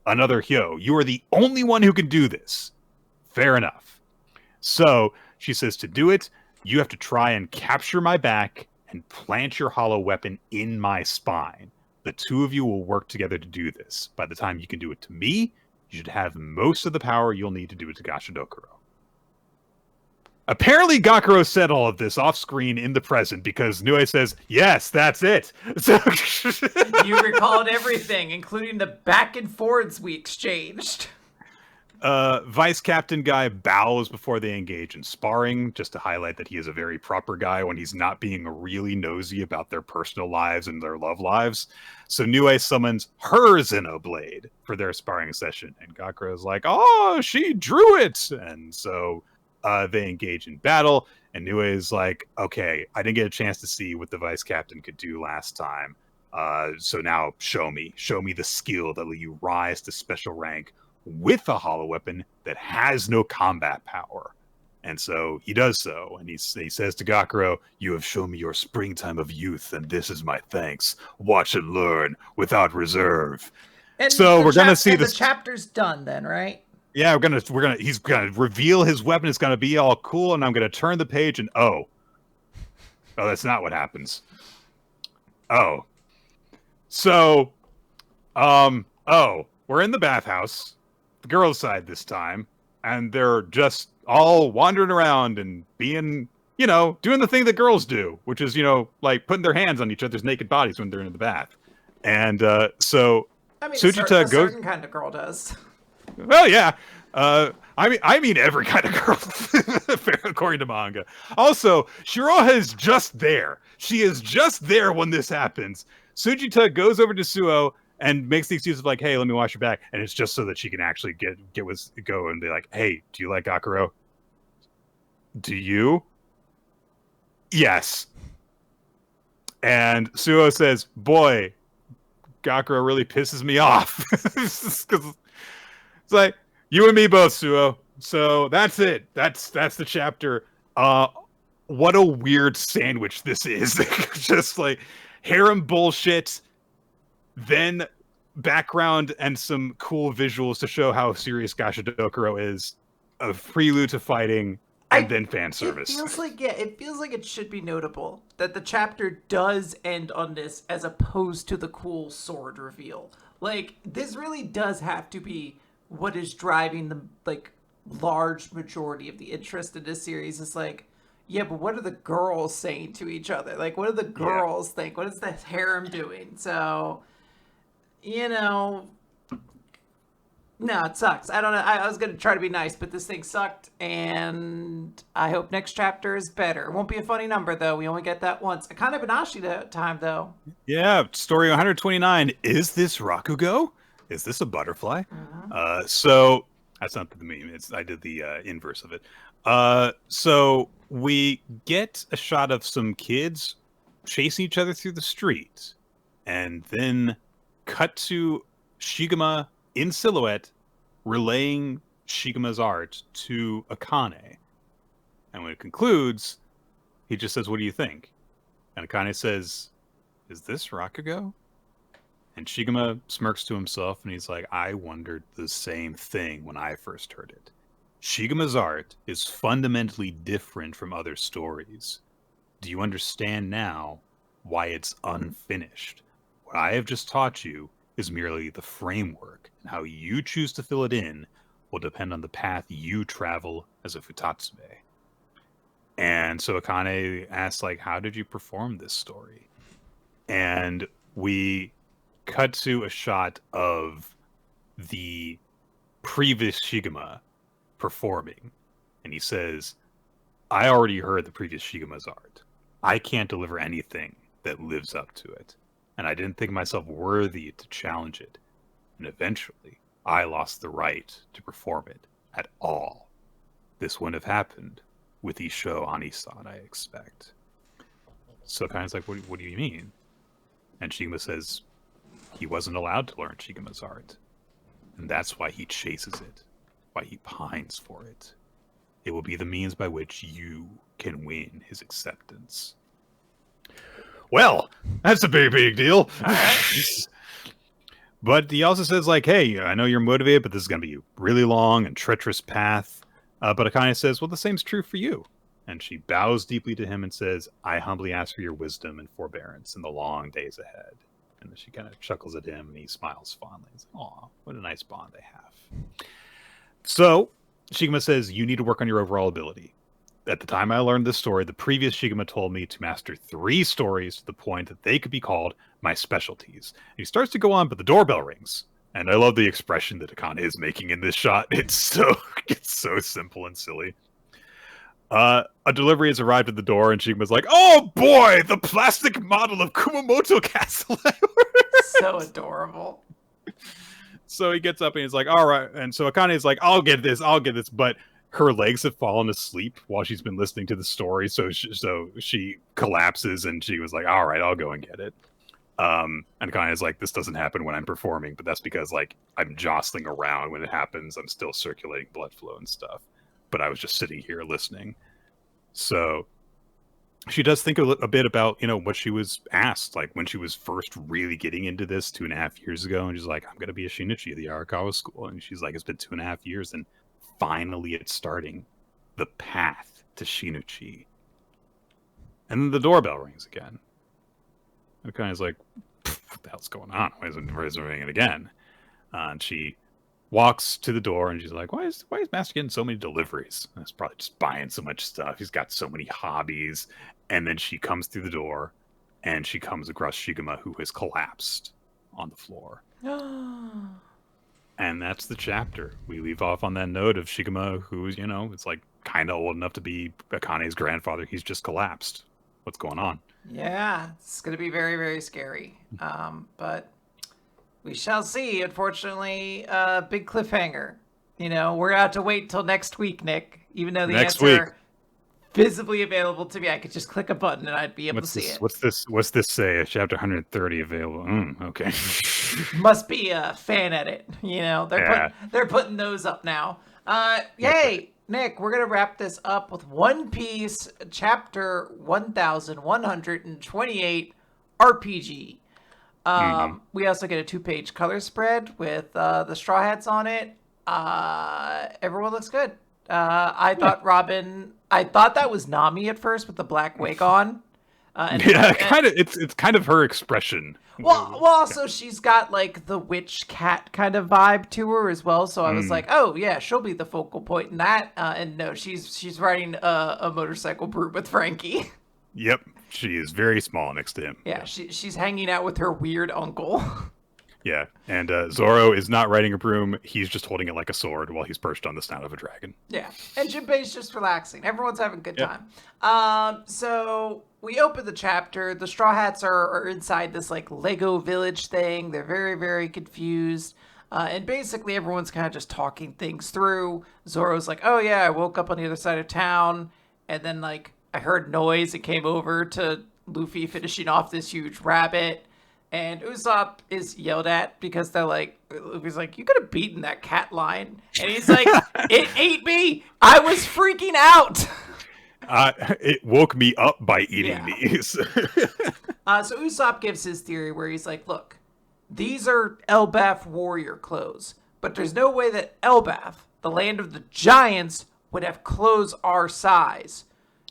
another Hyo. You are the only one who can do this. Fair enough. So she says, to do it, you have to try and capture my back and plant your hollow weapon in my spine. The two of you will work together to do this. By the time you can do it to me, you should have most of the power you'll need to do it to Gashadokuro. Apparently, Gakuro said all of this off screen in the present because Nue says, yes, that's it. So you recalled everything, including the back and forwards we exchanged. Vice Captain guy bows before they engage in sparring, just to highlight that he is a very proper guy when he's not being really nosy about their personal lives and their love lives. So Nue summons her Xenoblade for their sparring session, and Gakuro is like, oh, she drew it! And so they engage in battle, and Nue is like, okay, I didn't get a chance to see what the Vice Captain could do last time. So now show me the skill that let you rise to special rank with a hollow weapon that has no combat power. And so he does so, and he says to Gakuro, you have shown me your springtime of youth, and this is my thanks. Watch and learn without reserve. And so we're gonna see this. The chapter's done then, right? Yeah, he's gonna reveal his weapon. It's gonna be all cool, and I'm gonna turn the page, and oh, that's not what happens. Oh, so, we're in the bathhouse. The girls' side this time, and they're just all wandering around and being, doing the thing that girls do, which is, like putting their hands on each other's naked bodies when they're in the bath. And so Sujita goes. Certain kind of girl does. Well, yeah. I mean every kind of girl, according to manga. Also, Shiroha is just there. She is just there when this happens. Sujita goes over to Suo and makes the excuse of like, hey, let me wash your back. And it's just so that she can actually go and be like, hey, do you like Gakuro? Do you? Yes. And Suo says, boy, Gakuro really pisses me off. It's like, you and me both, Suo. So that's it. That's the chapter. What a weird sandwich this is. Just like harem bullshit, then background and some cool visuals to show how serious Gashadokuro is, a prelude to fighting, and then fan service. It feels like it should be notable that the chapter does end on this as opposed to the cool sword reveal. Like, this really does have to be what is driving the large majority of the interest in this series. Is like, yeah, but what are the girls saying to each other? Like, what do the girls think? What is the harem doing? So, no, it sucks. I don't know. I was going to try to be nice, but this thing sucked, and I hope next chapter is better. It won't be a funny number, though. We only get that once. Akane-Banashi time, though. Yeah, story 129. Is this Rakugo? Is this a butterfly? Mm-hmm. So that's not the meme. I did the inverse of it. So we get a shot of some kids chasing each other through the street, and then cut to Shiguma in silhouette relaying Shiguma's art to Akane. And when it concludes, he just says, "What do you think?" And Akane says, "Is this Rakugo?" And Shiguma smirks to himself and he's like, "I wondered the same thing when I first heard it. Shiguma's art is fundamentally different from other stories. Do you understand now why it's unfinished? What I have just taught you is merely the framework, and how you choose to fill it in will depend on the path you travel as a Futatsume." And so Akane asks, like, "How did you perform this story?" And we cut to a shot of the previous Shiguma performing. And he says, "I already heard the previous Shiguma's art. I can't deliver anything that lives up to it. And I didn't think myself worthy to challenge it. And eventually, I lost the right to perform it at all. This wouldn't have happened with Isho Anisan, I expect." So Akane's like, what do you mean?" And Shiguma says, "He wasn't allowed to learn Shiguma's art. And that's why he chases it, why he pines for it. It will be the means by which you can win his acceptance." Well, that's a big deal. But he also says, like, "Hey, I know you're motivated, but this is going to be a really long and treacherous path." But Akane says, "Well, the same's true for you." And she bows deeply to him and says, "I humbly ask for your wisdom and forbearance in the long days ahead." And then she kind of chuckles at him and he smiles fondly. He's like, "Aw, what a nice bond they have." So Shiguma says, "You need to work on your overall ability. At the time I learned this story, the previous Shiguma told me to master 3 stories to the point that they could be called my specialties." And he starts to go on, but the doorbell rings. And I love the expression that Akane is making in this shot. It's so simple and silly. A delivery has arrived at the door, and Shiguma's like, "Oh boy, the plastic model of Kumamoto Castle." So adorable. So he gets up and he's like, "All right." And so Akane is like, I'll get this. But her legs have fallen asleep while she's been listening to the story. So she collapses and she was like, "All right, I'll go and get it." And Akane is like, "This doesn't happen when I'm performing, but that's because like I'm jostling around when it happens. I'm still circulating blood flow and stuff. But I was just sitting here listening." So she does think a bit about, what she was asked, like when she was first really getting into this 2.5 years ago. And she's like, "I'm going to be a Shinichi of the Arakawa school." And she's like, "It's been 2.5 years and finally it's starting the path to Shinichi." And then the doorbell rings again. And kind of like, "What the hell's going on? Why is it ringing again?" And she walks to the door and she's like, why is Master getting so many deliveries?" And it's probably just buying so much stuff. He's got so many hobbies. And then she comes through the door and she comes across Shiguma, who has collapsed on the floor. And that's the chapter. We leave off on that note of Shiguma, who's, it's like kind of old enough to be Akane's grandfather. He's just collapsed. What's going on? Yeah, it's going to be very, very scary. But we shall see. Unfortunately, big cliffhanger. We're going to have to wait till next week, Nick. Even though the answer visibly available to me, I could just click a button and I'd be able to see it. What's this say? Chapter 130 available. Okay. Must be a fan edit. They're putting those up now. Yay, Nick, we're going to wrap this up with One Piece chapter 1128 RPG. We also get a 2-page color spread with the Straw Hats on it. Everyone looks good. I thought that was Nami at first with the black wig on. It's kind of her expression. Well, also she's got like the witch cat kind of vibe to her as well. So I was like, oh yeah, she'll be the focal point in that. And no, she's riding a motorcycle brute with Frankie. Yep, she is very small next to him. Yeah, she's hanging out with her weird uncle. Yeah, and Zoro is not riding a broom. He's just holding it like a sword while he's perched on the snout of a dragon. Yeah, and Junpei's just relaxing. Everyone's having a good time. So we open the chapter. The Straw Hats are inside this like Lego village thing. They're very, very confused. And basically everyone's kind of just talking things through. Zoro's like, oh yeah, I woke up on the other side of town. and then like I heard noise and came over to Luffy finishing off this huge rabbit. And Usopp is yelled at because they're like, Luffy's like, you could have beaten that cat lion. And he's like, it ate me. I was freaking out. It woke me up by eating these. So Usopp gives his theory where he's like, look, these are Elbaf warrior clothes, but there's no way that Elbaf, the land of the giants, would have clothes our size.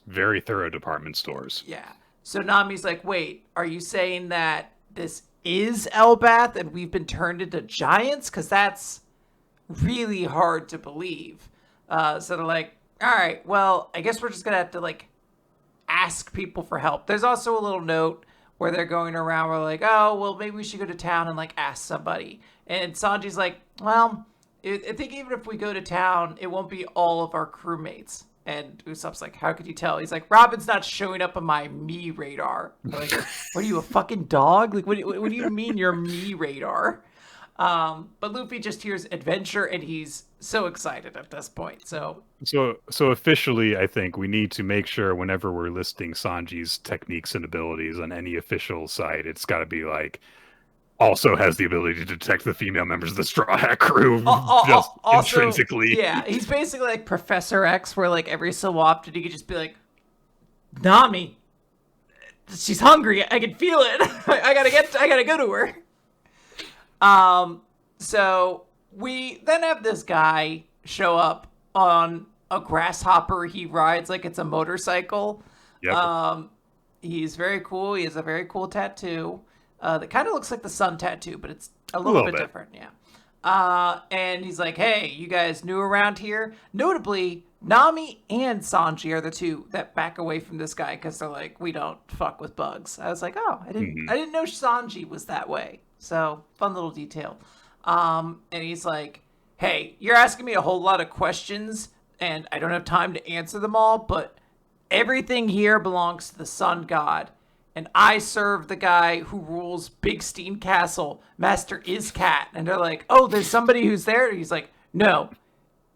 Very thorough department stores. Yeah. So Nami's like, wait, are you saying that this is Elbath and we've been turned into giants? Because that's really hard to believe. So they're like, all right, well, I guess we're just going to have to like ask people for help. There's also a little note where they're going around. We're like, oh, well, maybe we should go to town and like ask somebody. And Sanji's like, well, I think even if we go to town, it won't be all of our crewmates. And Usopp's like, how could you tell? He's like, Robin's not showing up on my me radar. Like, what are you, a fucking dog? Like, what do you mean you're me radar? But Luffy just hears adventure, and he's so excited at this point. So officially, I think we need to make sure whenever we're listing Sanji's techniques and abilities on any official site, it's got to be like, also has the ability to detect the female members of the Straw Hat crew just also, intrinsically. Yeah, he's basically like Professor X, where like every so often he could just be like, Nami, she's hungry. I can feel it. I gotta go to her. So we then have this guy show up on a grasshopper he rides like it's a motorcycle. Yep. He's very cool. He has a very cool tattoo. That kind of looks like the sun tattoo, but it's a little bit different, yeah. And he's like, hey, you guys new around here? Notably, Nami and Sanji are the two that back away from this guy because they're like, we don't fuck with bugs. I was like, oh, I didn't know Sanji was that way. So, fun little detail. And he's like, hey, you're asking me a whole lot of questions, and I don't have time to answer them all, but everything here belongs to the sun god. And I serve the guy who rules Big Steam Castle, Master Iscat. And they're like, oh, there's somebody who's there? He's like, no,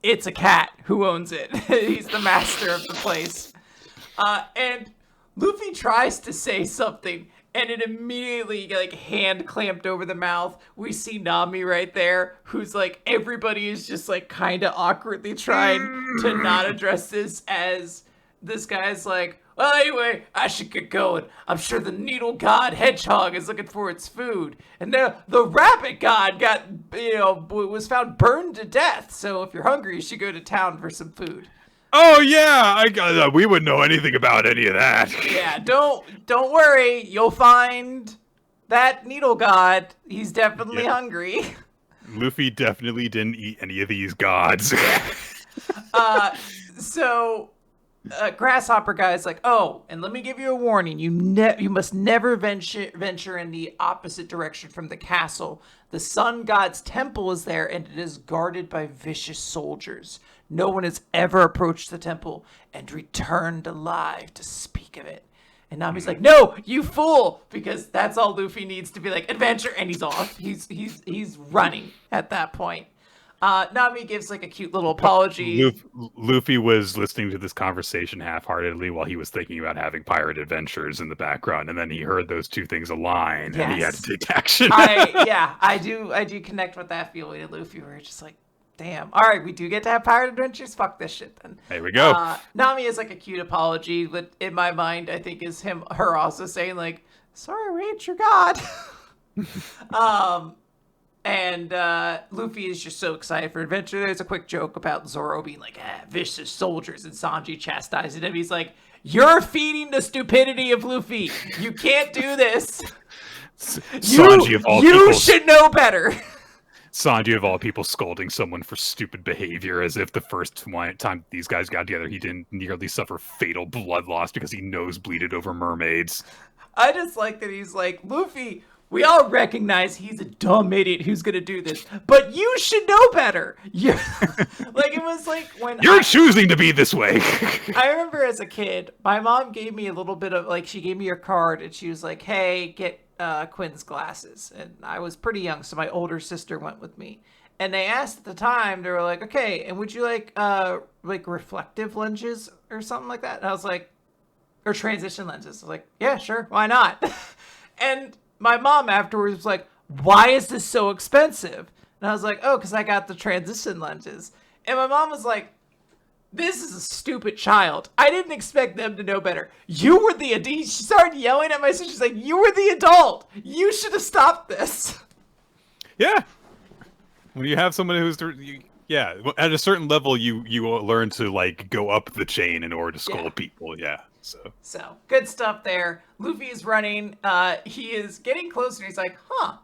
it's a cat who owns it. He's the master of the place. And Luffy tries to say something, and it immediately, like, hand clamped over the mouth. We see Nami right there, who's like, everybody is just, like, kind of awkwardly trying to not address this as this guy's like, well, anyway, I should get going. I'm sure the needle god hedgehog is looking for its food. And the rabbit god was found burned to death. So if you're hungry, you should go to town for some food. Oh, yeah. We wouldn't know anything about any of that. Yeah, don't worry. You'll find that needle god. He's definitely hungry. Luffy definitely didn't eat any of these gods. So... Grasshopper guy's like, oh, and let me give you a warning. You must never venture in the opposite direction from the castle. The sun god's temple is there, and it is guarded by vicious soldiers. No one has ever approached the temple and returned alive to speak of it. And Nami's like, no, you fool, because that's all Luffy needs to be like, adventure, and he's off. He's running at that point. Nami gives like a cute little apology. Luffy was listening to this conversation half-heartedly while he was thinking about having pirate adventures in the background, and then he heard those two things align, and he had to take action. I do connect with that feeling of Luffy, where it's just like, damn. All right, we do get to have pirate adventures. Fuck this shit then. There we go. Nami is like a cute apology, but in my mind, I think is her also saying like, sorry, we ain't your god. And Luffy is just so excited for adventure. There's a quick joke about Zoro being like, vicious soldiers, and Sanji chastising him. He's like, you're feeding the stupidity of Luffy. You can't do this. Sanji of all people. You should know better. Sanji of all people scolding someone for stupid behavior, as if the first time these guys got together, he didn't nearly suffer fatal blood loss because he nosebleeded over mermaids. I just like that he's like, Luffy, we all recognize he's a dumb idiot who's going to do this, but you should know better. Like, it was like when You're choosing to be this way. I remember as a kid, my mom gave me a little bit of, like, she gave me a card, and she was like, hey, get Quinn's glasses. And I was pretty young, so my older sister went with me. And they asked at the time, they were like, okay, and would you like reflective lenses or something like that? And I was like, or transition lenses. I was like, yeah, sure, why not? And my mom afterwards was like, why is this so expensive? And I was like, oh, because I got the transition lenses. And my mom was like, this is a stupid child. I didn't expect them to know better. You were the adult. She started yelling at my sister. She's like, you were the adult. You should have stopped this. Yeah. When you have someone who's... Yeah, at a certain level, you learn to, like, go up the chain in order to scold people. Yeah, so good stuff there. Luffy is running. He is getting closer. He's like, huh,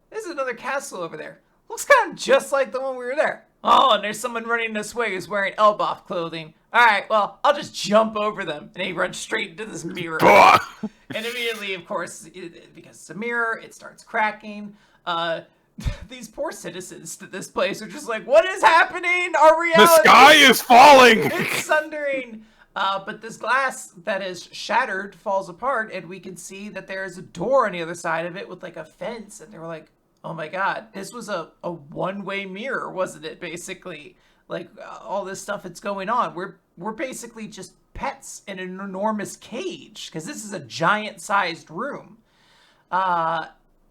there's another castle over there. Looks kind of just like the one we were there. Oh, and there's someone running this way who's wearing Elbaf clothing. All right, well, I'll just jump over them. And he runs straight into this mirror. And immediately, of course, because it's a mirror, it starts cracking. These poor citizens to this place are just like, what is happening? Our reality... The sky is falling! It's sundering. But this glass that is shattered falls apart, and we can see that there is a door on the other side of it with, like, a fence. And they were like, oh my god, this was a one-way mirror, wasn't it, basically? Like, all this stuff that's going on. We're basically just pets in an enormous cage, because this is a giant-sized room.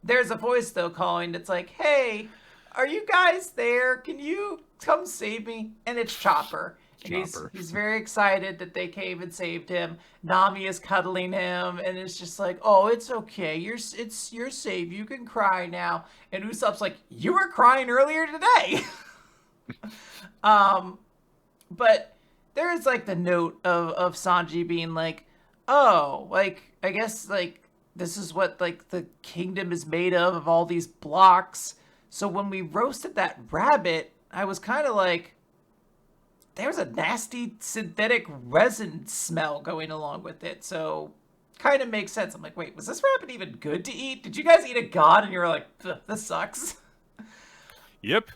There's a voice, though, calling. It's like, hey, are you guys there? Can you come save me? And it's Chopper. He's very excited that they came and saved him. Nami is cuddling him, and it's just like, oh, it's okay. You're safe. You can cry now. And Usopp's like, you were crying earlier today. But there is, like, the note of Sanji being like, oh, like, I guess, like, this is what, like, the kingdom is made of all these blocks. So when we roasted that rabbit, I was kind of like, there's a nasty synthetic resin smell going along with it. So kind of makes sense. I'm like, wait, was this rabbit even good to eat? Did you guys eat a god? And you were like, this sucks. Yep.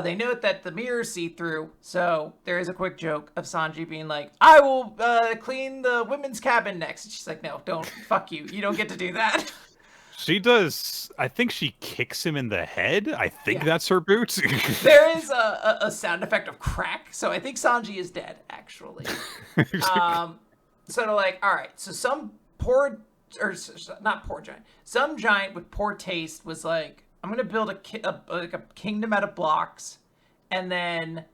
They note that the mirror's see-through, so there is a quick joke of Sanji being like, I will clean the women's cabin next. And she's like, no, don't. Fuck you. You don't get to do that. She does. I think she kicks him in the head. I think that's her boot. There is a sound effect of crack, so I think Sanji is dead, actually. So they're like, all right, so some some giant with poor taste was like, I'm going to build a kingdom out of blocks, and then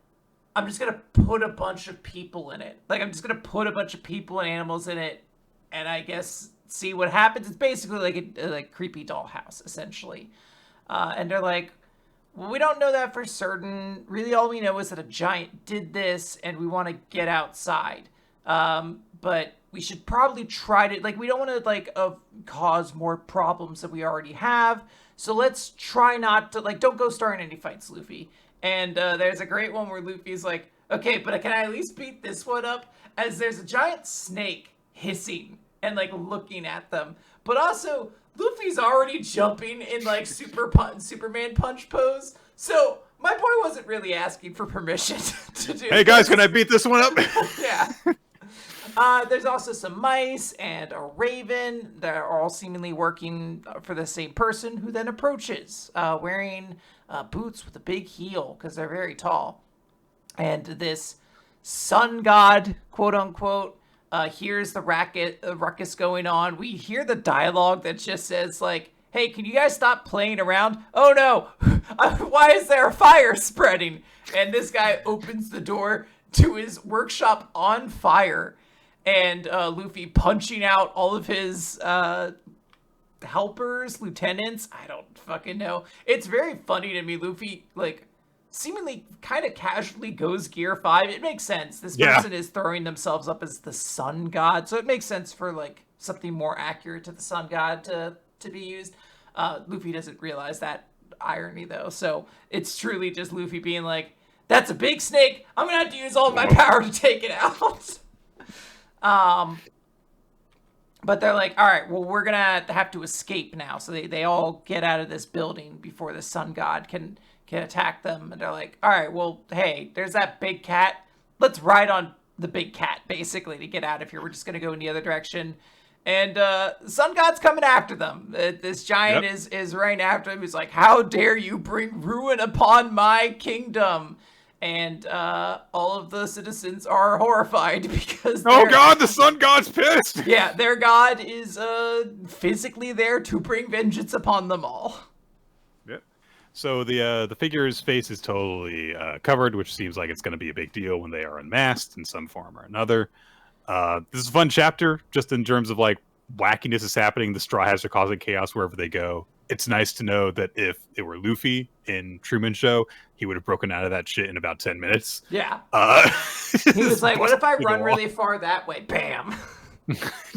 I'm just going to put a bunch of people in it. Like, I'm just going to put a bunch of people and animals in it, and I guess see what happens. It's basically like a creepy dollhouse, essentially. And they're like, well, we don't know that for certain. Really, all we know is that a giant did this, and we want to get outside. But we should probably try to, like, we don't want to, like, cause more problems that we already have. So let's try not to, like, don't go starting any fights, Luffy. And there's a great one where Luffy's like, okay, but can I at least beat this one up? As there's a giant snake hissing and, like, looking at them. But also, Luffy's already jumping in, like, Superman punch pose. So my boy wasn't really asking for permission to do Hey, guys, can I beat this one up? Yeah. There's also some mice and a raven that are all seemingly working for the same person, who then approaches, wearing boots with a big heel because they're very tall. And this sun god, quote unquote, hears the ruckus going on. We hear the dialogue that just says, like, hey, can you guys stop playing around? Oh no, why is there a fire spreading? And this guy opens the door to his workshop on fire. And Luffy punching out all of his helpers, lieutenants. I don't fucking know. It's very funny to me. Luffy, like, seemingly kind of casually goes Gear 5. It makes sense. This person is throwing themselves up as the sun god. So it makes sense for, like, something more accurate to the sun god to be used. Luffy doesn't realize that irony, though. So it's truly just Luffy being like, that's a big snake. I'm going to have to use all of my power to take it out. But they're like, all right, well, we're gonna have to escape now. So they all get out of this building before the sun god can attack them. And they're like, all right, well, hey, there's that big cat. Let's ride on the big cat, basically, to get out of here. We're just gonna go in the other direction. And Sun God's coming after them. This giant is right after him. He's like, how dare you bring ruin upon my kingdom? And all of the citizens are horrified because oh god, the Sun God's pissed. Yeah, their god is physically there to bring vengeance upon them all. Yep. So the figure's face is totally covered, which seems like it's going to be a big deal when they are unmasked in some form or another. This is a fun chapter, just in terms of like wackiness is happening. The Straw Hats are causing chaos wherever they go. It's nice to know that if it were Luffy in Truman Show, he would have broken out of that shit in about 10 minutes. Yeah. He was like, what if I run really far that way? Bam.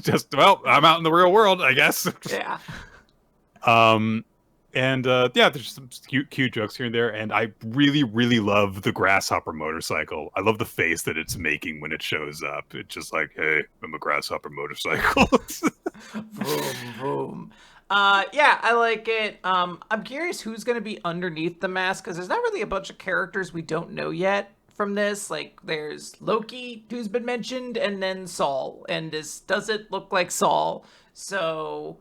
Just, well, I'm out in the real world, I guess. Yeah. And there's some cute jokes here and there, and I really, really love the grasshopper motorcycle. I love the face that it's making when it shows up. It's just like, hey, I'm a grasshopper motorcycle. Vroom, vroom. Yeah, I like it. I'm curious who's going to be underneath the mask, because there's not really a bunch of characters we don't know yet from this. Like, there's Loki, who's been mentioned, and then Saul, and this doesn't look like Saul, so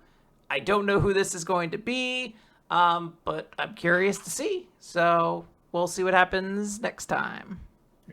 I don't know who this is going to be. But I'm curious to see. So we'll see what happens next time.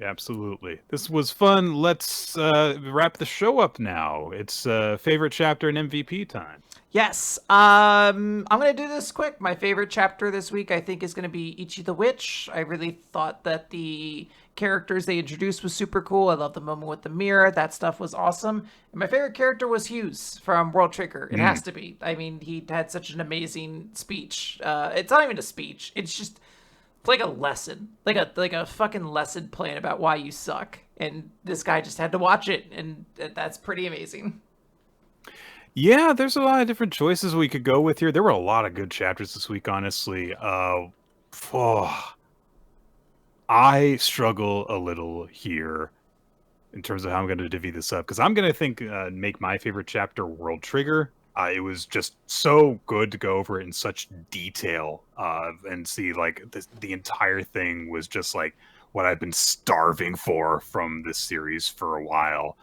Absolutely. This was fun. Let's wrap the show up now. It's favorite chapter and MVP time. Yes. I'm going to do this quick. My favorite chapter this week, I think, is going to be Ichi the Witch. I really thought that the characters they introduced was super cool. I love the moment with the mirror. That stuff was awesome. And my favorite character was Hyuse from World Trigger. It has to be. I mean, he had such an amazing speech. It's not even a speech. It's just like a lesson. Like a fucking lesson plan about why you suck. And this guy just had to watch it. And that's pretty amazing. Yeah, there's a lot of different choices we could go with here. There were a lot of good chapters this week, honestly. I struggle a little here in terms of how I'm going to divvy this up, because I'm going to make my favorite chapter World Trigger. It was just so good to go over it in such detail and see like the entire thing was just like what I've been starving for from this series for a while.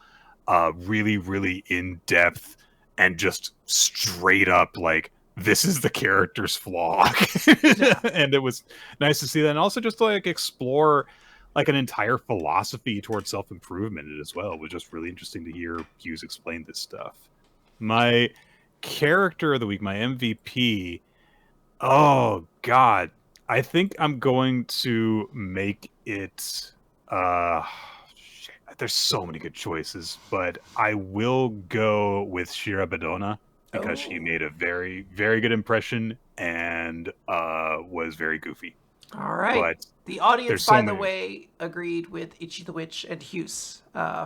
Really, really in depth. And just straight up, like, this is the character's flaw. And it was nice to see that. And also just to, like, explore, like, an entire philosophy towards self-improvement as well. It was just really interesting to hear Hughes explain this stuff. My character of the week, my MVP, oh, God. I think I'm going to make it... There's so many good choices, but I will go with Shira Bedona because she made a very, very good impression and was very goofy. All right. But the audience, by the way, agreed with Ichi the Witch and Hyuse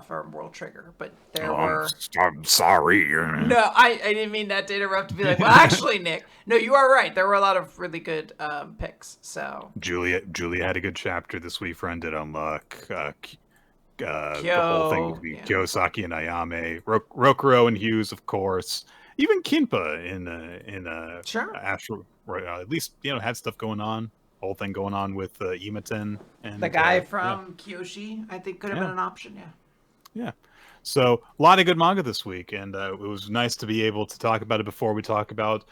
from World Trigger, but there were... I'm sorry. No, I didn't mean that to interrupt to be like, well, actually, Nick, no, you are right. There were a lot of really good picks, so... Julia had a good chapter this week for Undead Unluck. The whole thing between Kiyosaki and Ayame, Rokuro and Hyuse, of course, even Kinpa in Astro Royale, at least had stuff going on. Whole thing going on with Hima-Ten and the guy from Kiyoshi, I think could have been an option. Yeah. So a lot of good manga this week, and it was nice to be able to talk about it before we talk about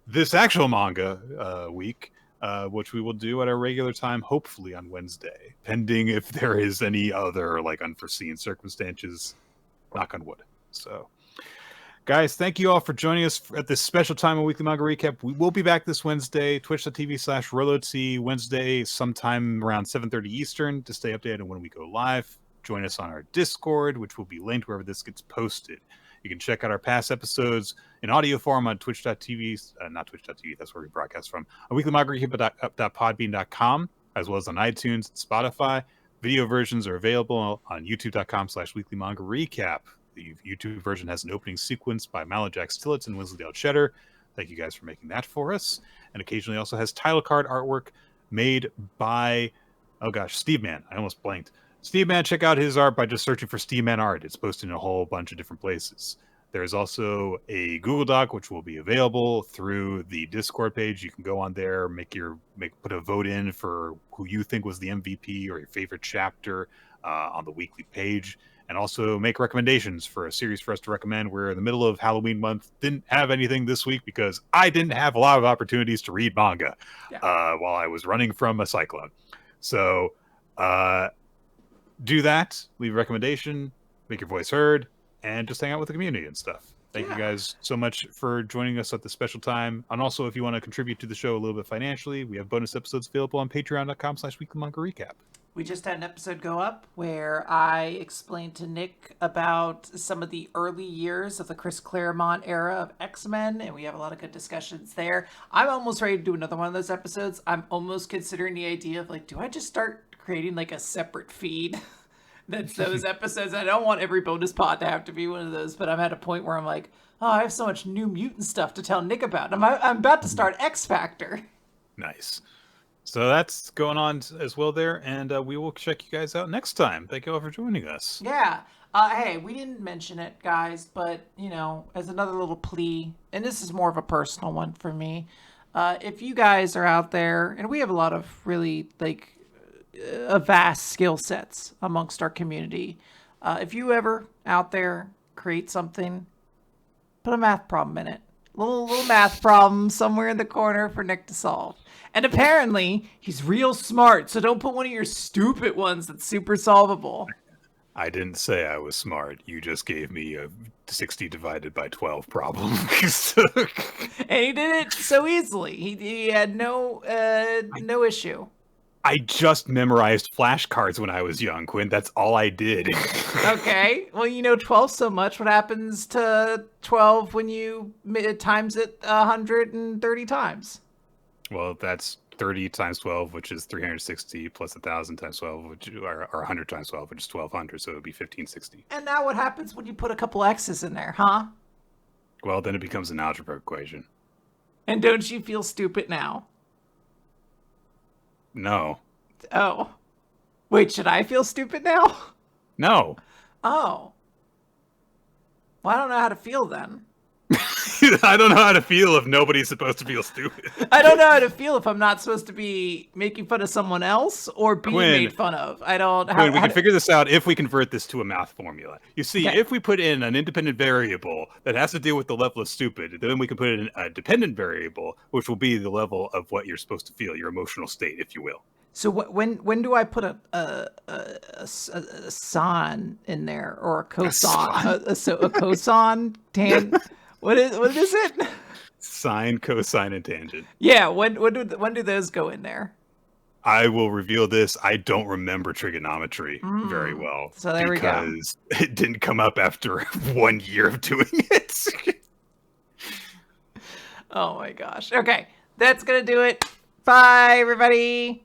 this actual manga week. Which we will do at our regular time, hopefully on Wednesday, pending if there is any other like unforeseen circumstances. Knock on wood. So, guys, thank you all for joining us at this special time of Weekly Manga Recap. We will be back this Wednesday, twitch.tv/RoloT, Wednesday, sometime around 7:30 Eastern, to stay updated on when we go live. Join us on our Discord, which will be linked wherever this gets posted. You can check out our past episodes in audio form on twitch.tv, not twitch.tv, that's where we broadcast from, on weeklymangarecap.podbean.com, as well as on iTunes and Spotify. Video versions are available on youtube.com/weeklymangarecap. The YouTube version has an opening sequence by Malajack Stillitz and Winslow Cheddar. Thank you guys for making that for us. And occasionally also has title card artwork made by, Steve Man. I almost blanked. Steve Man, check out his art by just searching for Steve Man Art. It's posted in a whole bunch of different places. There's also a Google Doc, which will be available through the Discord page. You can go on there, put a vote in for who you think was the MVP or your favorite chapter on the weekly page. and also make recommendations for a series for us to recommend. We're in the middle of Halloween month. Didn't have anything this week because I didn't have a lot of opportunities to read manga while I was running from a cyclone. So do that, leave a recommendation, make your voice heard, and just hang out with the community and stuff. Thank you guys so much for joining us at this special time. And also, if you want to contribute to the show a little bit financially, we have bonus episodes available on patreon.com/weekly manga recap. We just had an episode go up where I explained to Nick about some of the early years of the Chris Claremont era of X-Men, and we have a lot of good discussions there. I'm almost ready to do another one of those episodes. I'm almost considering the idea of, like, do I just start creating, like, a separate feed that's those episodes? I don't want every bonus pod to have to be one of those, but I'm at a point where I'm like, oh, I have so much New Mutant stuff to tell Nick about. I'm about to start X Factor. Nice. So that's going on as well there, and we will check you guys out next time. Thank you all for joining us. Yeah. Hey, we didn't mention it, guys, but, you know, as another little plea, and this is more of a personal one for me, if you guys are out there, and we have a lot of really, like, vast skill sets amongst our community. If you ever out there create something, put a math problem in it. Little math problem somewhere in the corner for Nick to solve. And apparently, he's real smart, so don't put one of your stupid ones that's super solvable. I didn't say I was smart. You just gave me a 60 divided by 12 problem. And he did it so easily. He had no issue. I just memorized flashcards when I was young, Quinn. That's all I did. Okay. Well, you know 12 so much. What happens to 12 when you times it 130 times? Well, that's 30 times 12, which is 360, plus 1,000 times 12, which or 100 times 12, which is 1,200. So it would be 1,560. And now what happens when you put a couple X's in there, huh? Well, then it becomes an algebra equation. And don't you feel stupid now? No. Oh. Wait, should I feel stupid now? No. Oh. Well, I don't know how to feel then. I don't know how to feel if nobody's supposed to feel stupid. I don't know how to feel if I'm not supposed to be making fun of someone else or being made fun of. I don't... Quinn, we can figure this out if we convert this to a math formula. You see, if we put in an independent variable that has to deal with the level of stupid, then we can put in a dependent variable, which will be the level of what you're supposed to feel, your emotional state, if you will. So when do I put a sine in there, or a cosine? So a cosine tan... What is it? Sine, cosine, and tangent. Yeah, when do those go in there? I will reveal this. I don't remember trigonometry very well. So there we go. Because it didn't come up after 1 year of doing it. Oh my gosh. Okay, that's gonna do it. Bye, everybody.